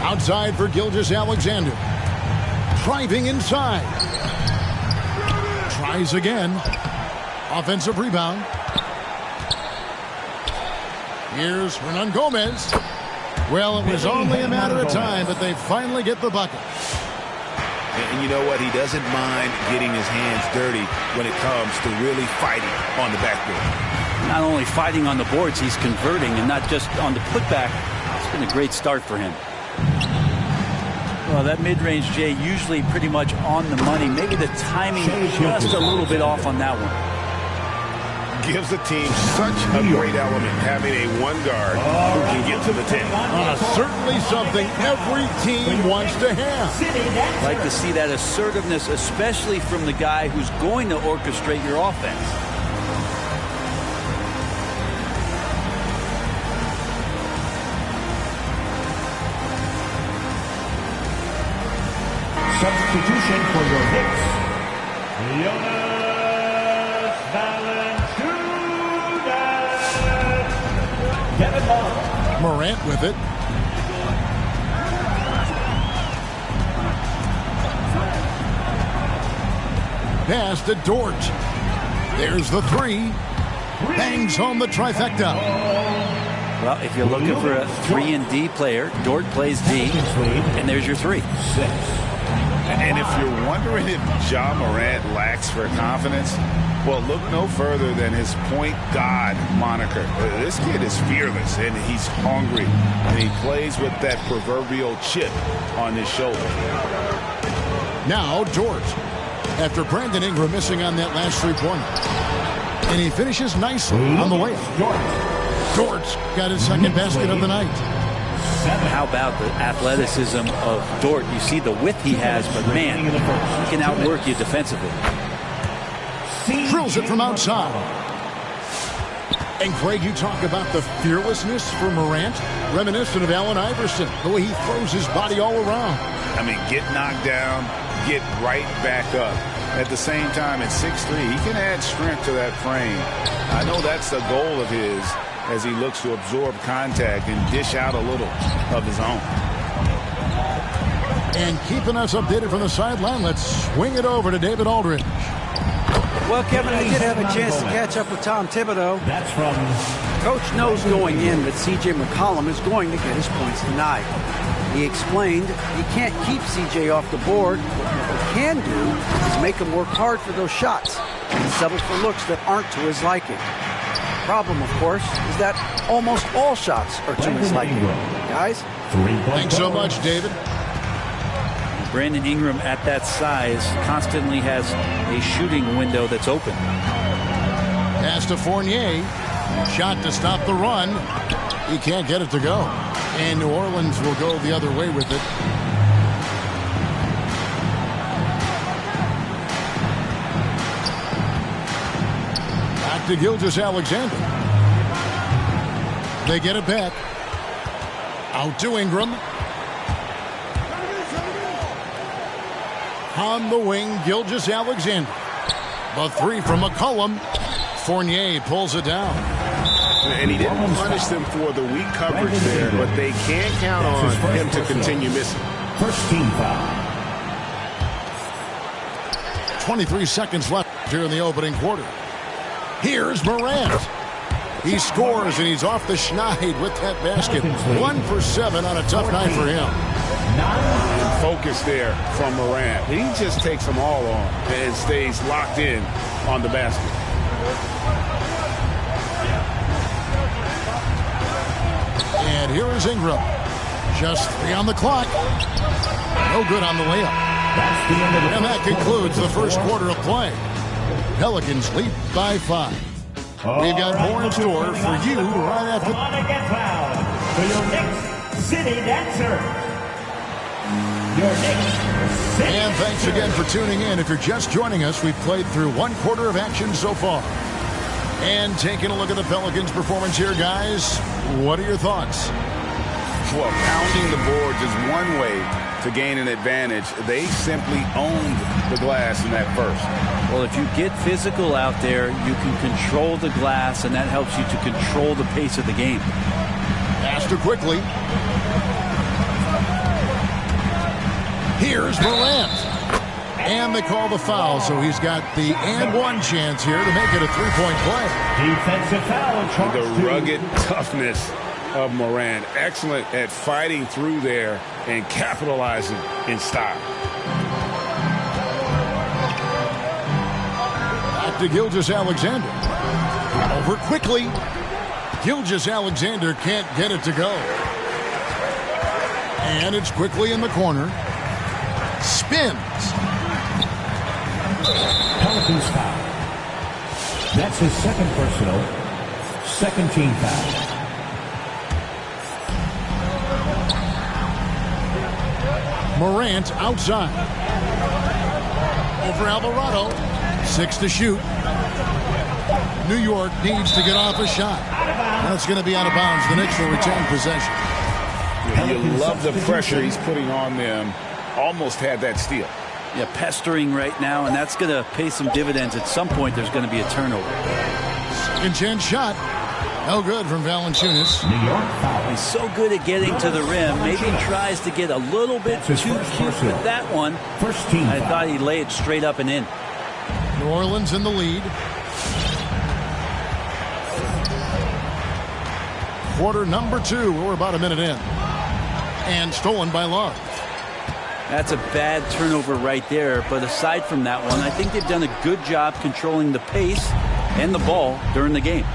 Outside for Gilgeous-Alexander. Driving inside. Tries again. Offensive rebound. Here's Hernangomez. Well, it was only a matter of time, but they finally get the bucket. And you know what? He doesn't mind getting his hands dirty when it comes to really fighting on the backboard. Not only fighting on the boards, he's converting, and not just on the putback. It's been a great start for him. Well, that mid-range, Jay, usually pretty much on the money. Maybe the timing just a little bit off on that one. Gives the team such a great element, having a one guard who can get to the 10. Certainly something every team wants to have. Like to see that assertiveness, especially from the guy who's going to orchestrate your offense. Substitution for your Knicks, Jonas Valanciunas. Kevin Harlan. Morant with it. Pass to Dort. There's the 3. Bangs home the trifecta. Well, if you're looking for a 3 and D player, Dort plays D, and there's your 3. And if you're wondering if Ja Morant lacks for confidence, well, look no further than his point god moniker. This kid is fearless, and he's hungry, and he plays with that proverbial chip on his shoulder. Now Dort, after Brandon Ingram missing on that last 3-pointer. And he finishes nicely on the layup. Dort's got his second basket of the night. How about the athleticism of Dort? You see the width he has, but man, he can outwork you defensively. Drills it from outside. And Greg, you talk about the fearlessness for Morant, reminiscent of Allen Iverson, the way he throws his body all around. I mean, get knocked down, get right back up. At the same time, at 6'3", he can add strength to that frame. I know that's the goal of his, as he looks to absorb contact and dish out a little of his own. And keeping us updated from the sideline, let's swing it over to David Aldridge. Well, Kevin, I did have a chance to catch up with Tom Thibodeau. That's from Coach knows going in that C.J. McCollum is going to get his points tonight. He explained he can't keep C.J. off the board. What he can do is make him work hard for those shots and settle for looks that aren't to his liking. Problem, of course, is that almost all shots are to his liking. Guys? Thanks so much, David. Brandon Ingram at that size constantly has a shooting window that's open. Pass to Fournier. Shot to stop the run. He can't get it to go. And New Orleans will go the other way with it. to Gilgeous-Alexander. They get it back. Out to Ingram. On the wing, Gilgeous-Alexander. The three from McCollum. Fournier pulls it down. And he didn't punish them for the weak coverage there, but they can't count on him to continue missing. First team foul. 23 seconds left here in the opening quarter. Here's Morant. He scores, and he's off the schneid with that basket. 1 for 7 on a tough night for him. Focus there from Morant. He just takes them all on and stays locked in on the basket. And here is Ingram. Just 3 on the clock. No good on the layup. And that concludes the first quarter of play. Pelicans lead by 5. We've got more in store for you right after. Come on and get loud for your next City Dancer. Your next City And thanks again for tuning in. If you're just joining us, we've played through 1 quarter of action so far. And taking a look at the Pelicans' performance here, guys, what are your thoughts? Well, pounding the boards is one way to gain an advantage. They simply owned the glass in that first. Well, if you get physical out there, you can control the glass, and that helps you to control the pace of the game. Faster quickly. Here's Morant. And they call the foul, so he's got the and one chance here to make it a three-point play. Defensive foul. The rugged toughness of Morant. Excellent at fighting through there and capitalizing in style. Back to Gilgeous-Alexander. Over quickly. Gilgeous-Alexander can't get it to go. And it's quickly in the corner. Spins. Pelicans foul. That's his second personal. Second team foul. Morant outside. Over Alvarado. 6 to shoot. New York needs to get off a shot. That's going to be out of bounds. The Knicks will retain possession. You love the pressure he's putting on them. Almost had that steal. Yeah, pestering right now, and that's going to pay some dividends. At some point, there's going to be a turnover. Second chance shot. No good from Valanciunas. New York foul. He's so good at getting to the rim. Maybe he tries to get a little bit too cute with that one. First team I foul. thought he'd lay it straight up and in. New Orleans in the lead. Quarter number 2. We're about a minute in. And stolen by Love. That's a bad turnover right there. But aside from that one, I think they've done a good job controlling the pace and the ball during the game.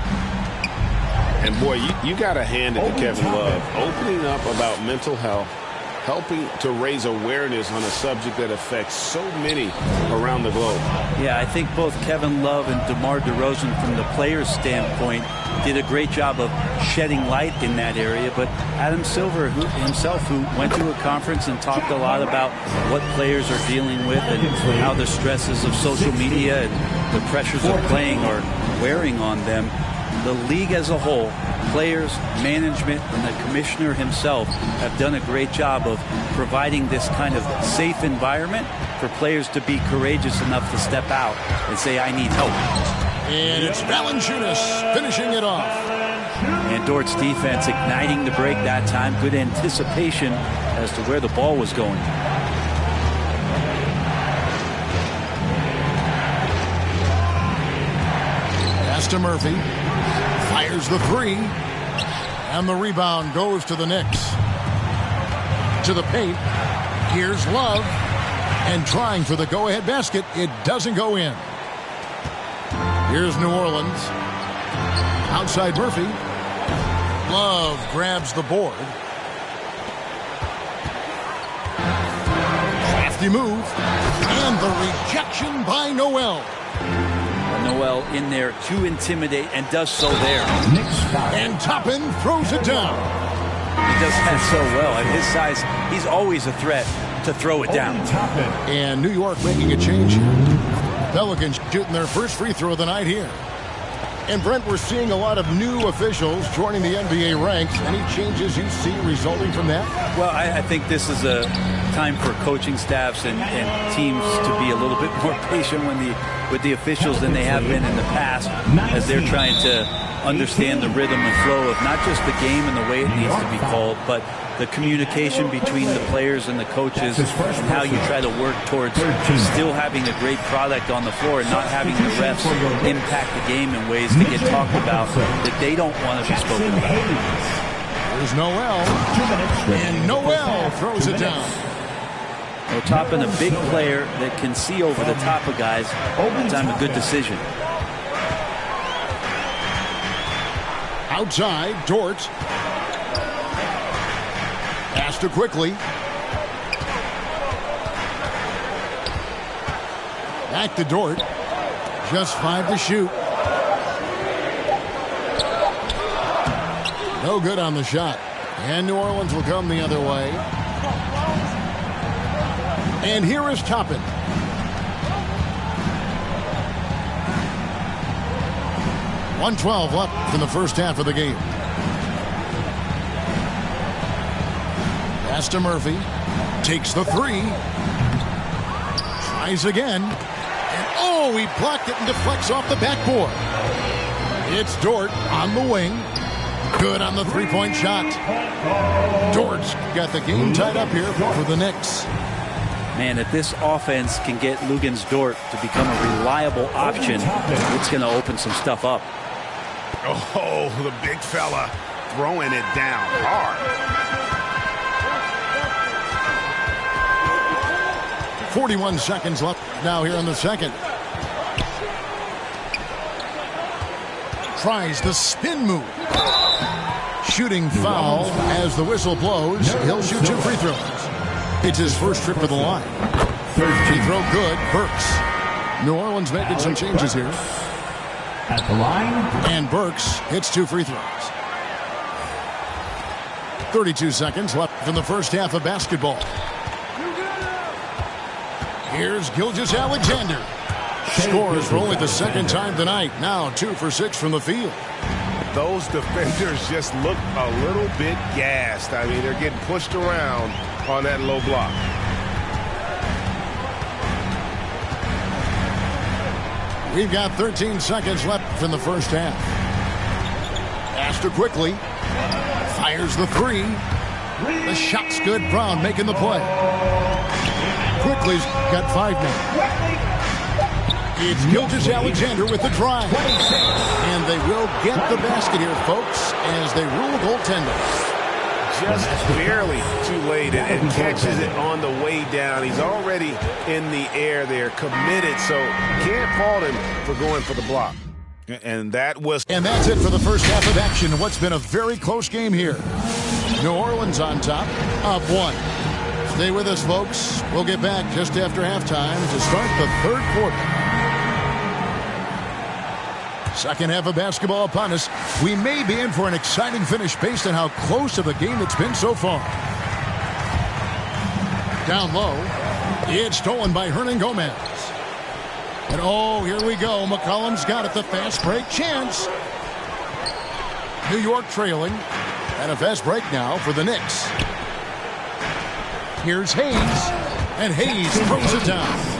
And boy, you got to hand it to Kevin Love. Opening up about mental health, helping to raise awareness on a subject that affects so many around the globe. Yeah, I think both Kevin Love and DeMar DeRozan, from the player's standpoint, did a great job of shedding light in that area. But Adam Silver himself, who went to a conference and talked a lot about what players are dealing with and how the stresses of social media and the pressures of playing are wearing on them. The league as a whole, players, management, and the commissioner himself have done a great job of providing this kind of safe environment for players to be courageous enough to step out and say, I need help. And it's Valanciunas finishing it off. And Dort's defense igniting the break that time. Good anticipation as to where the ball was going. Pass to Murphy. Fires the 3. And the rebound goes to the Knicks. To the paint. Here's Love. And trying for the go-ahead basket. It doesn't go in. Here's New Orleans. Outside Murphy. Love grabs the board. Crafty move. And the rejection by Noel. Noel in there to intimidate and does so there. And Toppin throws it down. He does that so well. At his size, he's always a threat to throw it down. And New York making a change here. Pelicans shooting their first free throw of the night here. And Brent, we're seeing a lot of new officials joining the NBA ranks. Any changes you see resulting from that? Well, I think this is a time for coaching staffs and teams to be a little bit more patient with the officials than they have been in the past, as they're trying to understand the rhythm and flow of not just the game and the way it needs to be called, but the communication between the players and the coaches, and how you try to work towards still having a great product on the floor and not having the refs impact the game in ways to get talked about that they don't want to be spoken about. There's Noel, and Noel throws it down. Well, Toppin, a big player that can see over the top of guys, that time a good decision. Outside, Dort. Pass to quickly. Back to Dort. Just 5 to shoot. No good on the shot. And New Orleans will come the other way. And here is Toppin. .112 left in the first half of the game. Pass to Murphy. Takes the three. Tries again. And oh, he blocked it and deflects off the backboard. It's Dort on the wing. Good on the three-point shot. Dort's got the game tied up here for the Knicks. Man, if this offense can get Luguentz Dort to become a reliable option, it's going to open some stuff up. Oh, the big fella throwing it down hard. 41 seconds left now here in the second. Tries the spin move. Shooting foul as the whistle blows. He'll shoot 2 free throws. It's his first trip to the line. Free throw good. Burks. New Orleans making some changes here. At the line. And Burks hits 2 free throws. 32 seconds left in the first half of basketball. Here's Gilgeous-Alexander. Scores for only the second time tonight. Now 2 for 6 from the field. Those defenders just look a little bit gassed. I mean, they're getting pushed around on that low block. We've got 13 seconds left in the first half. Astor quickly. Fires the three. The shot's good. Brown making the play. Quickly's got 5 now. It's Gilgeous-Alexander with the drive. And they will get the basket here, folks, as they rule goaltender. Just barely too late and catches it on the way down. He's already in the air there, committed, so can't fault him for going for the block. And that's it for the first half of action. What's been a very close game here. New Orleans on top, up 1. Stay with us, folks. We'll get back just after halftime to start the third quarter. Second half of basketball upon us. We may be in for an exciting finish based on how close of a game it's been so far. Down low. It's stolen by Hernangomez. And oh, here we go. McCollum's got it. The fast break chance. New York trailing. And a fast break now for the Knicks. Here's Hayes. And Hayes throws it down.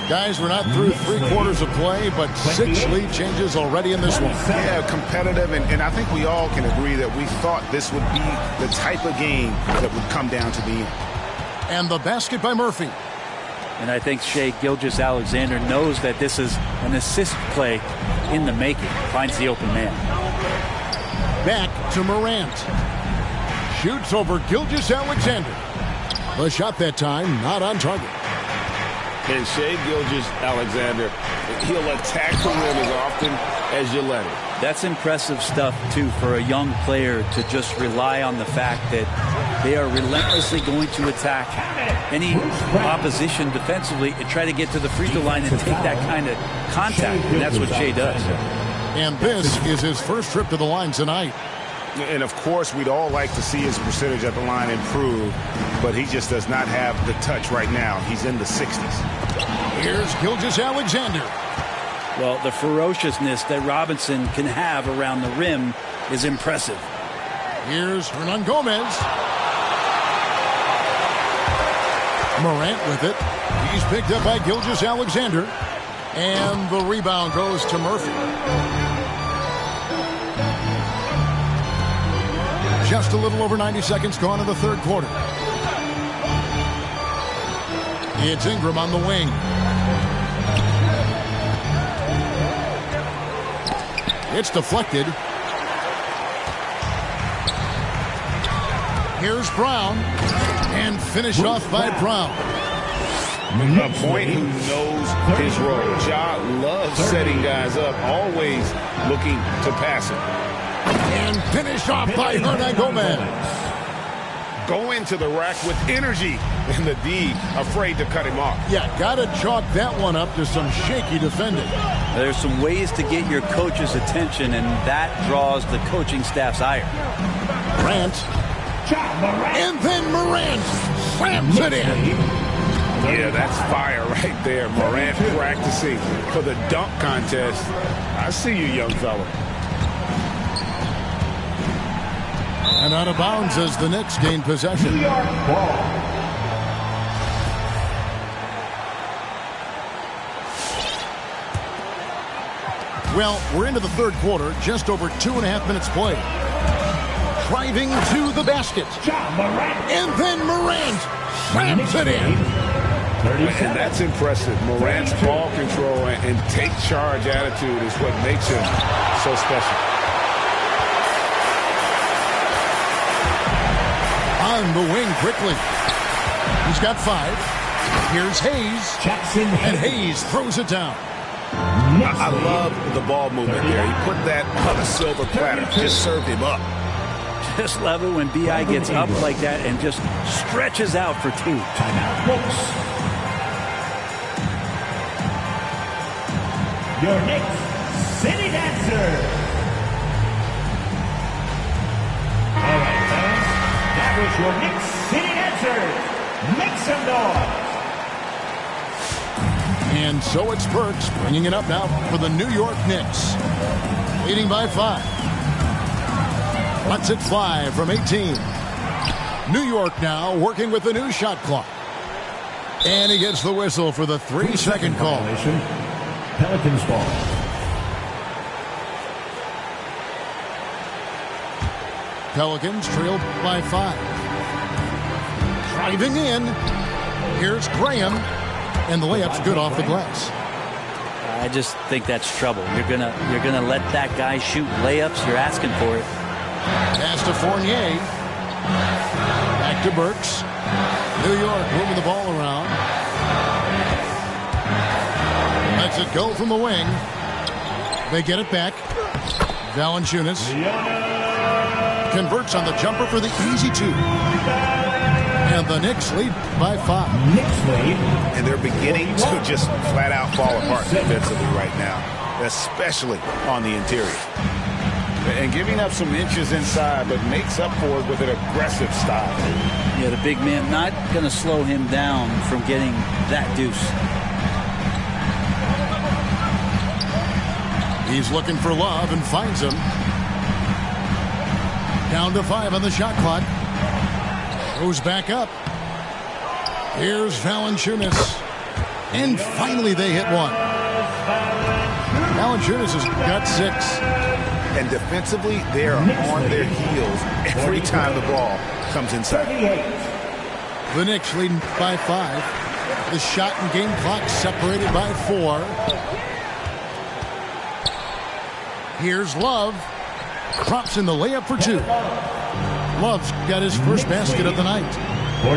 Guys, we're not through 3 quarters of play, but 6 lead changes already in this one. Yeah, competitive, and I think we all can agree that we thought this would be the type of game that would come down to the end. And the basket by Murphy. And I think Shai Gilgeous-Alexander knows that this is an assist play in the making. Finds the open man. Back to Morant. Shoots over Gilgeous-Alexander. The shot that time not on target. And Shai Gilgeous-Alexander, he'll attack the rim as often as you let him. That's impressive stuff, too, for a young player to just rely on the fact that they are relentlessly going to attack any opposition defensively and try to get to the free throw line and take that kind of contact. And that's what Shai does. And this is his first trip to the line tonight. And, of course, we'd all like to see his percentage at the line improve, but he just does not have the touch right now. He's in the 60s. Here's Gilgeous-Alexander. Well, the ferociousness that Robinson can have around the rim is impressive. Here's Hernan Gomez. Morant with it. He's picked up by Gilgeous-Alexander. And the rebound goes to Murphy. Just a little over 90 seconds gone in the third quarter. It's Ingram on the wing. It's deflected. Here's Brown. And finished off by Brown. A point who knows his role. Ja loves setting guys up, always looking to pass it. And finished off by Hernan Gomez. Go into the rack with energy, and the D afraid to cut him off. Yeah, gotta chalk that one up to some shaky defending. There's some ways to get your coach's attention, and that draws the coaching staff's ire. Morant. And then Morant slams it in. Yeah, that's fire right there. Morant practicing for the dunk contest. I see you, young fella. And out of bounds as the Knicks gain possession. New York ball. Well, we're into the third quarter, just over 2.5 minutes played. Driving to the basket. And then Morant slams it in. And that's impressive. Morant's ball control and take charge attitude is what makes him so special. On the wing quickly. He's got 5. Here's Hayes. And Hayes throws it down. I love the ball movement there. He put that on a silver platter. Just served him up. Just love it when B.I. gets up like that and just stretches out for 2. Your Knicks City Dancer. All right, fans. That was your Knicks City Dancers. Make some noise. And so it's Burks bringing it up now for the New York Knicks. Leading by 5. Lets it fly from 18. New York now working with the new shot clock. And he gets the whistle for the 3-second call. Pelicans ball. Pelicans trailed by 5. Driving in. Here's Graham. And the layup's good off the glass. I just think that's trouble. You're gonna let that guy shoot layups. You're asking for it. Pass to Fournier. Back to Burks. New York moving the ball around. Lets it go from the wing. They get it back. Valanciunas converts on the jumper for the easy 2. And the Knicks lead by 5. And they're beginning to just flat out fall apart defensively right now, especially on the interior. And giving up some inches inside, but makes up for it with an aggressive style. Yeah, the big man not going to slow him down from getting that deuce. He's looking for Love and finds him. Down to 5 on the shot clock. Goes back up. Here's Valanciunas. And finally they hit one. Valanciunas has got 6. And defensively, they are on their heels every time the ball comes inside. The Knicks leading by 5. The shot and game clock separated by 4. Here's Love. Drops in the layup for 2. Love's got his first basket of the night.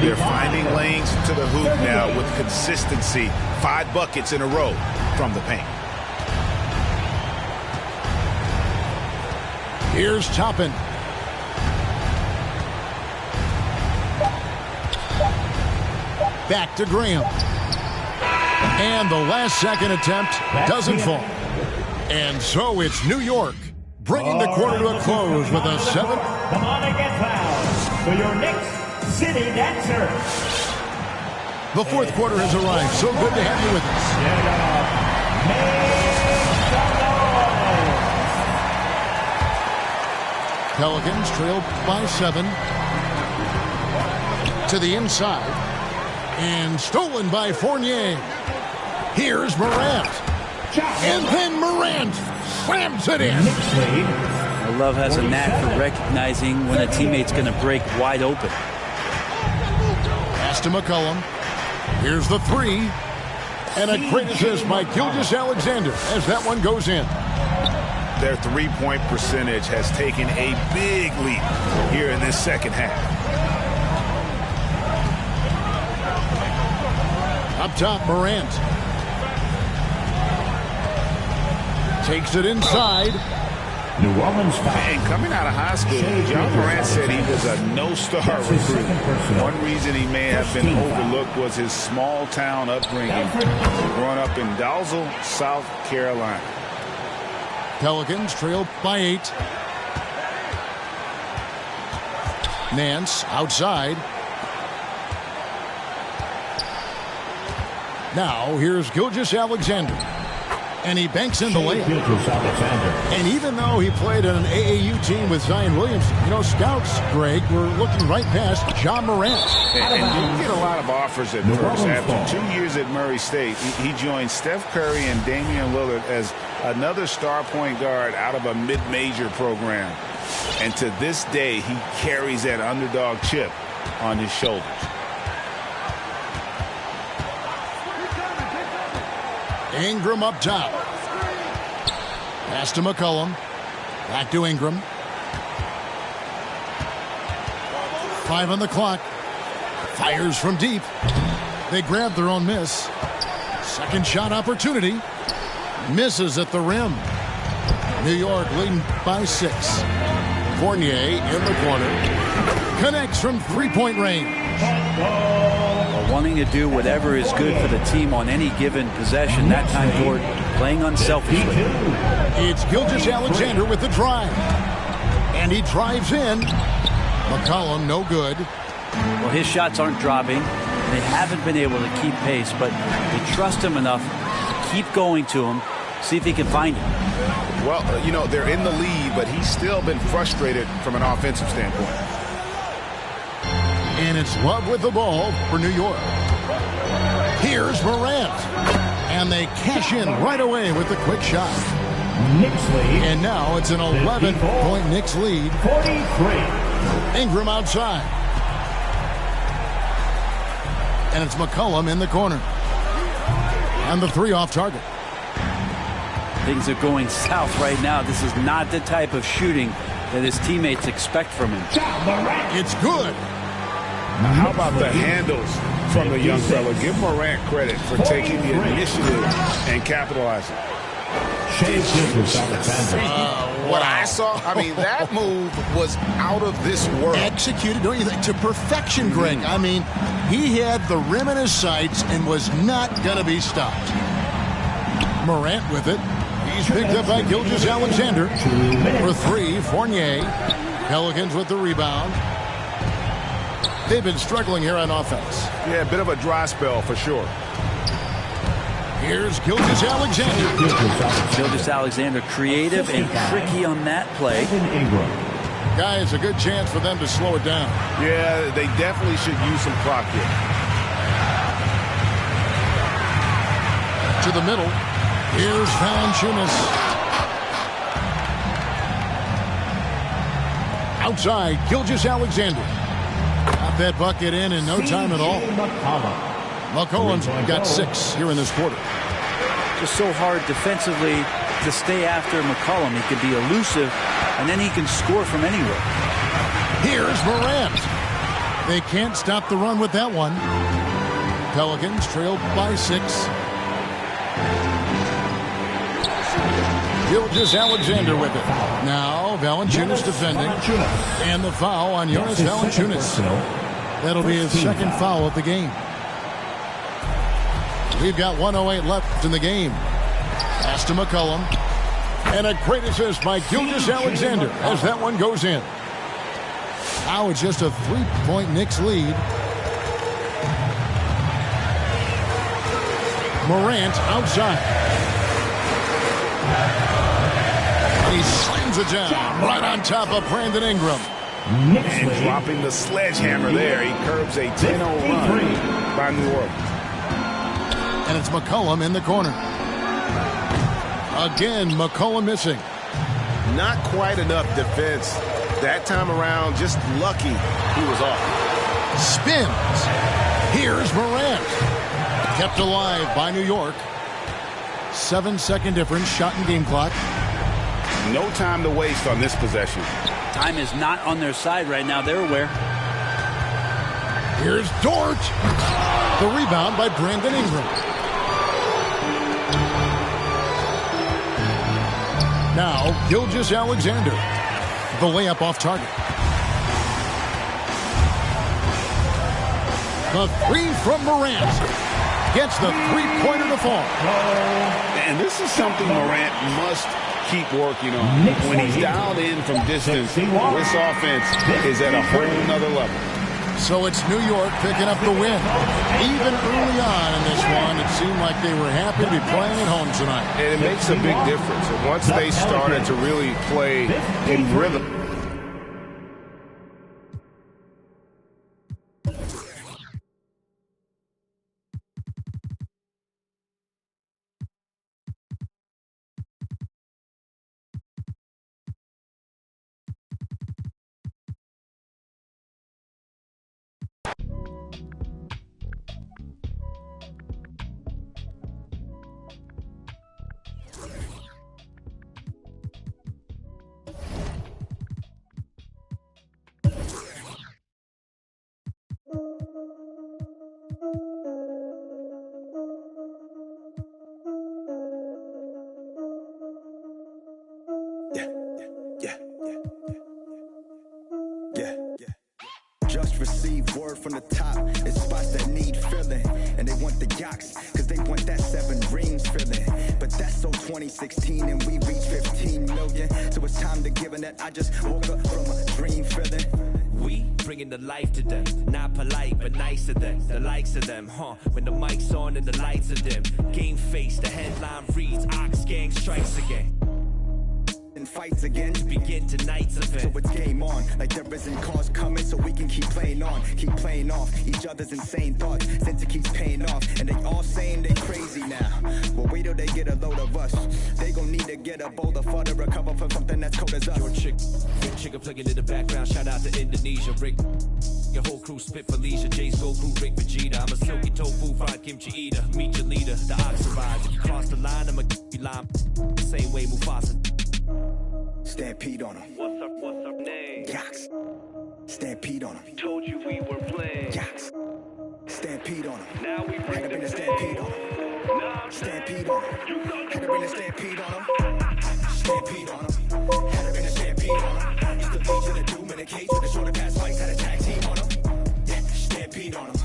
They're finding lanes to the hoop now with consistency. 5 buckets in a row from the paint. Here's Toppin. Back to Graham. And the last second attempt doesn't fall. And so it's New York bringing the quarter to a close with a 7. Come on and get loud for your Knicks City Dancers. The fourth quarter has arrived. So good to have you with us. Pelicans trail by 7. To the inside. And stolen by Fournier. Here's Morant. And then Morant slams it in. Love has a knack for recognizing when a teammate's going to break wide open. Pass to McCollum. Here's the 3. And a great assist by Gilgeous-Alexander as that one goes in. Their three-point percentage has taken a big leap here in this second half. Up top, Morant. Takes it inside. New Orleans foul. And coming out of high school, John Morant said he was a no-star recruit. One reason he may have been overlooked was his small-town upbringing, growing up in Dalzell, South Carolina. Pelicans trail by 8. Nance outside. Now here's Gilgeous-Alexander. And he banks in the layup. And even though he played on an AAU team with Zion Williamson, you know, scouts, Greg, were looking right past John Morant. And didn't get a lot of offers at first. After 2 years at Murray State, he joined Steph Curry and Damian Lillard as another star point guard out of a mid-major program. And to this day, he carries that underdog chip on his shoulders. Ingram up top. Pass to McCollum. Back to Ingram. 5 on the clock. Fires from deep. They grab their own miss. Second shot opportunity. Misses at the rim. New York leading by 6. Fournier in the corner. Connects from three-point range. Wanting to do whatever is good for the team on any given possession. That time, Jordan, playing unselfishly. It's Gilgeous-Alexander with the drive. And he drives in. McCollum, no good. Well, his shots aren't dropping. They haven't been able to keep pace, but they trust him enough to keep going to him, see if he can find him. Well, you know, they're in the lead, but he's still been frustrated from an offensive standpoint. And it's Love with the ball for New York. Here's Morant. And they cash in right away with the quick shot. Knicks lead. And now it's an 11-point Knicks lead. 43. Ingram outside. And it's McCollum in the corner. And the 3 off target. Things are going south right now. This is not the type of shooting that his teammates expect from him. It's good. Now, how about the handles from the young fella? Give Morant credit for taking the initiative and capitalizing. What I saw, I mean, that move was out of this world. Executed, don't you think, to perfection, Greg. I mean, he had the rim in his sights and was not going to be stopped. Morant with it. He's picked up by Gilgeous-Alexander. For 3, Fournier. Pelicans with the rebound. They've been struggling here on offense. Yeah, a bit of a dry spell for sure. Here's Gilgeous-Alexander. Gilgeous-Alexander creative and tricky on that play. Guys, a good chance for them to slow it down. Yeah, they definitely should use some clock here. To the middle. Here's Valanciunas. Outside, Gilgeous-Alexander. Got that bucket in no time at all. McCollum's got 6 here in this quarter. Just so hard defensively to stay after McCollum. He can be elusive, and then he can score from anywhere. Here's Morant. They can't stop the run with that one. Pelicans trailed by 6. Gilgeous-Alexander with it. Now Valanciunas defending. And the foul on Jonas Valanciunas. That'll be his second foul of the game. We've got 1:08 left in the game. Pass to McCollum. And a great assist by Gilgeous-Alexander as that one goes in. Now it's just a 3-point Knicks lead. Morant outside. And he slams it down right on top of Brandon Ingram. And dropping the sledgehammer there. He curbs a 10-0 run by New Orleans. And it's McCollum in the corner. Again, McCollum missing. Not quite enough defense that time around. Just lucky he was off. Spins. Here's Morant. Kept alive by New York. 7-second difference, shot and game clock. No time to waste on this possession. Time is not on their side right now. They're aware. Here's Dort. The rebound by Brandon Ingram. Now, Gilgeous-Alexander. The layup off target. The three from Morant. Gets the three-pointer to fall. And this is something Morant must keep working on. When he's dialed in from distance, this offense is at a whole nother level. So it's New York picking up the win. Even early on in this one, it seemed like they were happy to be playing at home tonight. And it makes a big difference. And once they started to really play in rhythm. Just received word from the top. It's spots that need filling. And they want the yaks, cause they want that 7 rings filling. But that's so 2016 and we reached 15 million. So it's time to give it that I just woke up from a dream feeling. We bringing the life to them. Not polite, but nice to them. The likes of them, huh? When the mic's on and the lights are dim. Game face, the headline reads, Ox Gang strikes again. And fights again to begin tonight's event. So it's game on, like there isn't cause coming, so we can keep playing on, keep playing off each other's insane thoughts, since it keeps paying off. And they all saying they crazy now. Well, wait till they get a load of us. They gon' need to get a boulder for to recover from something that's cold as us. Your chick plugging in the background. Shout out to Indonesia, Rick. Your whole crew spit for leisure. Jay's Goku, Rick Vegeta. I'm a silky tofu, fried kimchi eater. Meet your leader, the ox arrives. If you cross the line, I'ma you line. Same way Mufasa. Stampede on him. What's up name? Yaks. Stampede on him. Told you we were playing. Yaks. Stampede on him. Now we bring had to bring the stampede on him. Stampede on him. Had to bring the stampede on him. Stampede on him. Had to bring the stampede on him. Used to lead to the doom in the cage with the shoulder pass fights. Had a tag team on him. Yeah, stampede on him.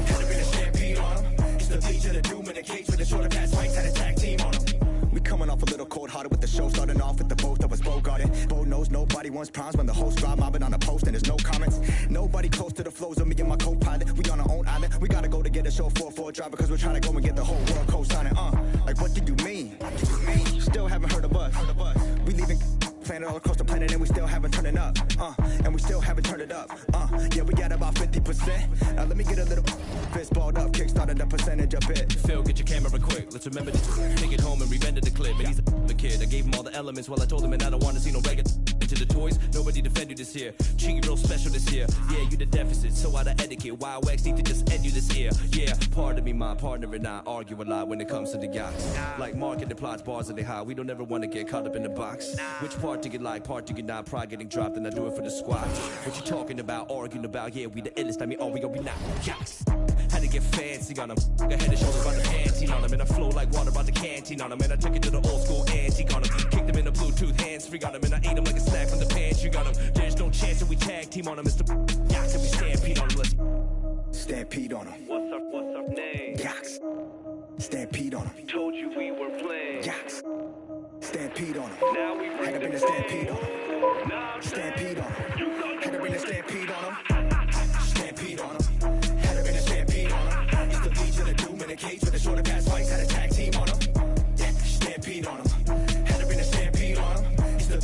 Had to bring the stampede on him. Used to lead to the doom in the cage with the shoulder pass fights. Had a tag team on him. We coming off a little cold-hearted with the show starting off with the both of us Bogarted. Bo knows nobody wants primes when the host drive mobbing on the post and there's no comments. Nobody close to the flows of me and my co-pilot. We on our own island. We gotta go to get a show 4-4 drive because we're trying to go and get the whole world co-signing. Like what do you mean? Still haven't heard of us. We leaving planet all across the planet and we still haven't turned it up. And we still haven't turned it up. Yeah, we got about 50%. Now let me get a little fist balled up, kickstarted the percentage a bit. Phil, get your camera quick. Let's remember to take it home and re-render the clip. And he's the kid. I gave him all the elements while I told him, and I don't want to see no regular into the toys. Nobody defend you this year. Cheeky real special this year. Yeah, you the deficit, so out of etiquette. Wild wax need to just end you this year. Yeah, pardon me, my partner and I argue a lot when it comes to the yachts. Like marketing plots, bars are they high. We don't ever want to get caught up in the box. Which part do you like, part do you not? Pride getting dropped and I do it for the squad. What you talking about, arguing about? Yeah, we the illest. I mean, we not. Yachts. Had to get fancy on them. I had to shoulder on the panty on them. And I flow like water out the canteen on them. And I took it to the old school antique on them. Kicked them in the Bluetooth hands free on them. And I ate them like a snack from the pantry on them. There's no chance that we tag team on them. It's the yachts and we stampede on them. Let's stampede on them. What's up name? Yaks. Stampede on them. Told you we were playing. Yaks. Stampede on them. Now we had to bring the stampede on them. Stampede on them. Had to bring the stampede on them. Stampede on them. Had to bring the stampede on them. Used to lead to the doom in the cage with the shoulder pass fights. Had a tag team on them. Yeah, stampede on them. Had to bring the stampede on them. Used to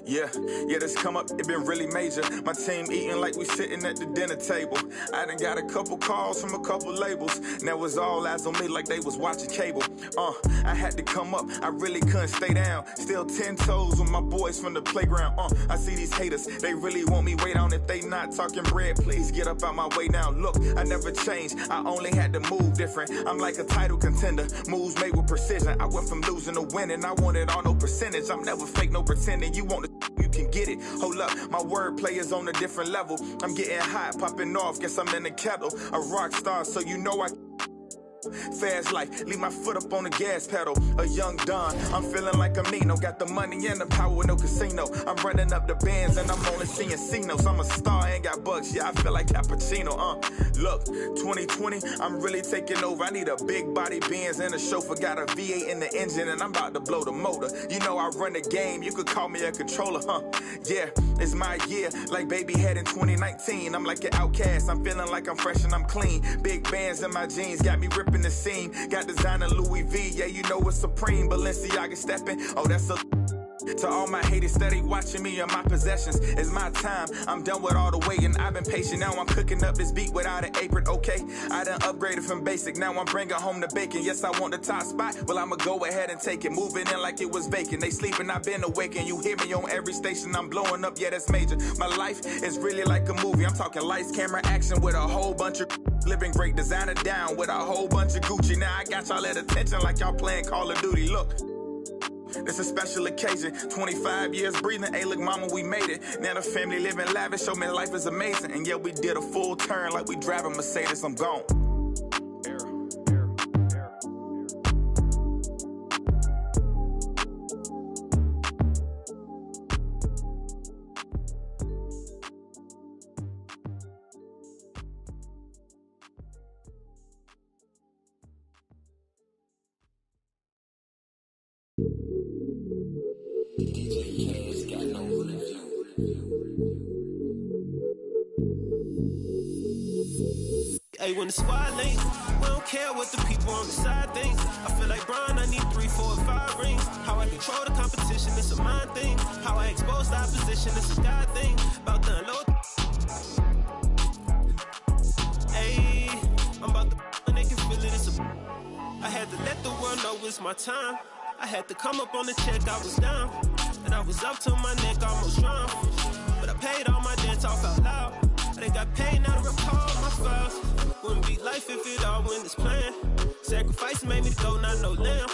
Yeah, this come up, it been really major. My team eating like we sitting at the dinner table. I done got a couple calls from a couple labels. Now it's all eyes on me like they was watching cable. I had to come up, I really couldn't stay down. Still 10 toes with my boys from the playground. I see these haters, they really want me way down. If they not talking bread, please get up out my way now. Look, I never changed, I only had to move different. I'm like a title contender, moves made with precision. I went from losing to winning, I want it all, no percentage. I'm never fake, no pretending. You want to you can get it. Hold up, my wordplay is on a different level. I'm getting hot, popping off, guess I'm in the kettle. A rock star, so you know I fast life, leave my foot up on the gas pedal. A young Don, I'm feeling like I'm Nino. Got the money and the power, no casino. I'm running up the bands and I'm only seeing C-notes. I'm a star, ain't got bucks, yeah, I feel like Cappuccino. Look, 2020, I'm really taking over. I need a big body Benz and a chauffeur. Got a V8 in the engine and I'm about to blow the motor. You know I run the game, you could call me a controller, Yeah, it's my year, like baby had in 2019. I'm like an outcast, I'm feeling like I'm fresh and I'm clean. Big bands in my jeans, got me ripping the seam. Got designer Louis V, yeah, you know it's supreme. Balenciaga stepping, oh, that's a to all my haters steady watching me and my possessions. It's my time, I'm done with all the waiting. I've been patient, now I'm cooking up this beat without an apron, okay? I done upgraded from basic, now I'm bringing home the bacon. Yes, I want the top spot, well, I'ma go ahead and take it. Moving in like it was vacant. They sleeping, I've been awakened. You hear me on every station, I'm blowing up, yeah, that's major. My life is really like a movie. I'm talking lights, camera, action with a whole bunch of living great. Designer down with a whole bunch of Gucci. Now I got y'all at attention like y'all playing Call of Duty. Look, it's a special occasion, 25 years breathing. Hey, look, mama, we made it. Now the family living lavish, show me life is amazing. And yeah, we did a full turn like we driving Mercedes. I'm gone. Hey, when the squad link, we don't care what the people on the side think. I feel like Brian, I need 3, 4, or 5 rings. How I control the competition, it's a mind thing. How I expose the opposition, it's a God thing. About to unload. Hey, I'm about to and they can feel it, it's a I had to let the world know it's my time. I had to come up on the check, I was down. And I was up to my neck, almost drowned. But I paid all my debts off out loud. They got paid, now to recall my files. Wouldn't be life if it all went as planned. Sacrifice made me go, not no lamb.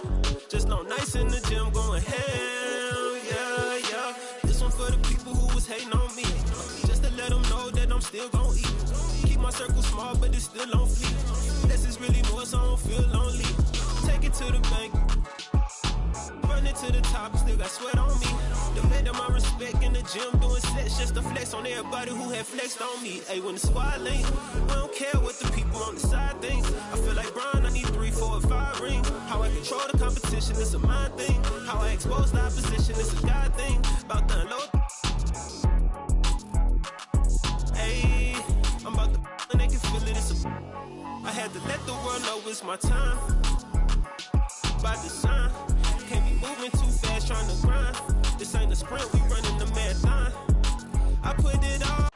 Just no nights in the gym going ham, yeah. This one for the people who was hating on me. Just to let them know that I'm still gon' eat. Keep my circle small, but it's still on fleek. Less is really more, so I don't feel lonely. Take it to the bank. Run it to the top, still got sweat on me. Defending my respect in the gym, doing sets just to flex on everybody who had flexed on me. Hey, when the squad link, we don't care what the people on the side think. I feel like Brian, I need 3, 4, or 5 rings. How I control the competition, it's a mind thing. How I expose the opposition, it's a God thing. About to unload. Hey, I'm about to and they can feel it, it's a I had to let the world know it's my time. By design, can't be moving too fast, trying to grind. This ain't a sprint, we running the marathon. I put it all.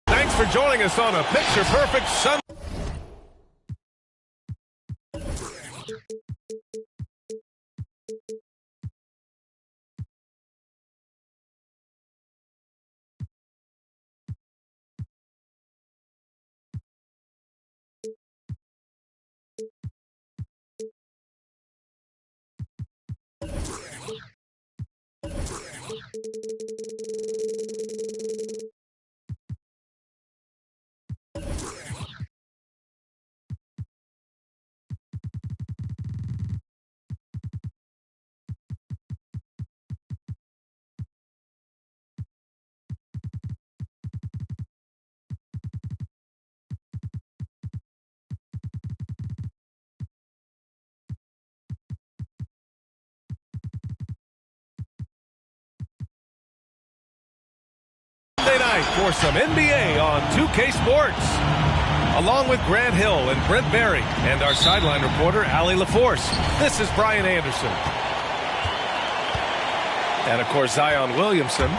Thanks for joining us on a Picture Perfect Sunday. for some NBA on 2K Sports. Along with Grant Hill and Brent Berry and our sideline reporter, Allie LaForce, this is Brian Anderson. And, of course, Zion Williamson.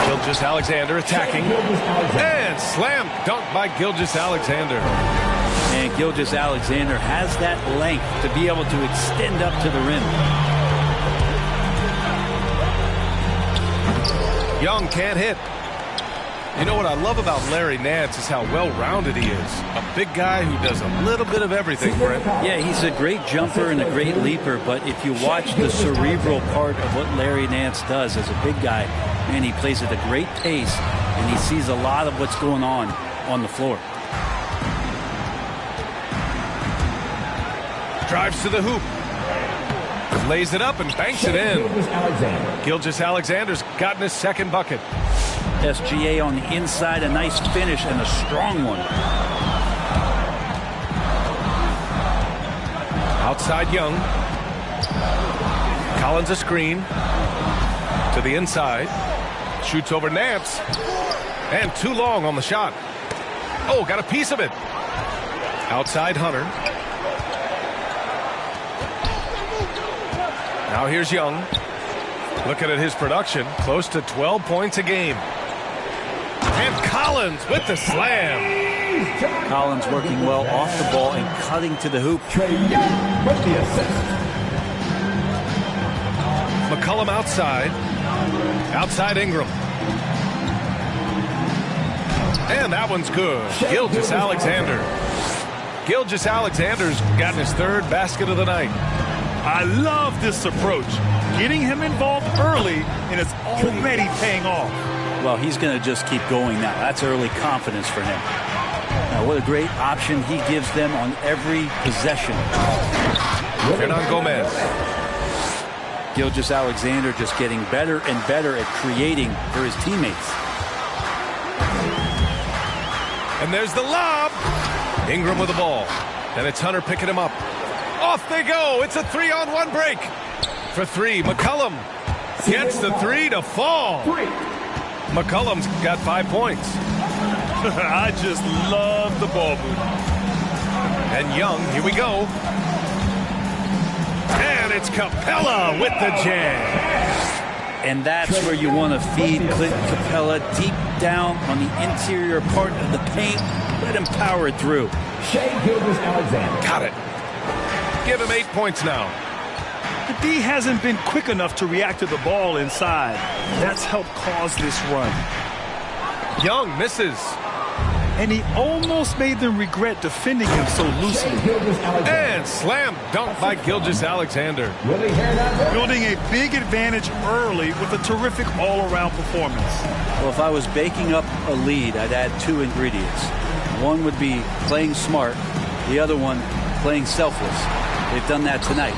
Gilgeous-Alexander attacking. And slam dunk by Gilgeous-Alexander. And Gilgeous-Alexander has that length to be able to extend up to the rim. Young can't hit. You know what I love about Larry Nance is how well-rounded he is. A big guy who does a little bit of everything, Brent. Yeah, he's a great jumper and a great leaper, but if you watch the cerebral part of what Larry Nance does as a big guy, man, he plays at a great pace, and he sees a lot of what's going on the floor. Drives to the hoop. Lays it up and banks it in. Gilgeous-Alexander's gotten his second bucket. SGA on the inside, a nice finish and a strong one. Outside Young. Collins a screen. To the inside. Shoots over Nance. And too long on the shot. Oh, got a piece of it. Outside Hunter. Now here's Young. Looking at his production, close to 12 points a game. And Collins with the slam. Collins working well off the ball and cutting to the hoop. With the assist. McCollum outside. Outside Ingram. And that one's good. Gilgeous-Alexander. Gilgeous-Alexander's gotten his third basket of the night. I love this approach. Getting him involved early, and it's already paying off. Well, he's going to just keep going now. That's early confidence for him. Now, what a great option he gives them on every possession. Hernangomez. Gilgeous-Alexander just getting better and better at creating for his teammates. And there's the lob. Ingram with the ball. And it's Hunter picking him up. Off they go. It's a 3-on-1 break. For three, McCollum gets the three to fall. McCollum's got 5 points. I just love the ball movement. And Young, here we go. And it's Capella with the jam. And that's where you want to feed Clint Capella deep down on the interior part of the paint. Let him power it through. Shai Gilgeous-Alexander. Got it. Give him 8 points now. The D hasn't been quick enough to react to the ball inside. That's helped cause this run. Young misses. And he almost made them regret defending him so loosely. And slam dunk by Gilgeous-Alexander. Building a big advantage early with a terrific all-around performance. Well, if I was baking up a lead, I'd add 2 ingredients. One would be playing smart. The other one, playing selfless. They've done that tonight.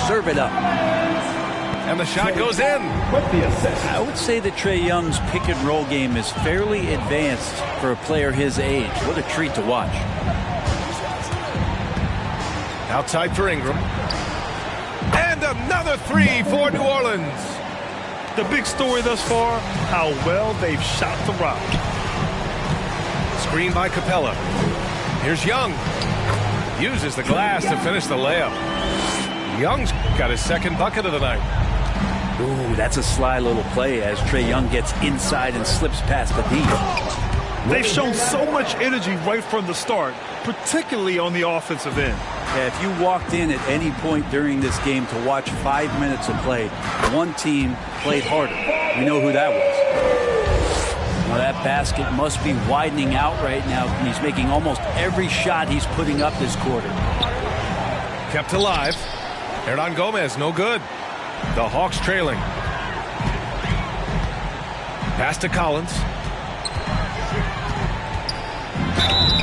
Serve it up. And the shot goes in. I would say that Trae Young's pick and roll game is fairly advanced for a player his age. What a treat to watch. Outside for Ingram. And another three for New Orleans. The big story thus far, how well they've shot the rock. Screen by Capella. Here's Young. Uses the glass to finish the layup. Young's got his second bucket of the night. Ooh, that's a sly little play as Trae Young gets inside and slips past the D. They've shown so much energy right from the start, particularly on the offensive end. Yeah, if you walked in at any point during this game to watch 5 minutes of play, one team played harder. We know who that was. Well, that basket must be widening out right now, and he's making almost every shot he's putting up this quarter. Kept alive. Hernangomez, no good. The Hawks trailing. Pass to Collins.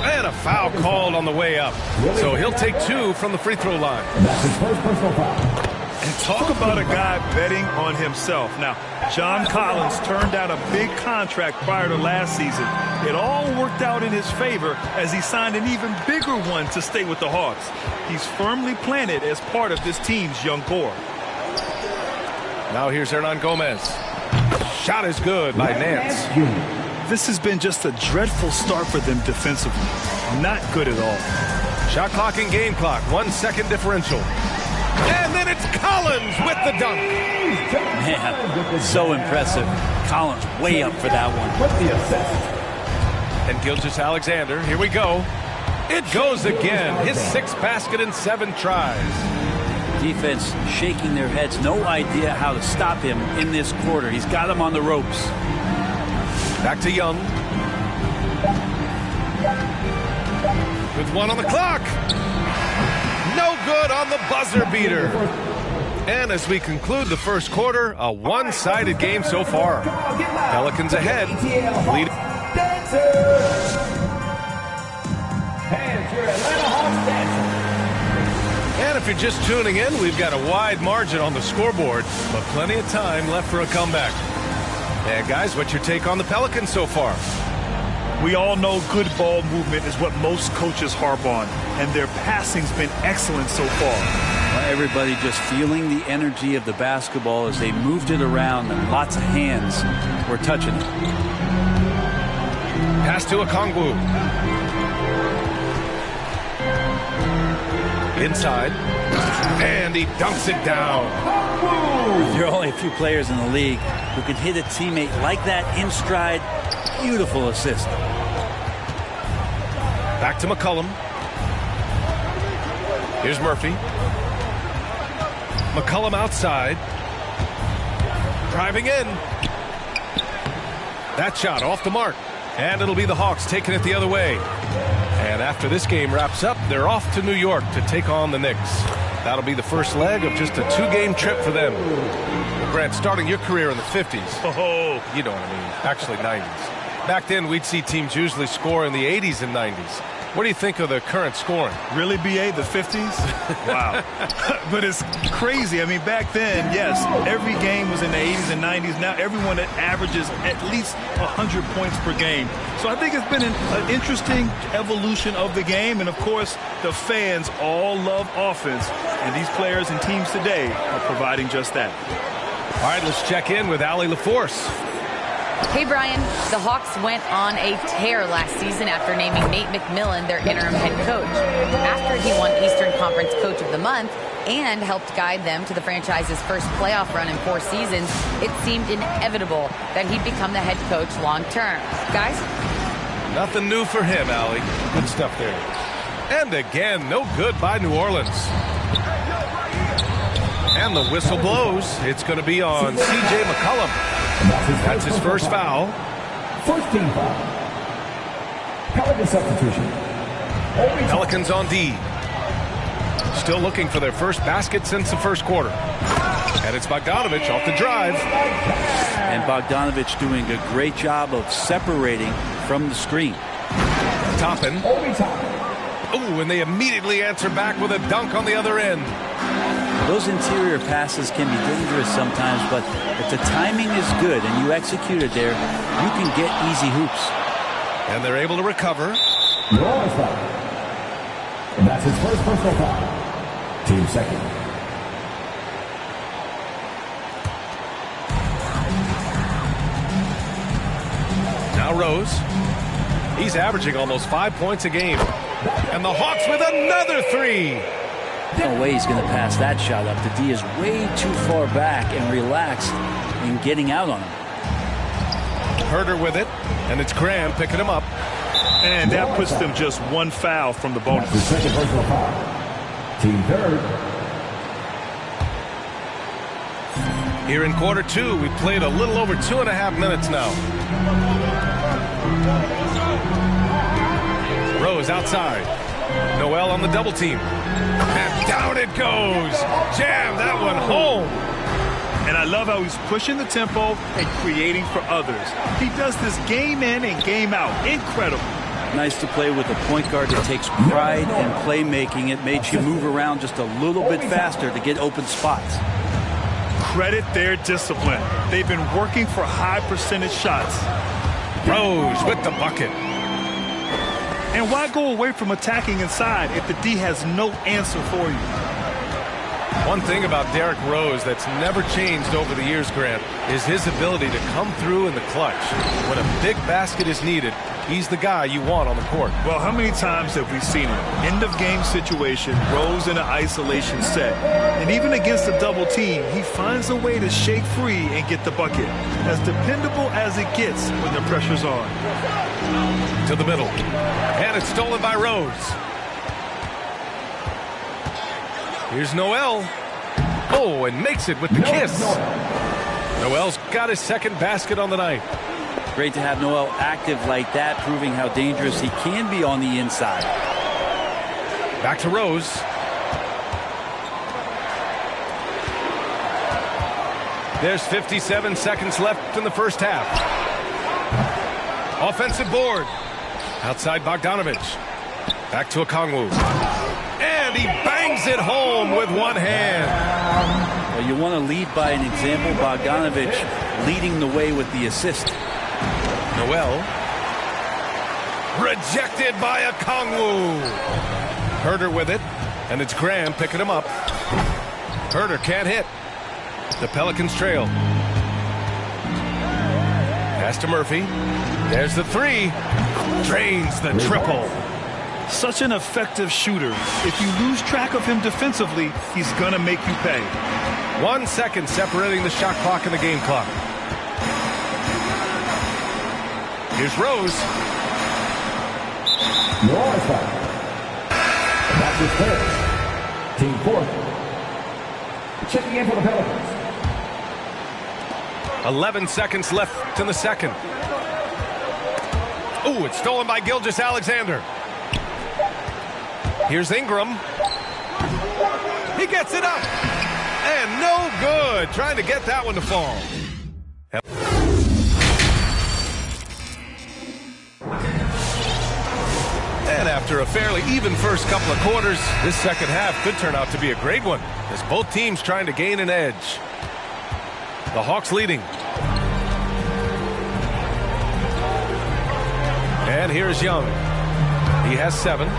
And a foul called on the way up. So he'll take 2 from the free throw line. That's his first personal foul. And talk about a guy betting on himself. Now, John Collins turned down a big contract prior to last season. It all worked out in his favor as he signed an even bigger one to stay with the Hawks. He's firmly planted as part of this team's young core. Now here's Hernangomez. Shot is good by Nance. this has been just a dreadful start for them defensively. Not good at all. Shot clock and game clock, 1 second differential. And then it's Collins with the dunk. Man, so impressive. Collins way up for that one. And Gilgeous-Alexander, here we go. It goes again. His 6th basket in 7 tries. Defense shaking their heads. No idea how to stop him in this quarter. He's got him on the ropes. Back to Young. With 1 on the clock. No good on the buzzer beater. And as we conclude the first quarter, a one-sided game so far. Pelicans ahead. Lead. And if you're just tuning in, we've got a wide margin on the scoreboard, but plenty of time left for a comeback. And guys, what's your take on the Pelicans so far? We all know good ball movement is what most coaches harp on, and their passing's been excellent so far. Everybody just feeling the energy of the basketball as they moved it around, and lots of hands were touching it. Pass to Okongwu. Inside. And he dunks it down. There are only a few players in the league who can hit a teammate like that in stride. Beautiful assist. Back to McCollum. Here's Murphy. McCollum outside. Driving in. That shot off the mark. And it'll be the Hawks taking it the other way. And after this game wraps up, they're off to New York to take on the Knicks. That'll be the first leg of just a 2-game trip for them. Grant, starting your career in the 50s. Oh, you know what I mean. Actually, 90s. Back then, we'd see teams usually score in the 80s and 90s. What do you think of the current scoring? Really, B.A., the 50s? Wow. But it's crazy. I mean, back then, yes, every game was in the 80s and 90s. Now everyone that averages at least 100 points per game. So I think it's been an interesting evolution of the game. And, of course, the fans all love offense. And these players and teams today are providing just that. All right, let's check in with Allie LaForce. Hey, Brian. The Hawks went on a tear last season after naming Nate McMillan their interim head coach. After he won Eastern Conference Coach of the Month and helped guide them to the franchise's first playoff run in 4 seasons, it seemed inevitable that he'd become the head coach long term. Guys? Nothing new for him, Allie. Good stuff there. And again, no good by New Orleans. And the whistle blows. It's going to be on C.J. McCollum. That's his first foul. First team foul. Pelican substitution. Pelicans on D. Still looking for their first basket since the first quarter. And it's Bogdanovich off the drive. And Bogdanovich doing a great job of separating from the screen. Toppin. Oh, and they immediately answer back with a dunk on the other end. Those interior passes can be dangerous sometimes, but if the timing is good and you execute it there, you can get easy hoops. And they're able to recover. Norris foul. And that's his first personal foul. Team second. Now Rose. He's averaging almost 5 points a game. And the Hawks with another 3. No way he's going to pass that shot up. The D is way too far back and relaxed in getting out on him. Herter with it, and it's Graham picking him up. And that puts them just 1 foul from the bonus. The second personal foul. Team third. Here in quarter 2, we've played a little over 2.5 minutes now. Rose outside. Noel on the double team. And down it goes. Jam that one home. And I love how he's pushing the tempo and creating for others. He does this game in and game out. Incredible. Nice to play with a point guard that takes pride in playmaking. It makes you move around just a little bit faster to get open spots. Credit their discipline. They've been working for high percentage shots. Rose with the bucket. And why go away from attacking inside if the D has no answer for you? One thing about Derrick Rose that's never changed over the years, Grant, is his ability to come through in the clutch. When a big basket is needed, he's the guy you want on the court. Well, how many times have we seen it? End of game situation, Rose in an isolation set. And even against a double team, he finds a way to shake free and get the bucket. As dependable as it gets when the pressure's on. To the middle. And it's stolen by Rose. Here's Noel. Oh, and makes it with the kiss. Noel's got his second basket on the night. Great to have Noel active like that, proving how dangerous he can be on the inside. Back to Rose. There's 57 seconds left in the first half. Offensive board. Outside Bogdanovich. Back to Okongwu. And he bangs it home with one hand. Well, you want to lead by an example. Bogdanovich leading the way with the assist. Noel. Rejected by Okongwu. Herter with it. And it's Graham picking him up. Herter can't hit. The Pelicans trail. Pass to Murphy. There's the three. Drains the triple. Such an effective shooter. If you lose track of him defensively, he's going to make you pay. 1 second separating the shot clock and the game clock. Here's Rose. Noel foul. That's his third. Team fourth. Checking in for the Pelicans. 11 seconds left in the second. Ooh, it's stolen by Gilgeous-Alexander. Here's Ingram. He gets it up. And no good. Trying to get that one to fall. And after a fairly even first couple of quarters, this second half could turn out to be a great one, as both teams trying to gain an edge. The Hawks leading. And here's Young. He has 7.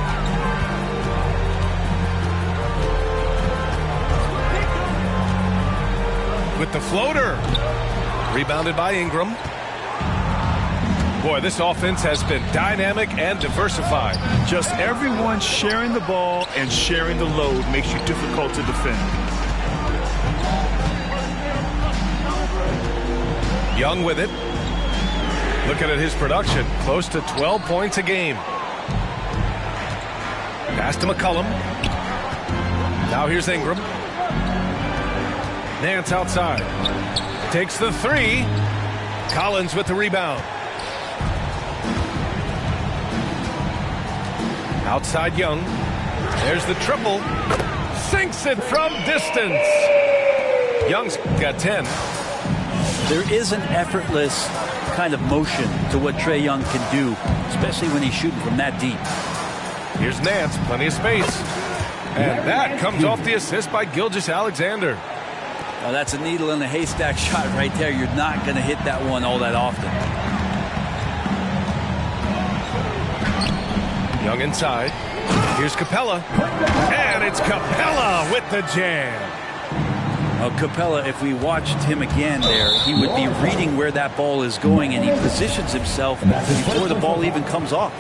With the floater. Rebounded by Ingram. Boy, this offense has been dynamic and diversified. Just everyone sharing the ball and sharing the load makes you difficult to defend. Young with it. Looking at his production, close to 12 points a game. Pass to McCollum. Now here's Ingram. Nance outside. Takes the three. Collins with the rebound. Outside Young. There's the triple. Sinks it from distance. Young's got 10. There is an effortless kind of motion to what Trae Young can do, especially when he's shooting from that deep. Here's Nance, plenty of space. And that comes off the assist by Gilgeous-Alexander. Well, that's a needle in a haystack shot right there. You're not going to hit that one all that often. Young inside. Here's Capella. And it's Capella with the jam. Well, Capella, if we watched him again there, he would be reading where that ball is going, and he positions himself before the ball even comes off.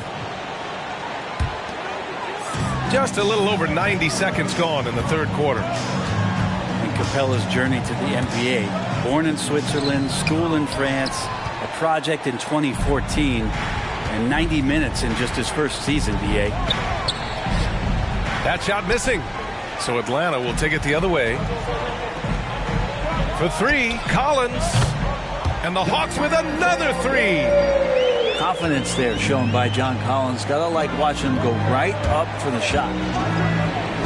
Just a little over 90 seconds gone in the third quarter. And Capella's journey to the NBA. Born in Switzerland, school in France, a project in 2014, and 90 minutes in just his first season, B.A. That shot missing. So Atlanta will take it the other way. For three, Collins. And the Hawks with another three. Confidence there shown by John Collins. Gotta like watching him go right up for the shot.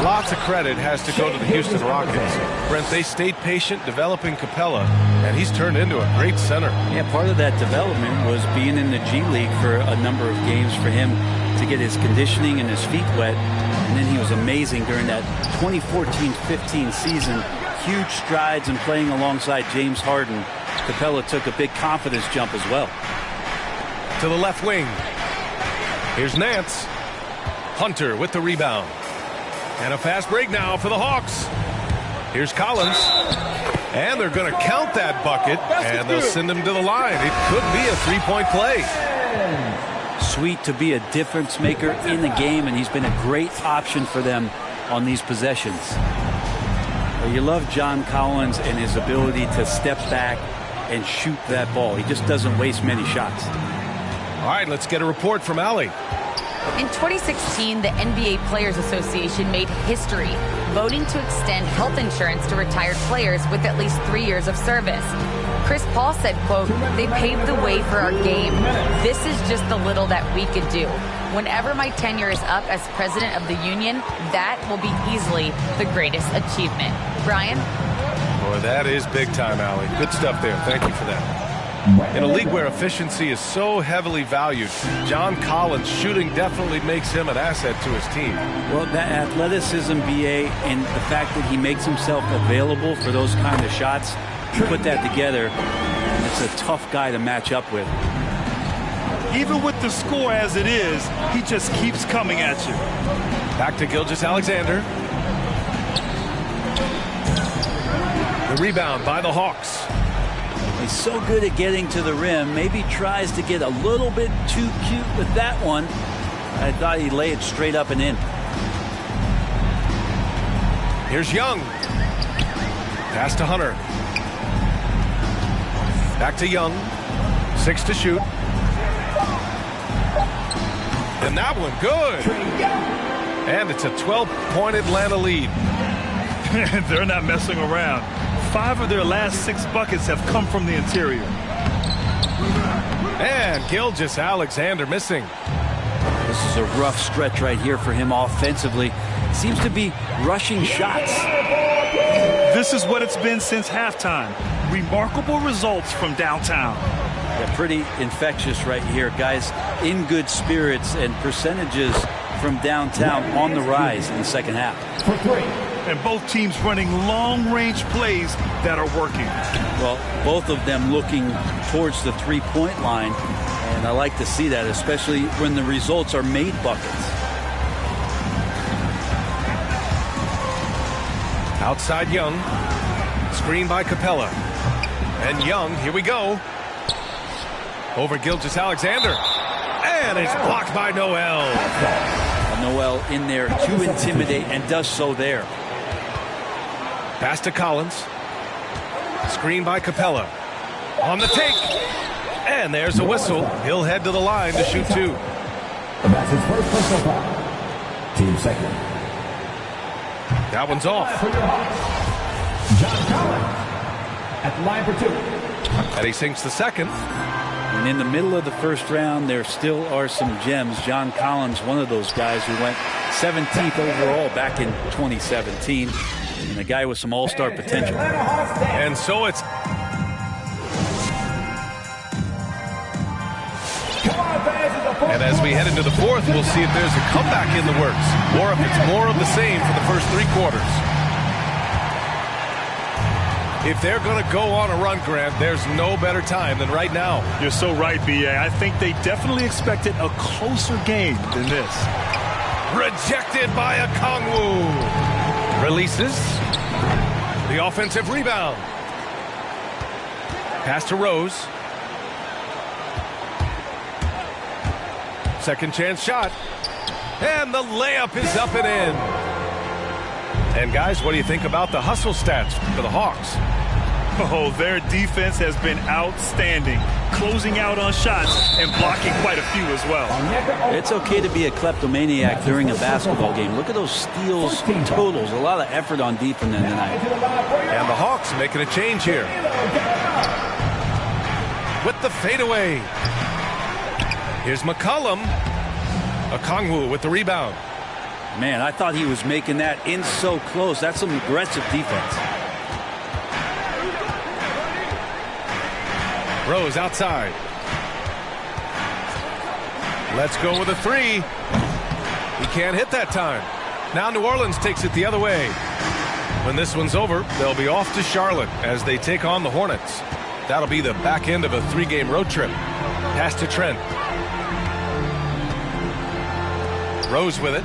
Lots of credit has to go to the Houston Rockets. Brent, they stayed patient developing Capella, and he's turned into a great center. Yeah, part of that development was being in the G League for a number of games for him to get his conditioning and his feet wet. And then he was amazing during that 2014-15 season. Huge strides in playing alongside James Harden. Capella took a big confidence jump as well. To the left wing. Here's Nance. Hunter with the rebound. And a fast break now for the Hawks. Here's Collins. And they're going to count that bucket, and they'll send him to the line. It could be a three-point play. Sweet to be a difference maker in the game, and he's been a great option for them on these possessions. Well, you love John Collins and his ability to step back and shoot that ball. He just doesn't waste many shots. All right, let's get a report from Allie. In 2016, the NBA Players Association made history, voting to extend health insurance to retired players with at least 3 years of service. Chris Paul said, quote, "They paved the way for our game. This is just the little that we could do. Whenever my tenure is up as president of the union, that will be easily the greatest achievement." Brian? Boy, that is big time, Allie. Good stuff there. Thank you for that. In a league where efficiency is so heavily valued, John Collins' shooting definitely makes him an asset to his team. Well, that athleticism, BA, and the fact that he makes himself available for those kind of shots, you put that together, and it's a tough guy to match up with. Even with the score as it is, he just keeps coming at you. Back to Gilgeous-Alexander. The rebound by the Hawks. He's so good at getting to the rim. Maybe tries to get a little bit too cute with that one. I thought he'd lay it straight up and in. Here's Young. Pass to Hunter. Back to Young. 6 to shoot. And that one, good. And it's a 12-point Atlanta lead. They're not messing around. 5 of their last 6 buckets have come from the interior. And Gilgeous-Alexander missing. This is a rough stretch right here for him offensively. Seems to be rushing shots. This is what it's been since halftime. Remarkable results from downtown. Yeah, pretty infectious right here, guys. In good spirits, and percentages from downtown on the rise in the second half. For 3. And both teams running long-range plays that are working. Well, both of them looking towards the three-point line, and I like to see that, especially when the results are made buckets. Outside Young. Screen by Capella. And Young, here we go. Over Gilgeous-Alexander. And it's blocked by Noel. Noel in there to intimidate, and does so there. Pass to Collins. Screen by Capella. On the take. And there's a whistle. He'll head to the line to shoot 2. That's his first personal foul. Team second. That one's off. John Collins at the line for 2. And he sinks the second. And in the middle of the first round, there still are some gems. John Collins, one of those guys who went 17th overall back in 2017. And a guy with some all-star potential. And so it's... And as we head into the fourth, we'll see if there's a comeback in the works, or if it's more of the same for the first 3 quarters. If they're going to go on a run, Grant, there's no better time than right now. You're so right, B.A. I think they definitely expected a closer game than this. Rejected by Okongwu. Releases. The offensive rebound. Pass to Rose. Second chance shot. And the layup is up and in. And guys, what do you think about the hustle stats for the Hawks? Oh, their defense has been outstanding, closing out on shots and blocking quite a few as well. It's okay to be a kleptomaniac during a basketball game. Look at those steals totals. A lot of effort on defense tonight. And the Hawks making a change here. With the fadeaway. Here's McCollum. Okongwu with the rebound. Man, I thought he was making that in so close. That's some aggressive defense. Rose outside. Let's go with a 3. He can't hit that time. Now New Orleans takes it the other way. When this one's over, they'll be off to Charlotte as they take on the Hornets. That'll be the back end of a 3-game road trip. Pass to Trent. Rose with it.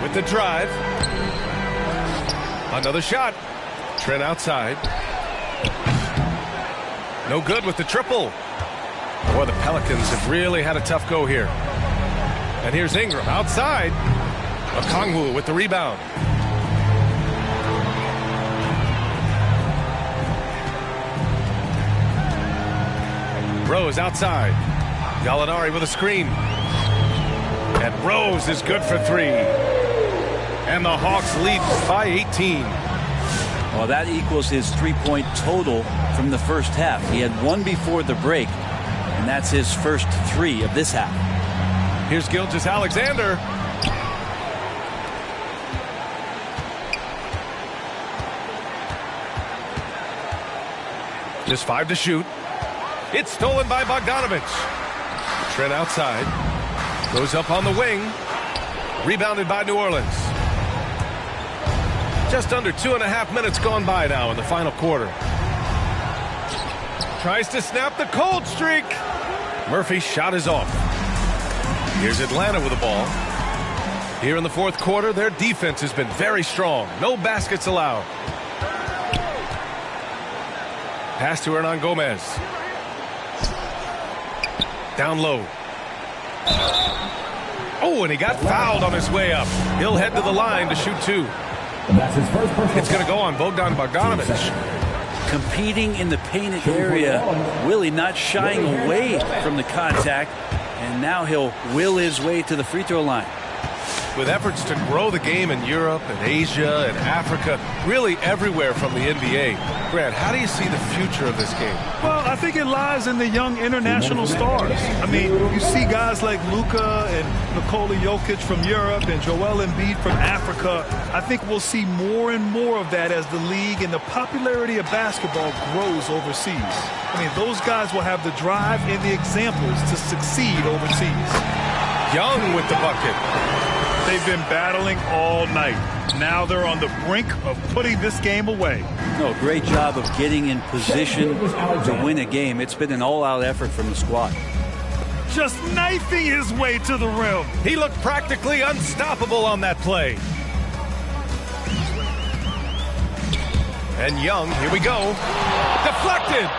with the drive. Another shot. Trent outside. No good with the triple. Boy, the Pelicans have really had a tough go here. And here's Ingram outside. Okongwu with the rebound. Rose outside. Gallinari with a screen. And Rose is good for 3. And the Hawks lead by 18. Well, that equals his 3-point total from the first half. He had 1 before the break, and that's his first 3 of this half. Here's Gilgeous-Alexander. Just 5 to shoot. It's stolen by Bogdanovic. Trent outside. Goes up on the wing. Rebounded by New Orleans. Just under 2.5 minutes gone by now in the final quarter. Tries to snap the cold streak. Murphy's shot is off. Here's Atlanta with the ball. Here in the fourth quarter, their defense has been very strong. No baskets allowed. Pass to Hernan Gomez. Down low. Oh, and he got fouled on his way up. He'll head to the line to shoot 2. That's his first personal. It's going to go on Bogdan Bogdanovic. Competing in the painted area. Willie not shying away from the contact. And now he'll will his way to the free throw line. With efforts to grow the game in Europe and Asia and Africa, really everywhere from the NBA. Grant, how do you see the future of this game? Well, I think it lies in the young international stars. I mean, you see guys like Luka and Nikola Jokic from Europe and Joel Embiid from Africa. I think we'll see more and more of that as the league and the popularity of basketball grows overseas. I mean, those guys will have the drive and the examples to succeed overseas. Young with the bucket. They've been battling all night. Now they're on the brink of putting this game away. No, great job of getting in position to win a game. It's been an all-out effort from the squad. Just knifing his way to the rim. He looked practically unstoppable on that play. And Young, here we go. Deflected.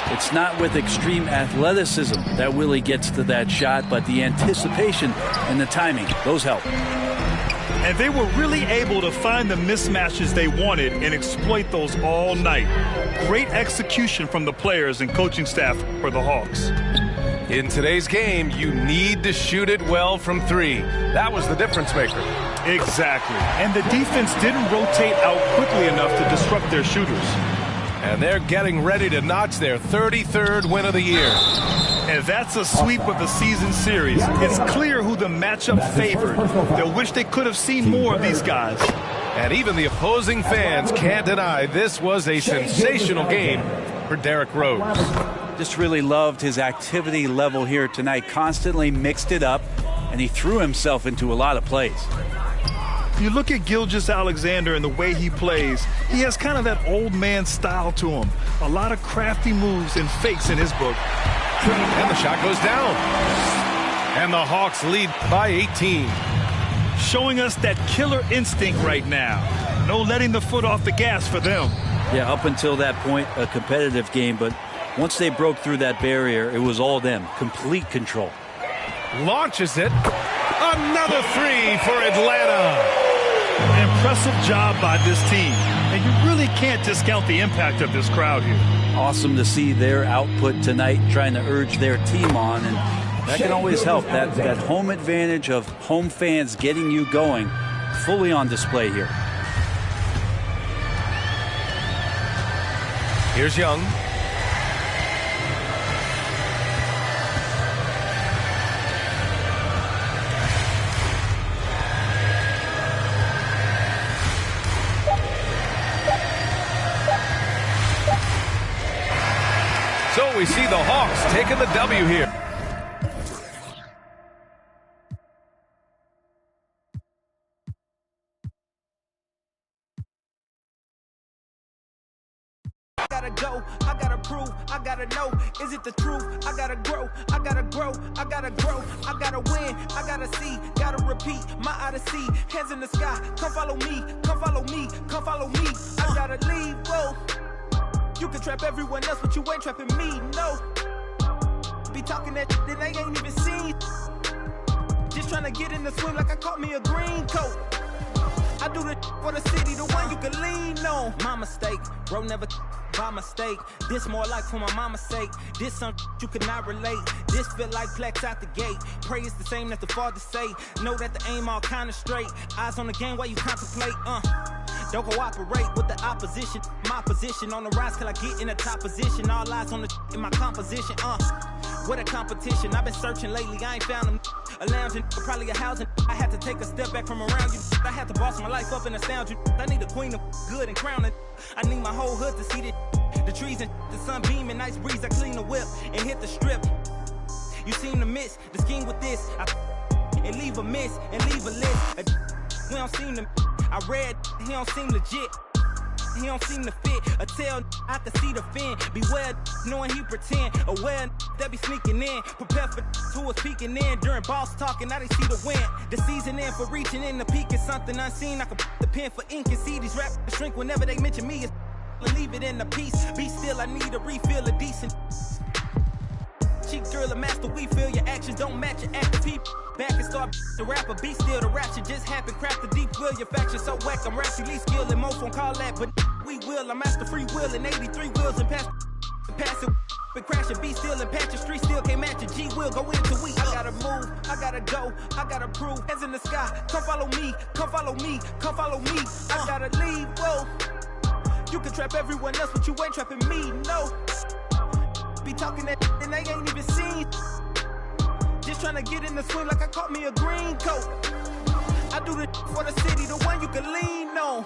It's not with extreme athleticism that Willie gets to that shot, but the anticipation and the timing, those help. And they were really able to find the mismatches they wanted and exploit those all night. Great execution from the players and coaching staff for the Hawks. In today's game, you need to shoot it well from 3. That was the difference maker. Exactly. And the defense didn't rotate out quickly enough to disrupt their shooters. And they're getting ready to notch their 33rd win of the year. And that's a sweep of the season series. It's clear who the matchup favored. They'll wish they could have seen more of these guys. And even the opposing fans can't deny this was a sensational game for Derrick Rose. Just really loved his activity level here tonight. Constantly mixed it up, and he threw himself into a lot of plays. You look at Gilgeous-Alexander and the way he plays, he has kind of that old man style to him. A lot of crafty moves and fakes in his book. And the shot goes down. And the Hawks lead by 18. Showing us that killer instinct right now. No letting the foot off the gas for them. Yeah, up until that point, a competitive game, but once they broke through that barrier, it was all them. Complete control. Launches it. Another 3 for Atlanta. Impressive job by this team. And you really can't discount the impact of this crowd here. Awesome to see their output tonight, trying to urge their team on, and that can always help. That home advantage of home fans getting you going, fully on display here. Here's Young. So we see the Hawks taking the W here. gotta go, I gotta prove, I gotta know, is it the truth? I gotta grow, I gotta grow, I gotta grow, I gotta win, I gotta see, gotta repeat, my odyssey, hands in the sky, come follow me, come follow me, come follow me, I gotta leave, whoa. You can trap everyone else, but you ain't trapping me, no. Be talking that shit that they ain't even seen. Just trying to get in the swim like I caught me a green coat. I do the for the city, the one you can lean on. My mistake, bro, never by mistake. This more like for my mama's sake. This something you could not relate. This feel like plex out the gate. Pray it's the same that the father say. Know that the aim all kinda straight. Eyes on the game while you contemplate, Don't cooperate with the opposition. My position on the rise till I get in the top position. All eyes on the in my composition, What a competition. I've been searching lately, I ain't found them. A lounging, probably a housing. I had to take a step back from around you. I had to boss my life up and astound you. I need a queen of good and crown it. I need my whole hood to see the trees and the sun beaming, nice breeze. I clean the whip and hit the strip. You seem to miss the scheme with this. And leave a miss and leave a list. We don't seem to. I read, he don't seem legit. He don't seem to fit. A tail, I can see the fin. Beware, knowing he pretend. Aware, that be sneaking in. Prepare for who was peeking in. During boss talking, now they see the win. The season in for reaching in the peak is something unseen. I can put the pen for ink and see these rap shrink whenever they mention me. Leave it in the piece. Be still, I need a refill of decent. Cheap girl, a master, we feel your actions don't match your active people. Back and start the rapper, be still, the rap shit just happened. Craft the deep will, your faction so whack. I'm rapidly skilled and most won't call that, but we will. I'm master free will and 83 wheels and pass it. But crashing, be still and patch your street still can't match a G will go into we. I gotta move, I gotta go, I gotta prove. Hands in the sky, come follow me, come follow me, come follow me. I gotta leave, whoa. You can trap everyone else, but you ain't trapping me, no. Be talking that and they ain't even seen. Just trying to get in the swim like I caught me a green coat. I do the for the city, the one you can lean on.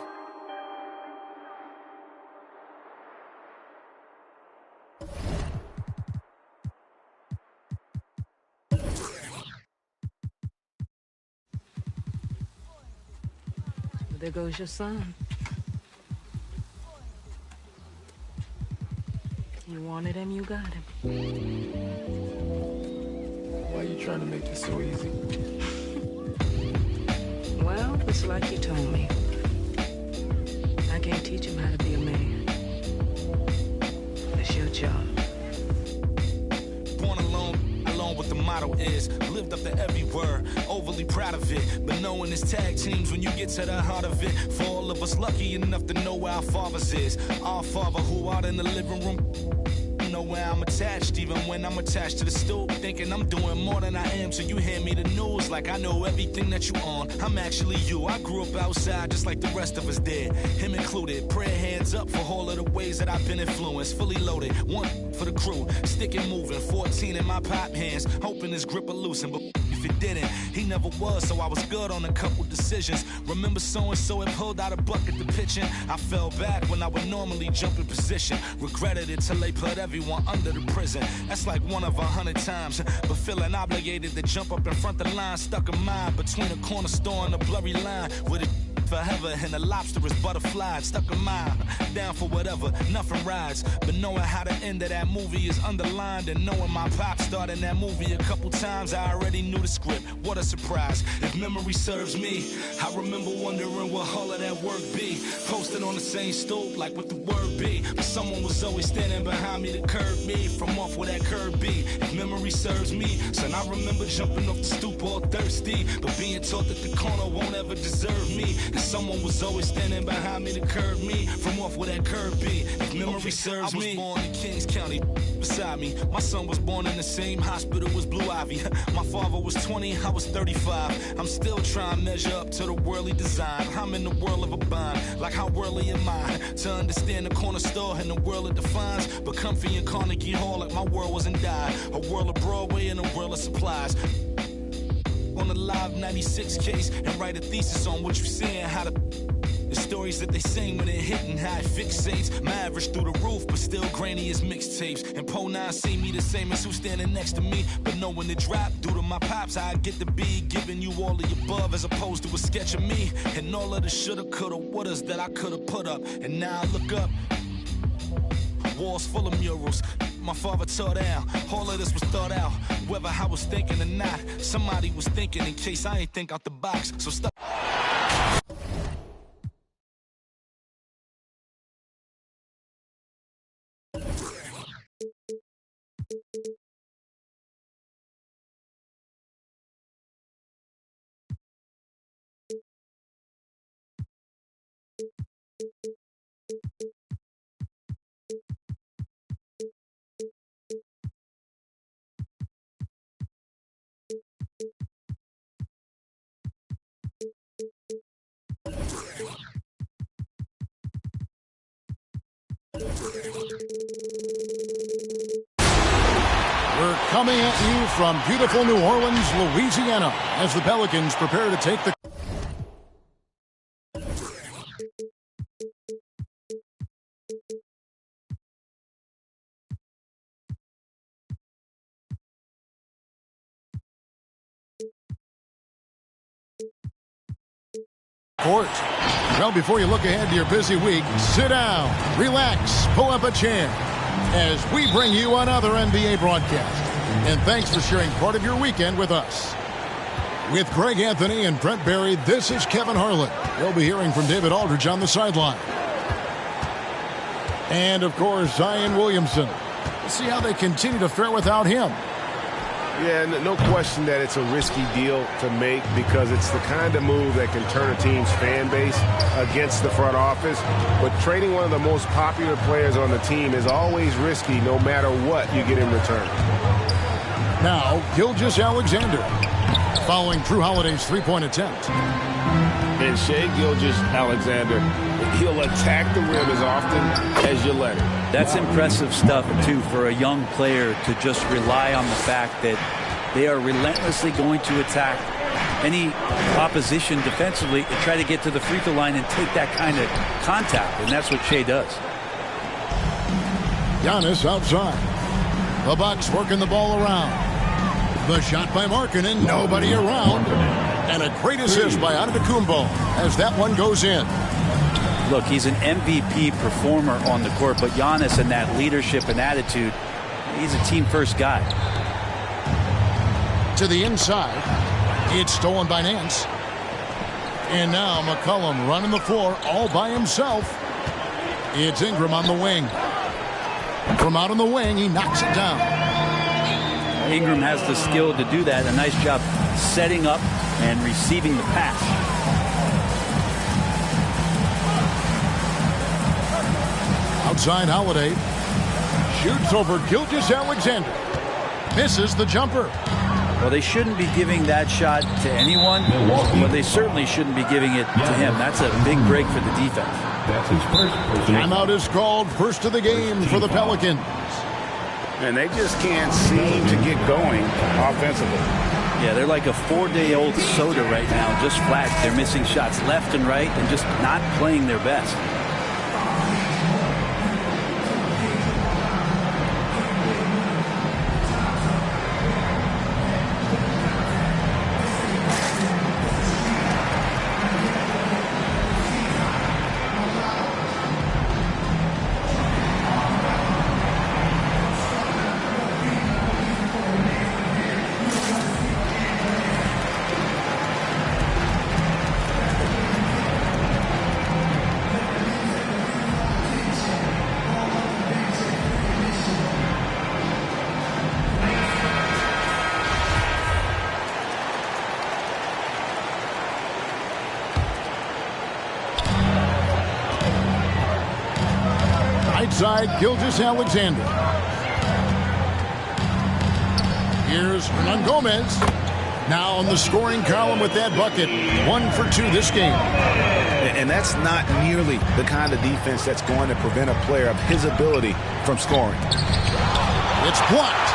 There goes your son. You wanted him, you got him. Why are you trying to make this so easy? Well, it's like you told me. I can't teach him how to be a man. It's your job. Born alone what the motto is. Lived up to every word, overly proud of it. But knowing it's tag teams when you get to the heart of it. For all of us lucky enough to know where our fathers is. Our father who out in the living room. Know where I'm attached, even when I'm attached to the stool. Thinking I'm doing more than I am, so you hand me the news like I know everything that you on. I'm actually you. I grew up outside just like the rest of us did, him included. Prayer hands up for all of the ways that I've been influenced. Fully loaded, one for the crew, stick it moving. 14 in my pop hands, hoping his grip will loosen, but if it didn't, he never was, so I was good on a couple decisions. Remember so-and-so had pulled out a bucket to pitching. I fell back when I would normally jump in position. Regretted it till they put everyone under the prison. That's like 1 of 100 times. But feeling obligated to jump up in front of the line, stuck in mind between a corner store and a blurry line. With it forever and the lobster is butterfly. Stuck in mind, down for whatever, nothing rides. But knowing how the end of that movie is underlined, and knowing my pop starred in that movie a couple times, I already knew the script. What a surprise. If memory serves me, I remember wondering what all of that work be. Posted on the same stoop like what the word be. But someone was always standing behind me to curb me from off where that curb be. If memory serves me, son, I remember jumping off the stoop all thirsty, but being taught that the corner won't ever deserve me. And someone was always standing behind me to curb me from off where that curb be. If memory serves me, I was born in Kings County beside me. My son was born in the same hospital as Blue Ivy. My father was 20, I was 35. I'm still trying to measure up to the worldly design. I'm in the world of a bind, like how worldly am I? To understand the corner store and the world it defines. But comfy in Carnegie Hall like my world wasn't died. A world of Broadway and a world of supplies. On the Live 96 case and write a thesis on what you're seeing, how the stories that they sing when it hit and how it fixates. My average through the roof, but still grainy as mixtapes. And Po 9 see me the same as who's standing next to me. But knowing the drop due to my pops, I get to be giving you all of the above as opposed to a sketch of me. And all of the shoulda, coulda, wouldas that I coulda put up. And now I look up. walls full of murals. My father tore down, all of this was thought out. Whether I was thinking or not, somebody was thinking in case I ain't think out the box. So stop. We're coming at you from beautiful New Orleans, Louisiana, as the Pelicans prepare to take the court. Well, before you look ahead to your busy week, sit down, relax, pull up a chair as we bring you another NBA broadcast. And thanks for sharing part of your weekend with us. With Greg Anthony and Brent Barry, this is Kevin Harlan. We'll be hearing from David Aldridge on the sideline. And, of course, Zion Williamson. Let's see how they continue to fare without him. Yeah, no question that it's a risky deal to make because it's the kind of move that can turn a team's fan base against the front office. But trading one of the most popular players on the team is always risky no matter what you get in return. Now, Gilgeous-Alexander following Drew Holiday's three-point attempt. And Shai Gilgeous-Alexander, he'll attack the rim as often as you let him. That's impressive stuff, too, for a young player to just rely on the fact that they are relentlessly going to attack any opposition defensively and try to get to the free throw line and take that kind of contact, and that's what Shai does. Giannis outside. The Bucks working the ball around. The shot by Markkanen, nobody around. And a great assist by Antetokounmpo as that one goes in. Look, he's an MVP performer on the court, but Giannis and that leadership and attitude, he's a team-first guy. To the inside. It's stolen by Nance. And now McCollum running the floor all by himself. It's Ingram on the wing. From out on the wing, he knocks it down. Ingram has the skill to do that. A nice job setting up and receiving the pass. Outside Holiday. Shoots over Gilgeous-Alexander. Misses the jumper. Well, they shouldn't be giving that shot to anyone, but they certainly shouldn't be giving it to him. That's a big break for the defense. That's his first. Timeout is called, first of the game for the Pelicans. And they just can't seem to get going offensively. Yeah, they're like a 4-day-old soda right now, just flat. They're missing shots left and right and just not playing their best. Side Gilgeous-Alexander. Here's Hernan Gomez. Now on the scoring column with that bucket. 1 for 2 this game. And that's not nearly the kind of defense that's going to prevent a player of his ability from scoring. It's blocked.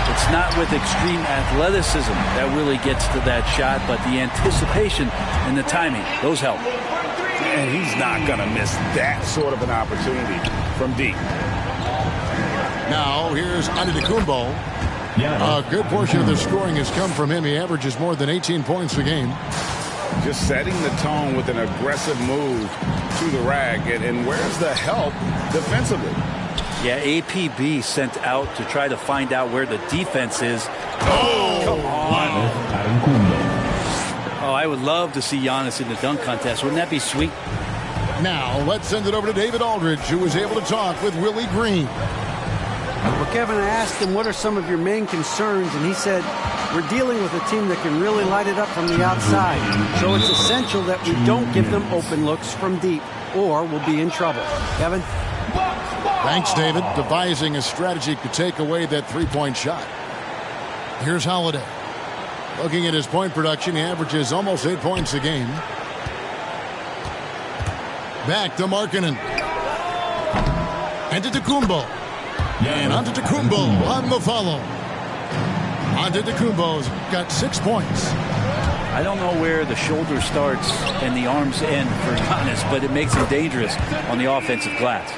It's not with extreme athleticism that really gets to that shot, but the anticipation and the timing, those help. And he's not going to miss that sort of an opportunity from deep. Now here's Antetokounmpo. A good portion of the scoring has come from him. He averages more than 18 points a game. Just setting the tone with an aggressive move to the rack. And where's the help defensively? Yeah, APB sent out to try to find out where the defense is. Oh, come on. Oh, I would love to see Giannis in the dunk contest. Wouldn't that be sweet? Now, let's send it over to David Aldridge, who was able to talk with Willie Green. Well, Kevin, I asked him, what are some of your main concerns? And he said, we're dealing with a team that can really light it up from the outside. So it's essential that we don't give them open looks from deep, or we'll be in trouble. Kevin? Thanks, David. Devising a strategy to take away that three-point shot. Here's Holiday. Looking at his point production, he averages almost 8 points a game. Back to Markkanen. Antetokounmpo. And Antetokounmpo on the follow. Antetokounmpo's got 6 points. I don't know where the shoulder starts and the arms end for Giannis, but it makes him dangerous on the offensive glass.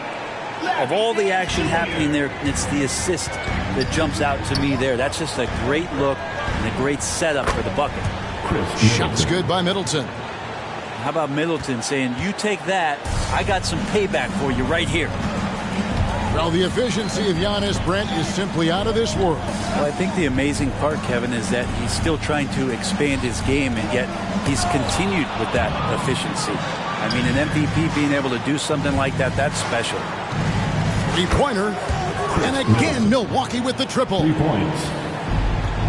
Of all the action happening there, it's the assist that jumps out to me there. That's just a great look and a great setup for the bucket. Shots good by Middleton. How about Middleton saying, you take that, I got some payback for you right here. Well, the efficiency of Giannis, Brent, is simply out of this world. Well, I think the amazing part, Kevin, is that he's still trying to expand his game, and yet he's continued with that efficiency. I mean, an MVP being able to do something like that, that's special. Three-pointer. And again, Milwaukee with the triple. 3 points.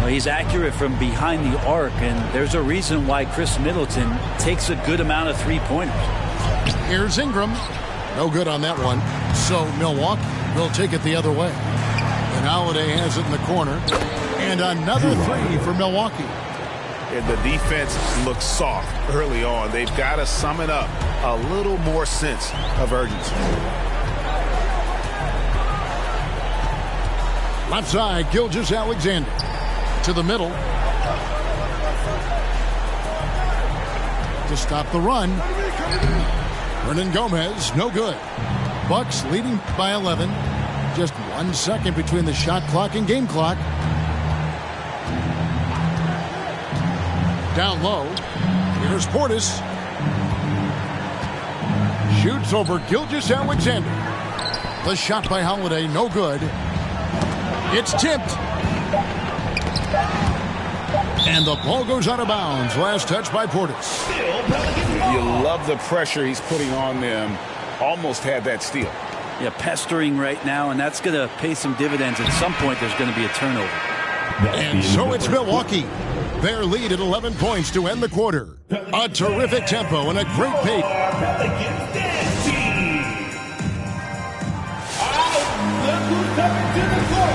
Well, he's accurate from behind the arc, and there's a reason why Chris Middleton takes a good amount of three-pointers. Here's Ingram. No good on that one. So Milwaukee will take it the other way. And Holiday has it in the corner. And another three for Milwaukee. And the defense looks soft early on. They've got to sum it up. A little more sense of urgency. Left side, Gilgeous-Alexander. To the middle. To stop the run. Hernan Gomez, no good. Bucks leading by 11. Just 1 second between the shot clock and game clock. Down low. Here's Portis. Shoots over Gilgeous-Alexander. The shot by Holiday, no good. It's tipped. And the ball goes out of bounds. Last touch by Portis. You love the pressure he's putting on them. Almost had that steal. Yeah, pestering right now, and that's going to pay some dividends. At some point, there's going to be a turnover. And so it's Milwaukee. Their lead at 11 points to end the quarter. A terrific tempo and a great pace.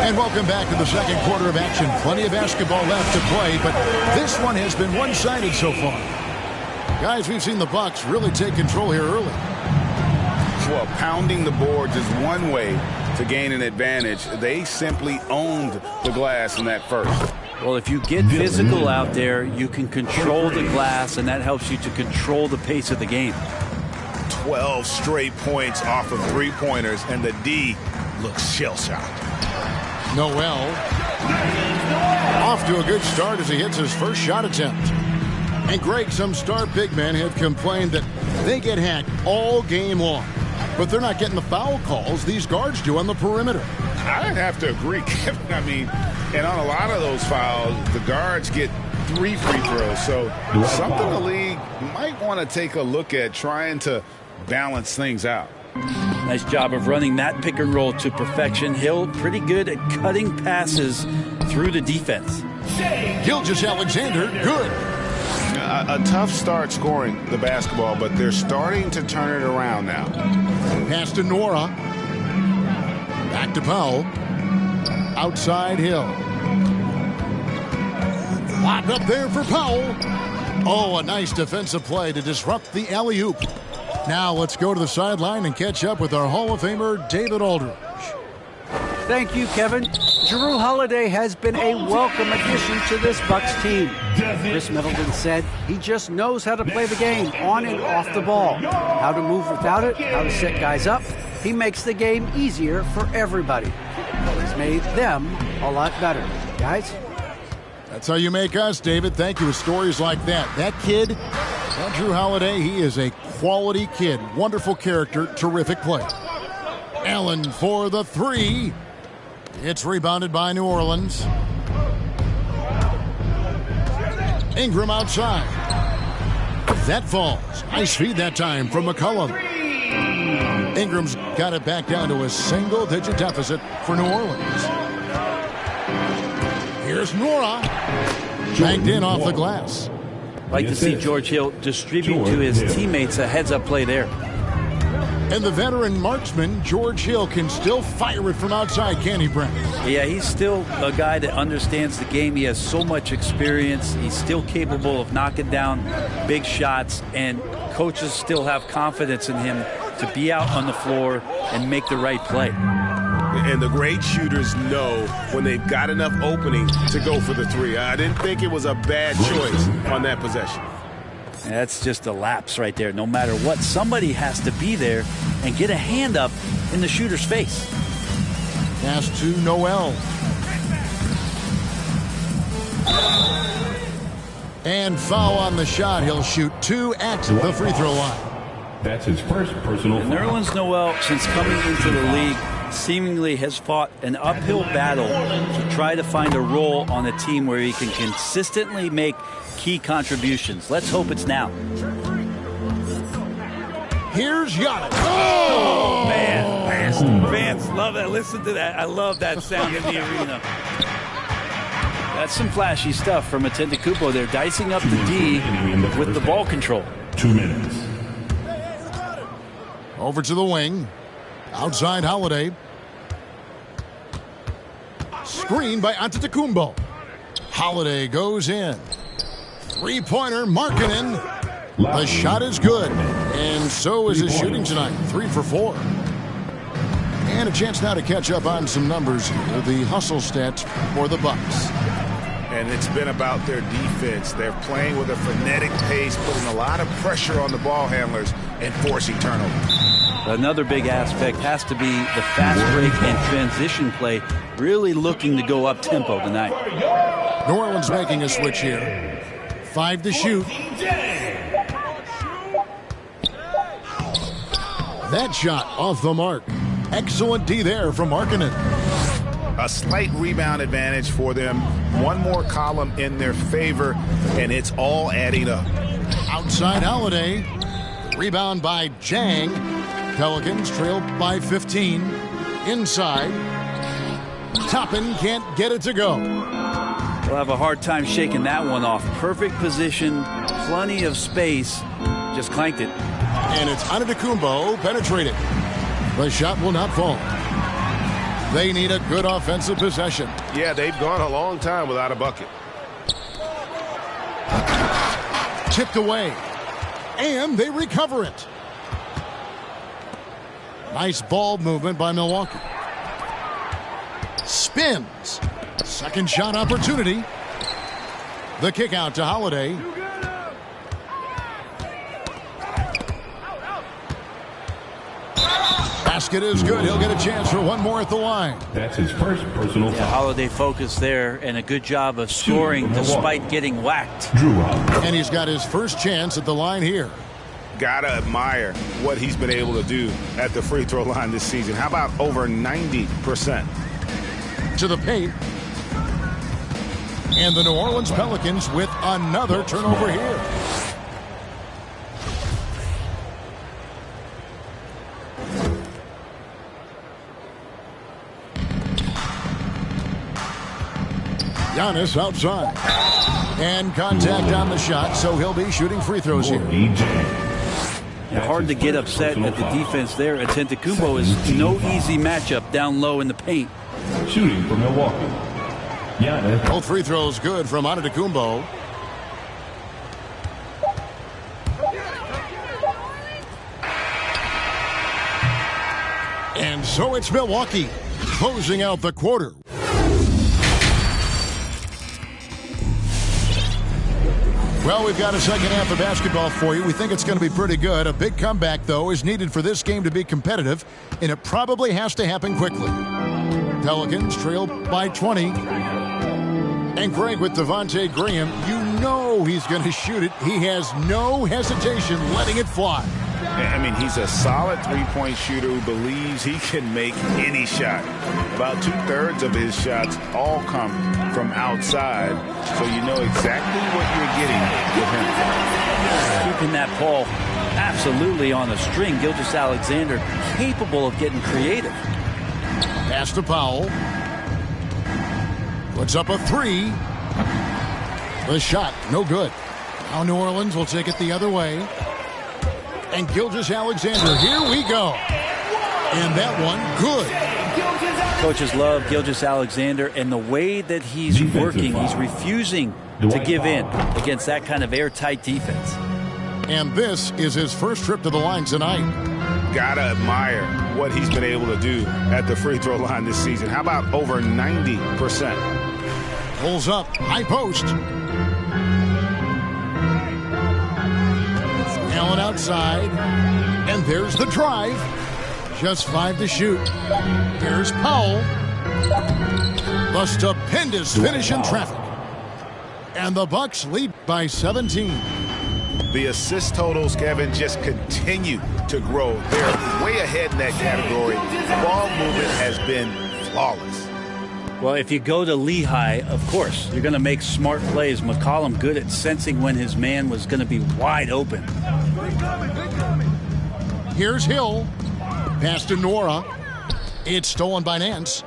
And welcome back to the second quarter of action. Plenty of basketball left to play, but this one has been one-sided so far. Guys, we've seen the Bucks really take control here early. Well, pounding the boards is one way to gain an advantage. They simply owned the glass in that first. Well, if you get physical out there, you can control the glass, and that helps you to control the pace of the game. 12 straight points off of three-pointers, and the D looks shell-shocked. Noel off to a good start as he hits his first shot attempt. And Greg, some star big men have complained that they get hacked all game long. But they're not getting the foul calls these guards do on the perimeter. I'd have to agree, Kevin. I mean, and on a lot of those fouls, the guards get 3 free throws. So something the league might want to take a look at, trying to balance things out. Nice job of running that pick and roll to perfection. Hill pretty good at cutting passes through the defense. Gilgeous-Alexander, good. A tough start scoring the basketball, but they're starting to turn it around now. Pass to Nora. Back to Powell. Outside Hill. Locked up there for Powell. Oh, a nice defensive play to disrupt the alley-oop. Now let's go to the sideline and catch up with our Hall of Famer, David Aldridge. Thank you, Kevin. Jrue Holiday has been a welcome addition to this Bucks team. Chris Middleton said he just knows how to play the game on and off the ball. How to move without it, how to set guys up. He makes the game easier for everybody. He's made them a lot better. Guys? That's how you make us, David. Thank you with stories like that. That kid, Jrue Holiday, he is a quality kid. Wonderful character, terrific player. Allen for the three. It's rebounded by New Orleans. Ingram outside. That falls. Nice feed that time from McCollum. Ingram's got it back down to a single-digit deficit for New Orleans. Here's Nora. Banked in off the glass. Like to see George Hill distribute to his teammates a heads-up play there. And the veteran marksman, George Hill, can still fire it from outside, can he, Brent? Yeah, he's still a guy that understands the game. He has so much experience. He's still capable of knocking down big shots, and coaches still have confidence in him to be out on the floor and make the right play. And the great shooters know when they've got enough opening to go for the three. I didn't think it was a bad choice on that possession. That's just a lapse right there. No matter what, somebody has to be there and get a hand up in the shooter's face. Pass to Noel. And foul on the shot. He'll shoot 2 at the free throw line. That's his first personal foul. Nerlens Noel, since coming into the league, seemingly has fought an uphill battle to try to find a role on a team where he can consistently make key contributions. Let's hope it's now. Here's Giannis. Oh, man. Fans love that. Listen to that. I love that sound in the arena. That's some flashy stuff from Antetokounmpo there, dicing up the D with the ball control. 2 minutes. Over to the wing. Outside Holiday. Screen by Antetokounmpo. Holiday goes in. Three-pointer, Markkanen. The shot is good. And so is his shooting tonight. 3 for 4. And a chance now to catch up on some numbers here. The hustle stats for the Bucks. And it's been about their defense. They're playing with a frenetic pace, putting a lot of pressure on the ball handlers and forcing turnovers. Another big aspect has to be the fast break and transition play, really looking to go up tempo tonight. New Orleans making a switch here. 5 to shoot. That shot off the mark. Excellent D there from Markkanen. A slight rebound advantage for them. One more column in their favor, and it's all adding up. Outside Holiday. Rebound by Jang. Pelicans trail by 15. Inside. Toppin can't get it to go. They'll have a hard time shaking that one off. Perfect position, plenty of space. Just clanked it. And it's Antetokounmpo penetrated. The shot will not fall. They need a good offensive possession. Yeah, they've gone a long time without a bucket. Tipped away. And they recover it. Nice ball movement by Milwaukee. Spins. Second shot opportunity. The kick out to Holiday. Basket is good. He'll get a chance for one more at the line. That's his first personal foul. Holiday focused there and a good job of scoring despite getting whacked. And he's got his first chance at the line here. Gotta admire what he's been able to do at the free throw line this season. How about over 90%? To the paint. And the New Orleans Pelicans with another turnover here. Giannis outside. And contact on the shot, so he'll be shooting free throws here. Hard to get upset at the defense there. Antetokounmpo is no easy matchup down low in the paint. Shooting for Milwaukee. Giannis. Both free throws good from Antetokounmpo. And so it's Milwaukee closing out the quarter. Well, we've got a second half of basketball for you. We think it's going to be pretty good. A big comeback, though, is needed for this game to be competitive, and it probably has to happen quickly. Pelicans trail by 20. And Greg with Devontae Graham, you know he's going to shoot it. He has no hesitation letting it fly. I mean, he's a solid three-point shooter who believes he can make any shot. About 2/3 of his shots all come from outside, so you know exactly what you're getting with him. Keeping that ball absolutely on a string. Gilgeous-Alexander capable of getting creative. Pass to Powell. Puts up a three. The shot, no good. Now New Orleans will take it the other way. And Gilgeous-Alexander, here we go. And that one, good. Coaches love Gilgeous-Alexander and the way that he's working. He's refusing to give in against that kind of airtight defense. And this is his first trip to the line tonight. Gotta admire what he's been able to do at the free throw line this season. How about over 90%? Pulls up, high post. Allen outside. And there's the drive. Just 5 to shoot. Here's Powell. The stupendous finish in traffic. And the Bucks lead by 17. The assist totals, Kevin, just continue to grow. They're way ahead in that category. Ball movement has been flawless. Well, if you go to Lehigh, of course, you're going to make smart plays. McCollum good at sensing when his man was going to be wide open. Here's Hill. Pass to Nora. It's stolen by Nance.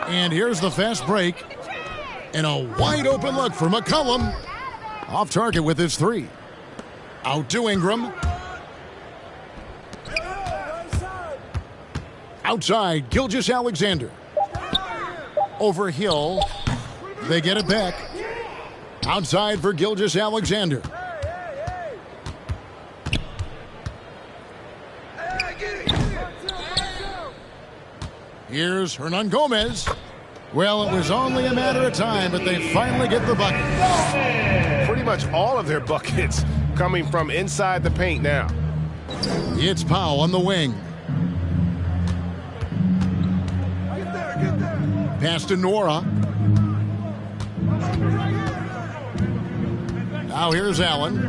And here's the fast break. And a wide open look for McCollum. Off target with his three. Out to Ingram. Outside, Gilgeous-Alexander. Over Hill. They get it back. Outside for Gilgeous-Alexander. Here's Hernan Gomez. Well, it was only a matter of time, but they finally get the bucket. Pretty much all of their buckets coming from inside the paint now. It's Powell on the wing. Pass to Nora. Now here's Allen.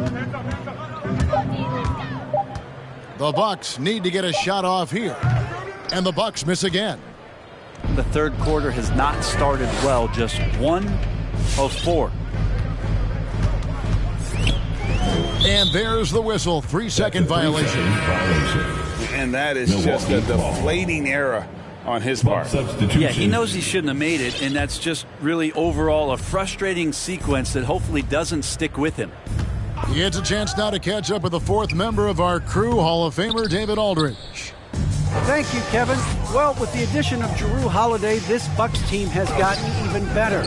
The Bucks need to get a shot off here. And the Bucks miss again. The third quarter has not started well, just 1 of 4. And there's the whistle, 3-second violation. And that is just a deflating error on his part. Yeah, he knows he shouldn't have made it, and that's just really overall a frustrating sequence that hopefully doesn't stick with him. He gets a chance now to catch up with the fourth member of our crew, Hall of Famer David Aldridge. Thank you, Kevin. Well, with the addition of Jrue Holiday, this Bucks team has gotten even better.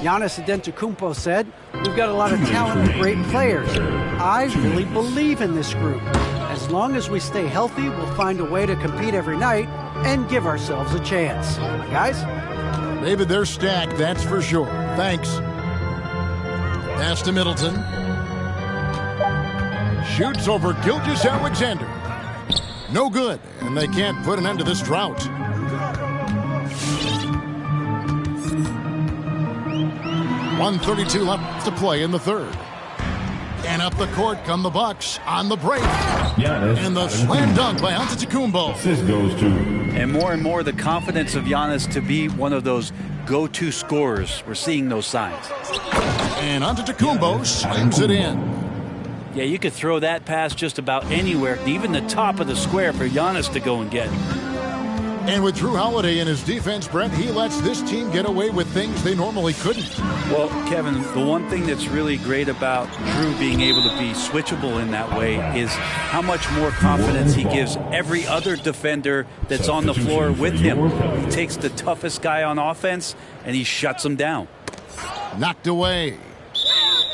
Giannis Antetokounmpo said, "We've got a lot of talent and great players. I really believe in this group. As long as we stay healthy, we'll find a way to compete every night and give ourselves a chance." Guys? David, they're stacked, that's for sure. Thanks. Pass to Middleton. Shoots over Gilgeous-Alexander. No good, and they can't put an end to this drought. .132 left to play in the third. And up the court come the Bucks on the break. And the slam dunk by Antetokounmpo. And more the confidence of Giannis to be one of those go-to scorers. We're seeing those signs. And Antetokounmpo slams it in. Yeah, you could throw that pass just about anywhere, even the top of the square for Giannis to go and get. And with Jrue Holiday in his defense, Brent, he lets this team get away with things they normally couldn't. Well, Kevin, the one thing that's really great about Jrue being able to be switchable in that way is how much more confidence he gives every other defender that's on the floor with him. He takes the toughest guy on offense, and he shuts him down. Knocked away.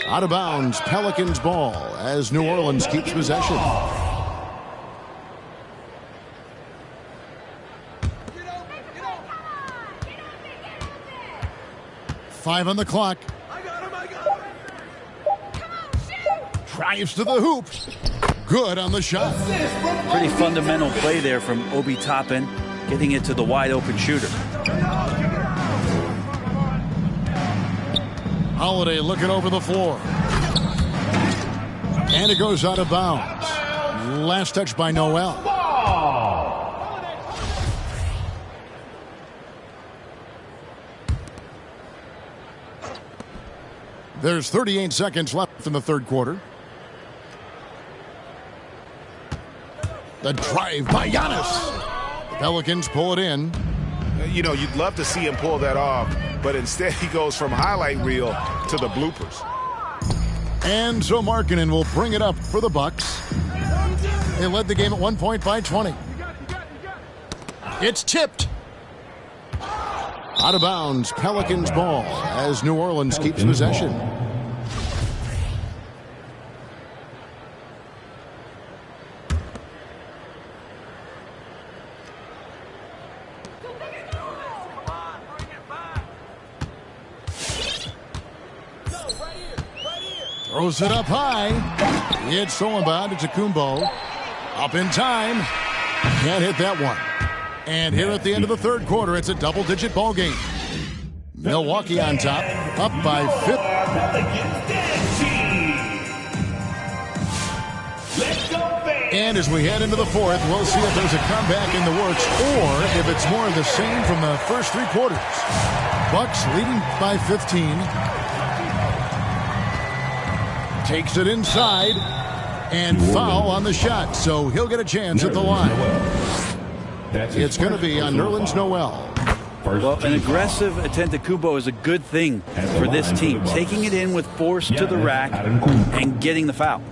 Out of bounds, Pelicans ball as New Orleans keeps possession. Five on the clock. Drives to the hoop. Good on the shot. Pretty fundamental play there from Obi Toppin, getting it to the wide open shooter. Holiday looking over the floor. And it goes out of bounds. Last touch by Noel. There's 38 seconds left in the third quarter. The drive by Giannis. The Pelicans pull it in. You know, you'd love to see him pull that off, but instead he goes from highlight reel to the bloopers. And so Markkanen will bring it up for the Bucks. They led the game at 1 point by 20. It's tipped. Out of bounds, Pelicans ball as New Orleans keeps possession. Throws it up high. It's stolen by Antetokounmpo. Up in time. Can't hit that one. And here at the end of the third quarter, it's a double-digit ball game. Milwaukee on top, up by 50. And as we head into the fourth, we'll see if there's a comeback in the works or if it's more of the same from the first three quarters. Bucks leading by 15. Takes it inside and foul on the shot, so he'll get a chance at the line. It's going to be on Nerlens Noel. Well, an aggressive Antetokounmpo is a good thing for this team, taking it in with force to the rack and getting the foul.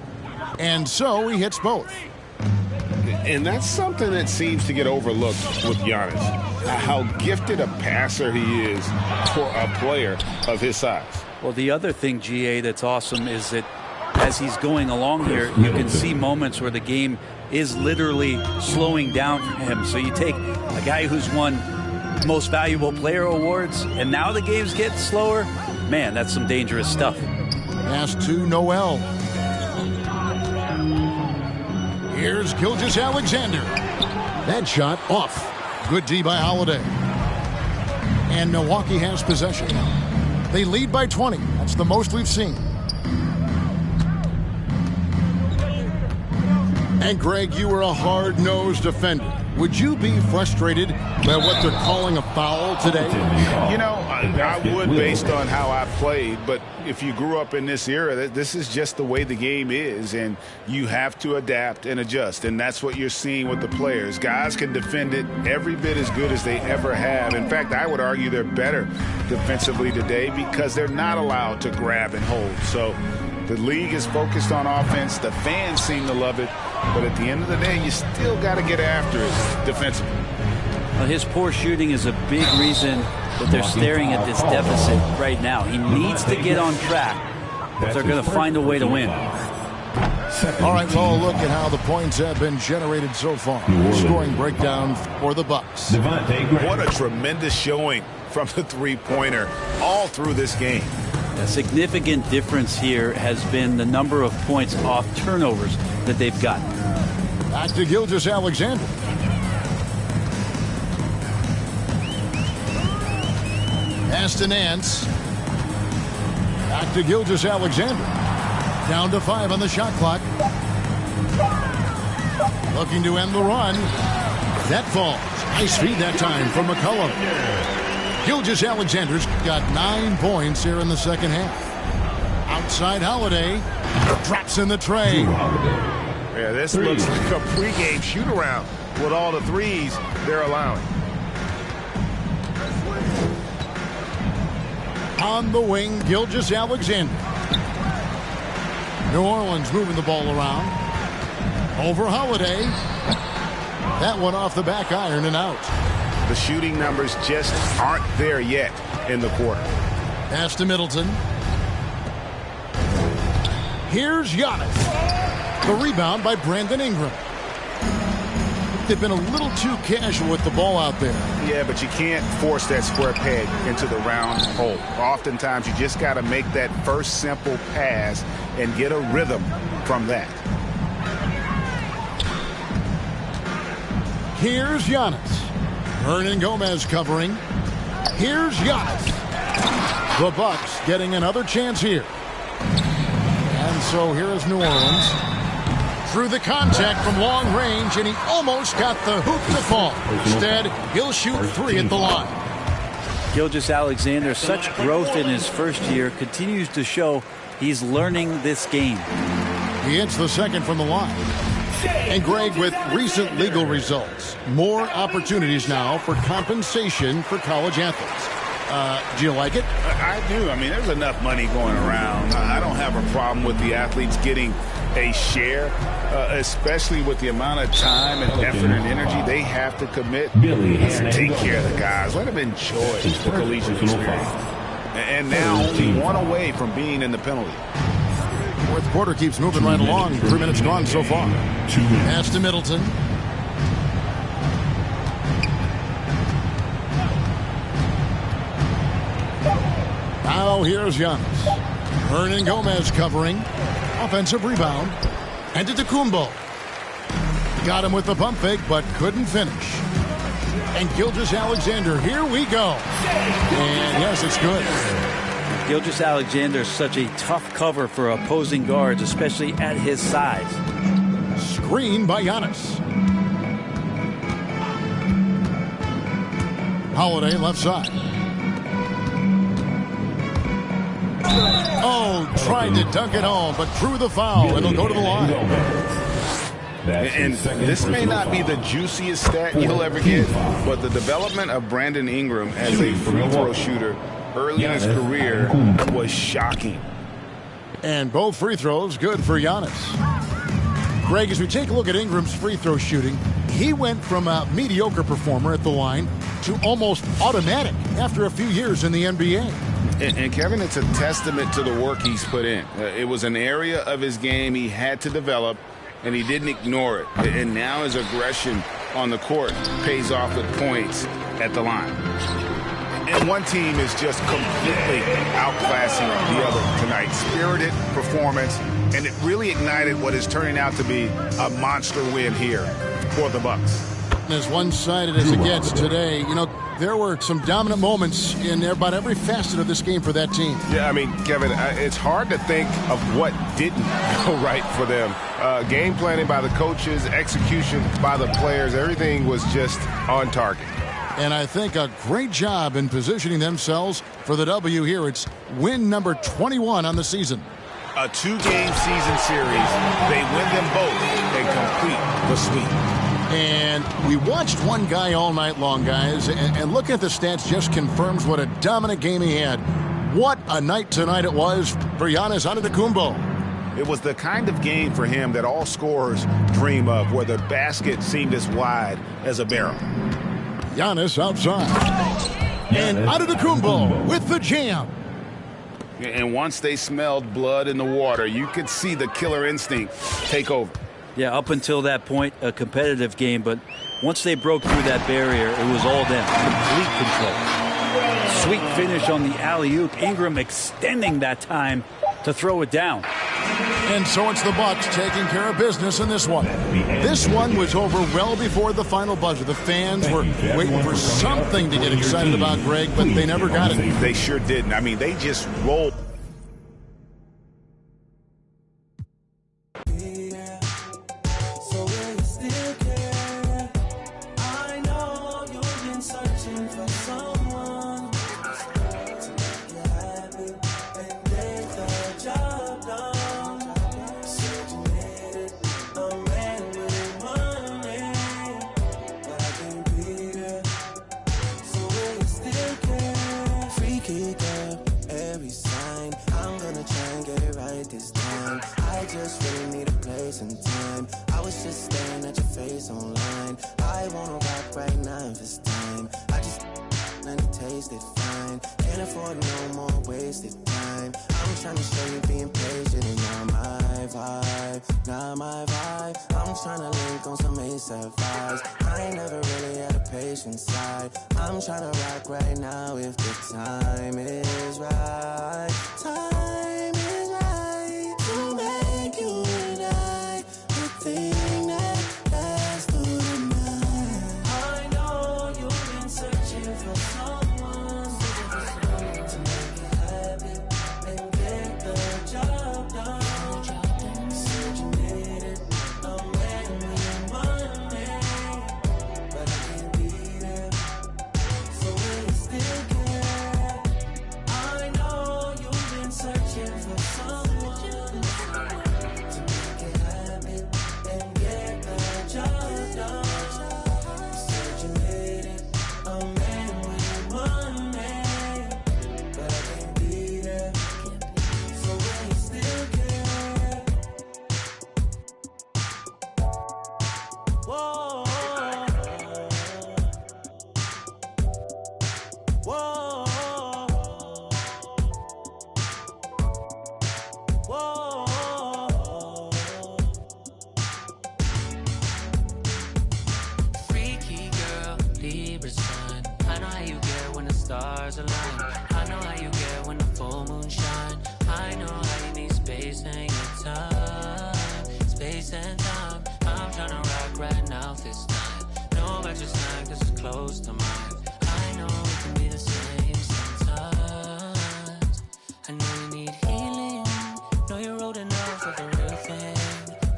And so he hits both. And that's something that seems to get overlooked with Giannis. How gifted a passer he is for a player of his size. Well, the other thing, GA, that's awesome is that as he's going along here, you can see moments where the game is literally slowing down for him. So you take a guy who's won most valuable player awards, and now the game's getting slower. Man, that's some dangerous stuff. Pass to Noel. Here's Gilgeous-Alexander. That shot off. Good D by Holiday. And Milwaukee has possession. They lead by 20. That's the most we've seen. And Greg, you were a hard-nosed defender. Would you be frustrated by what they're calling a foul today? You know, I would based on how I played, but if you grew up in this era, this is just the way the game is, and you have to adapt and adjust, and that's what you're seeing with the players. Guys can defend it every bit as good as they ever have. In fact, I would argue they're better defensively today because they're not allowed to grab and hold. So the league is focused on offense. The fans seem to love it. But at the end of the day, you still got to get after it defensively. Well, his poor shooting is a big reason that they're staring at this deficit right now. He needs to get on track if they're going to find a way to win. All right, well, look at how the points have been generated so far. Scoring breakdown for the Bucks. What a tremendous showing from the three-pointer all through this game. A significant difference here has been the number of points off turnovers that they've gotten. Back to Gilgeous-Alexander. Pass to Nance. Back to Gilgeous-Alexander. Down to 5 on the shot clock. Looking to end the run. That falls. Nice feed that time from McCollum. Gilgeous-Alexander's got 9 points here in the second half. Outside Holiday. Drops in the tray. Yeah, this looks like a pregame shoot-around with all the threes they're allowing. On the wing, Gilgeous-Alexander. New Orleans moving the ball around. Over Holiday. That one off the back iron and out. The shooting numbers just aren't there yet in the quarter. Pass to Middleton. Here's Giannis. The rebound by Brandon Ingram. They've been a little too casual with the ball out there. Yeah, but you can't force that square peg into the round hole. Oftentimes, you just got to make that first simple pass and get a rhythm from that. Here's Giannis. Hernan Gomez covering. Here's Giannis. The Bucks getting another chance here. And so here is New Orleans. through the contact from long range, and he almost got the hoop to fall. Instead, he'll shoot 3 at the line. Gilgeous-Alexander, such growth in his first year, continues to show he's learning this game. He hits the second from the line. And Greg, with recent legal results, more opportunities now for compensation for college athletes. Do you like it? I do. I mean, there's enough money going around. I don't have a problem with the athletes getting a share, especially with the amount of time and effort and energy they have to commit. Take care of the guys. Let them enjoy the collegiate experience. And now only one away from being in the penalty. Fourth quarter keeps moving right along. 3 minutes gone so far. Pass to Middleton. Now here's Giannis. Hernan Gomez covering. Offensive rebound. And to Antetokounmpo. Got him with the pump fake, but couldn't finish. And Gilgeous-Alexander, here we go. And yes, it's good. Gilgeous-Alexander is such a tough cover for opposing guards, especially at his size. Screen by Giannis. Holiday left side. Oh, tried to dunk it home, but drew the foul. It'll go to the line. And this may not be the juiciest stat you'll ever get, but the development of Brandon Ingram as a free throw shooter early in his career was shocking. And both free throws good for Giannis. Greg, as we take a look at Ingram's free throw shooting, he went from a mediocre performer at the line to almost automatic after a few years in the NBA. And Kevin, it's a testament to the work he's put in. It was an area of his game he had to develop, and he didn't ignore it. And now his aggression on the court pays off with points at the line. And one team is just completely outclassing the other tonight. Spirited performance, and it really ignited what is turning out to be a monster win here for the Bucks. As one-sided as it gets today, you know, there were some dominant moments in about every facet of this game for that team. Yeah, I mean, Kevin, it's hard to think of what didn't go right for them. Game planning by the coaches, execution by the players, everything was just on target. And I think a great job in positioning themselves for the W here. It's win number 21 on the season. A 2-game season series. They win them both and complete the sweep. And we watched one guy all night long, guys, and looking at the stats just confirms what a dominant game he had. What a night tonight it was for Giannis Antetokounmpo. It was the kind of game for him that all scorers dream of, where the basket seemed as wide as a barrel. Giannis outside. And Antetokounmpo with the jam. And once they smelled blood in the water, you could see the killer instinct take over. Yeah, up until that point, a competitive game, but once they broke through that barrier, it was all them. Complete control. Sweet finish on the alley-oop. Ingram extending that time to throw it down. And so it's the Bucks taking care of business in this one. This one was over well before the final buzzer. The fans were waiting for something to get excited about, Greg, but they never got it. They sure didn't. I mean, they just rolled. I'm trying to rock right now if the time is right. Time is right to make you and I the thing that lasts through the night. I know you've been searching for someone to make you happy and get the job done. Said you needed a space and time. I'm tryna rock right now this time. No about your sign, cause it's close to mine. I know we can be the same sometimes. I know you need healing. Know you're old enough for the real thing.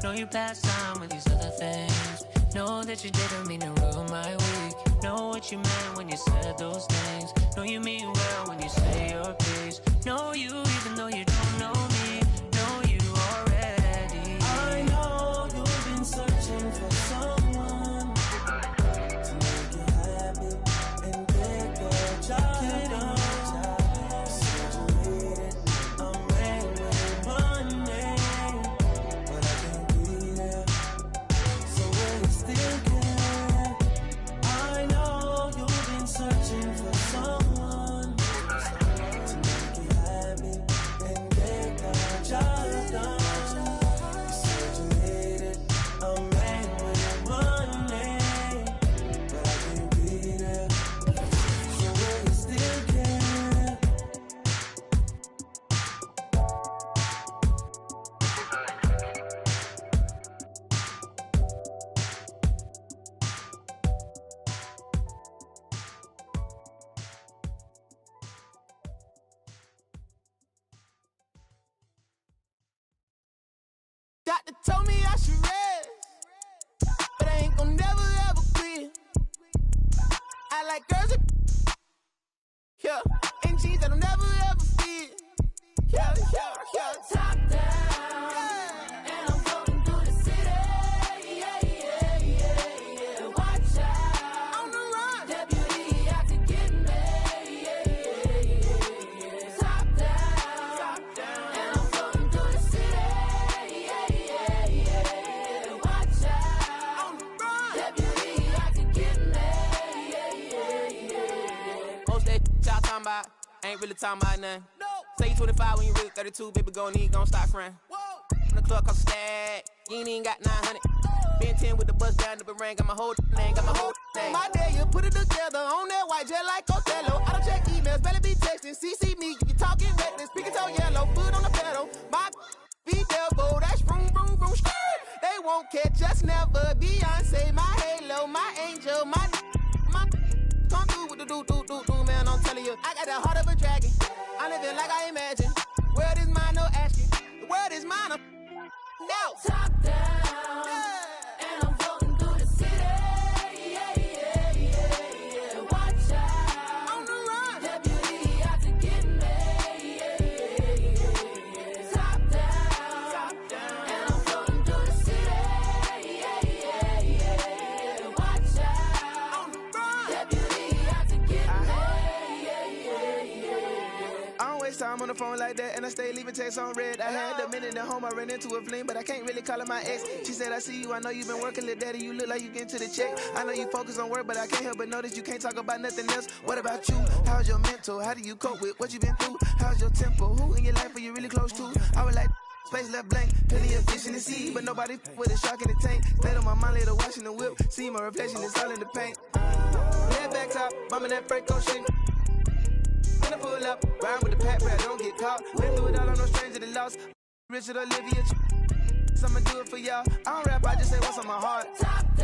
Know you passed time with these other things. Know that you didn't mean to ruin my week. Know what you meant when you said those things. Know you mean well when you say your piece. Know you even though you don't know me. Know you already. I know you've been searching for someone to make you happy and get the job done. Situated, I'm ready with money, but I can't be there. So will you still care? I know you've been searching for someone to make you happy and get the job done. Situated, I'm ready with money, but I can't be there. So will you still care? Doctor told me I should rest, but I ain't gon' never ever quit. I like girls that, yeah, and jeans that'll never ever fit. Yeah, yeah, yeah. Top down, and I'm floating through the city. Yeah, yeah, yeah, yeah. Watch out, On the run. deputy out to get me. Yeah, yeah, yeah, yeah. Top down, and I'm floating through the city. Yeah, yeah, yeah, yeah. Watch out, On the run. deputy out to get me. Yeah, yeah, yeah. Most that y'all talking about ain't really talking about nothing. No. Say you 25 when you really 32, baby, gon' stop frontin'. Whoa. From the club cost a stack, you ain't even got 900. Been 10 with the bus down the ring, got my whole name, got my whole name. My day, you put it together on that white jet like Othello. I don't check emails, better be texting, CC me, you talking reckless, speaking tone yellow, foot on the pedal. My be devil, that's vroom, vroom, vroom, skirt. They won't catch us never. Beyonce, my halo, my angel, my come through with the do, man, I'm telling you. I got the heart of a dragon. I live it like I imagine. World is mine, no asking. The world is mine, I'm now. Top down, and I'm floating through the city. Yeah, yeah, yeah, yeah. Watch out, On the run. deputy out to get me. Yeah, yeah, yeah, yeah. Top down, and I'm floating through the city. Yeah, yeah, yeah, yeah. Watch out, On the run. deputy out to get me. Yeah, yeah, yeah. I don't waste time on the phone like that, and I stay leaving texts on red. I had a minute at home, I ran into a fling, but I can't really call her my ex. She said, I see you, I know you've been working, little daddy, you look like you getting to the check. I know you focus on work, but I can't help but notice you can't talk about nothing else. What about you? How's your mental? How do you cope with what you been through? How's your tempo? Who in your life are you really close to? I would like space left blank, plenty of fish in the sea, but nobody with a shark in the tank. Stayed on my mind later watching the whip, see my reflection, it's all in the paint. Head back top, bumping that freight coach shit. Finna pull up, ride with the pack, but I don't get caught. Been through it all, I'm no stranger to loss. Richard Olivia, I'ma do it for y'all. I don't rap, I just say what's on my heart. Top